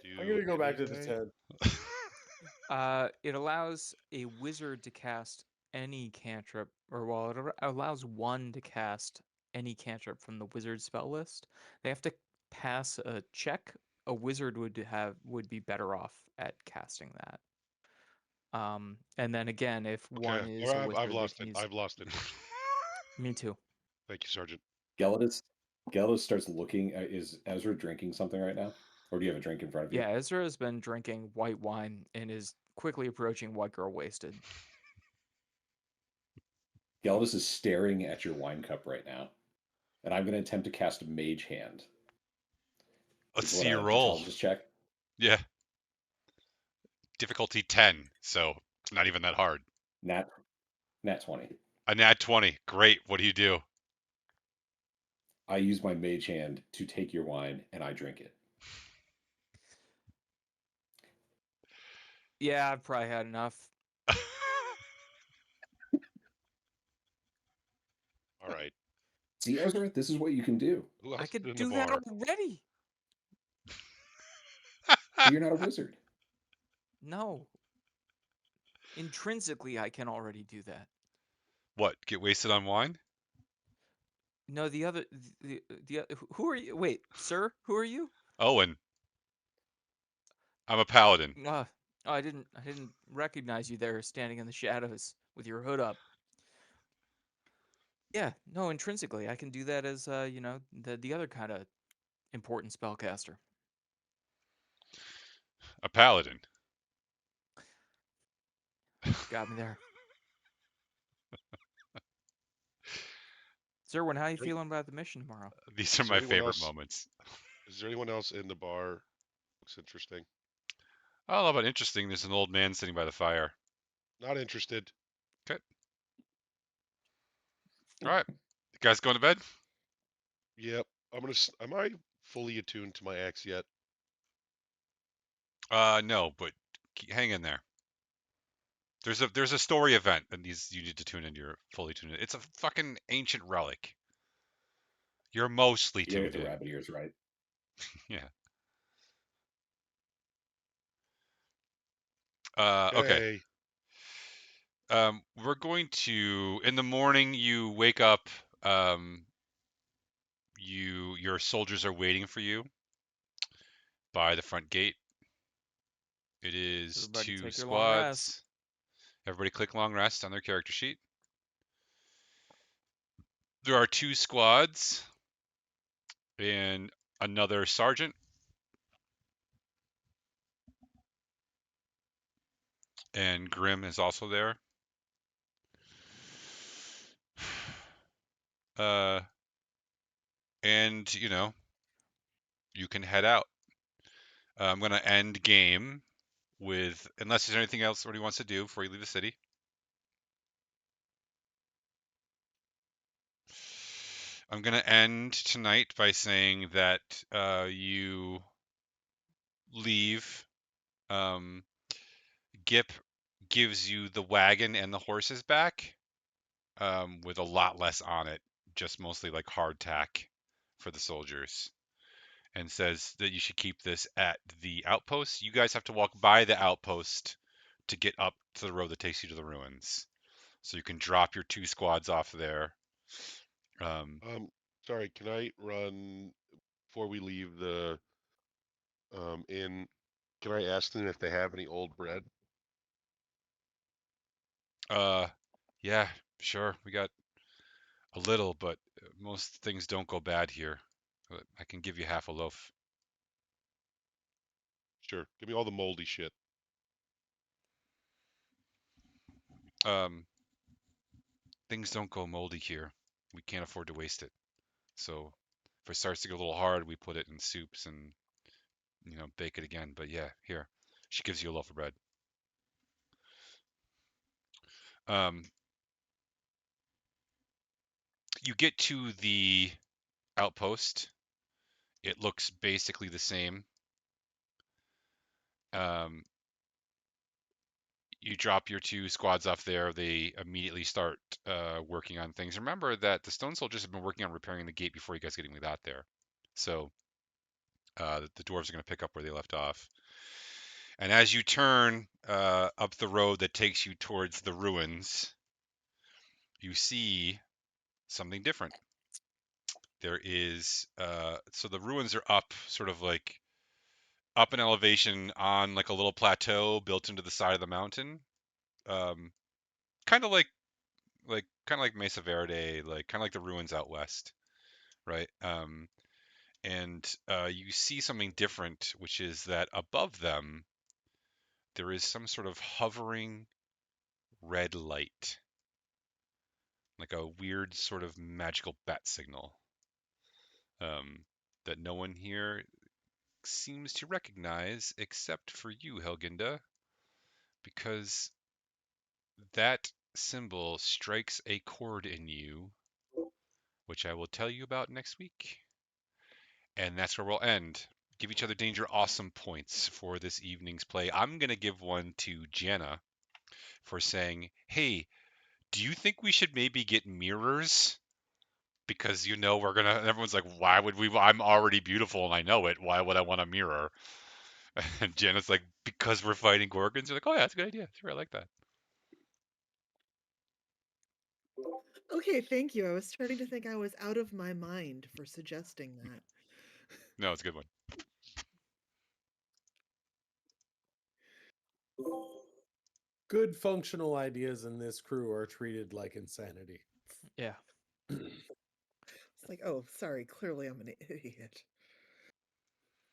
do. I'm gonna go back to the anyway. tent. It allows a wizard to cast any cantrip, allows one to cast any cantrip from the wizard spell list. They have to pass a check. A wizard would be better off at casting that. And then again, if one Okay, is a wizard, I've they lost can it. use. I've lost it. Me too. Thank you, Sergeant. Gelidus starts looking. Is Ezra drinking something right now, or do you have a drink in front of you? Yeah, Ezra has been drinking white wine and is quickly approaching white girl wasted. Gelvis is staring at your wine cup right now, and I'm going to attempt to cast Mage Hand. Let's Is what see your a roll. intelligence check? Yeah. Difficulty 10, so it's not even that hard. Nat 20. A nat 20. Great. What do you do? I use my Mage Hand to take your wine, and I drink it. Yeah, I've probably had enough. All right. See, Ezra, this is what you can do. Who else I is could in the do that bar? already. But you're not a wizard. No. Intrinsically, I can already do that. What? Get wasted on wine? No, the other, who are you? Wait, sir, who are you? Owen. I'm a paladin. Oh, I didn't recognize you there, standing in the shadows with your hood up. Yeah, no, intrinsically, I can do that as, the other kind of important spellcaster. A paladin. Got me there. Zerwin, how you Great. feeling about the mission tomorrow? These are Is there my anyone favorite else? moments. Is there anyone else in the bar? Looks interesting. I don't know about interesting. There's an old man sitting by the fire. Not interested. Okay. All right. You guys going to bed? Yep. Am I fully attuned to my axe yet? No, but hang in there. There's a story event that you need to tune in. You're fully tuned in. It's a fucking ancient relic. You're mostly You gotta get tuned the in. rabbit ears right. Yeah. Okay. Okay. We're going to in the morning. You wake up. Your soldiers are waiting for you by the front gate. It is Everybody 2 take your long rest. squads. Everybody click long rest on their character sheet. There are 2 squads and another sergeant. And Grim is also there. And you can head out. I'm gonna end game with, unless there's anything else somebody wants to do before you leave the city. I'm gonna end tonight by saying that you leave. Gip gives you the wagon and the horses back, with a lot less on it, just mostly like hardtack for the soldiers, and says that you should keep this at the outpost. You guys have to walk by the outpost to get up to the road that takes you to the ruins. So you can drop your 2 squads off there. Sorry. Can I run before we leave the inn? Can I ask them if they have any old bread? Yeah, sure. We got a little, but most things don't go bad here. I can give you half a loaf. Sure. Give me all the moldy shit. Um, things don't go moldy here. We can't afford to waste it. So if it starts to get a little hard, we put it in soups and bake it again. But yeah, here. She gives you a loaf of bread. Um, you get to the outpost. It looks basically the same. Um, you drop your 2 squads off there. They immediately start working on things. Remember that the stone soldiers have been working on repairing the gate before you guys getting got there. So the dwarves are going to pick up where they left off. And as you turn up the road that takes you towards the ruins, you see something different. There is so the ruins are up, sort of like up in elevation on like a little plateau built into the side of the mountain. Um, kind of like Mesa Verde, like kind of like the ruins out west, right? And you see something different, which is that above them there is some sort of hovering red light. like a weird sort of magical bat signal that no one here seems to recognize except for you, Helginda, because that symbol strikes a chord in you, which I will tell you about next week. And that's where we'll end. Give each other danger awesome points for this evening's play. I'm going to give one to Jana for saying, hey, do you think we should maybe get mirrors? Because we're gonna. Everyone's like, why would we? I'm already beautiful and I know it. Why would I want a mirror? And Janet's like, because we're fighting Gorgons. You're like, oh yeah, that's a good idea. Sure, I like that. Okay, thank you. I was starting to think I was out of my mind for suggesting that. No, it's a good one. Good functional ideas in this crew are treated like insanity. Yeah. It's like, oh, sorry, clearly I'm an idiot.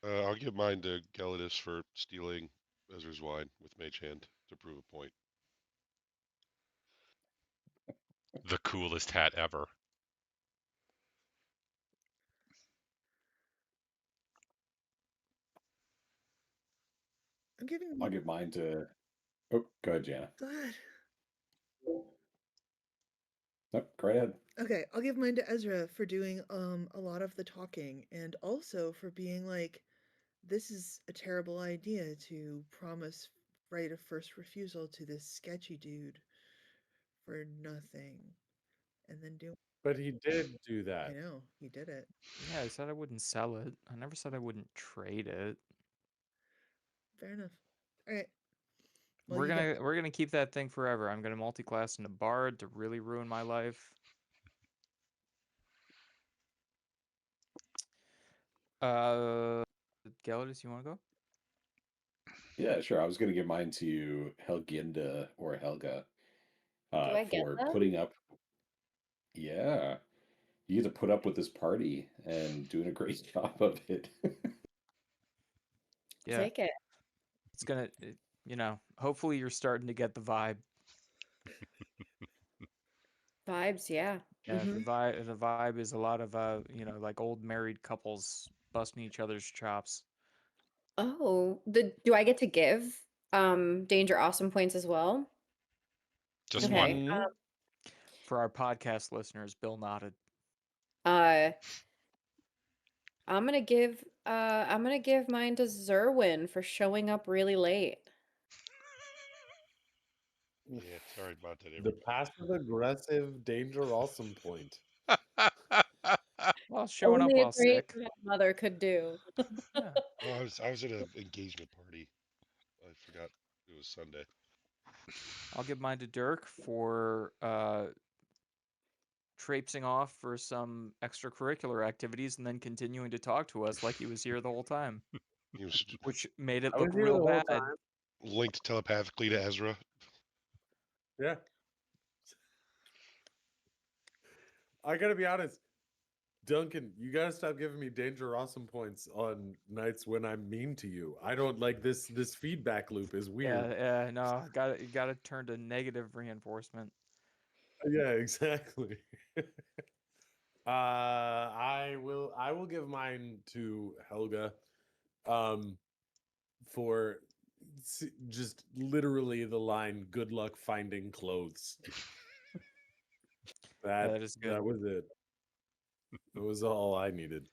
I'll give mine to Gelidus for stealing Ezra's wine with Mage Hand to prove a point. The coolest hat ever. I'm giving. I'll give mine to. Oh, go ahead, Jana. Go ahead. Nope, go right ahead. Okay, I'll give mine to Ezra for doing a lot of the talking and also for being like, this is a terrible idea to promise right of first refusal to this sketchy dude for nothing and then do. But he did do I that. know he did it. Yeah, I said I wouldn't sell it. I never said I wouldn't trade it. Fair enough. All right. Well, We're gonna keep that thing forever. I'm gonna multi-class into Bard to really ruin my life. Gelidus, you want to go? Yeah, sure. I was going to give mine to Helginda or Helga Do I get for that? putting up. Yeah, you get to put up with this party and doing a great job of it. Yeah, Take it. it's gonna, hopefully you're starting to get the vibe. Vibes, yeah. Yeah, Mm-hmm. the vibe is a lot of like old married couples busting each other's chops. Oh, do I get to give danger awesome points as well? Just Okay. one. Mhm. For our podcast listeners, Bill nodded. Uh I'm gonna give mine to Zerwin for showing up really late. Yeah, sorry about that, The everybody. passive aggressive danger awesome point. Well, showing up Only a while great sick. mother could do. Yeah. Oh, I was at an engagement party. I forgot it was Sunday. I'll give mine to Dirk for traipsing off for some extracurricular activities and then continuing to talk to us like he was here the whole time, He was which made it I look was here real the whole bad. time. linked telepathically to Ezra. Yeah. I gotta be honest, Duncan, you gotta stop giving me danger awesome points on nights when I'm mean to you. I don't like this feedback loop is weird. Yeah, no, you gotta turn to negative reinforcement. Yeah, exactly. I will give mine to Helga for just literally the line good luck finding clothes. Yeah, that is good. That was it. That was all I needed.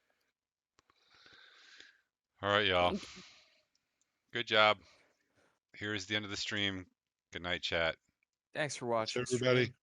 All right, y'all. Thank Good job. Here's the end of the stream. Good night, chat. Thanks for watching, everybody. stream.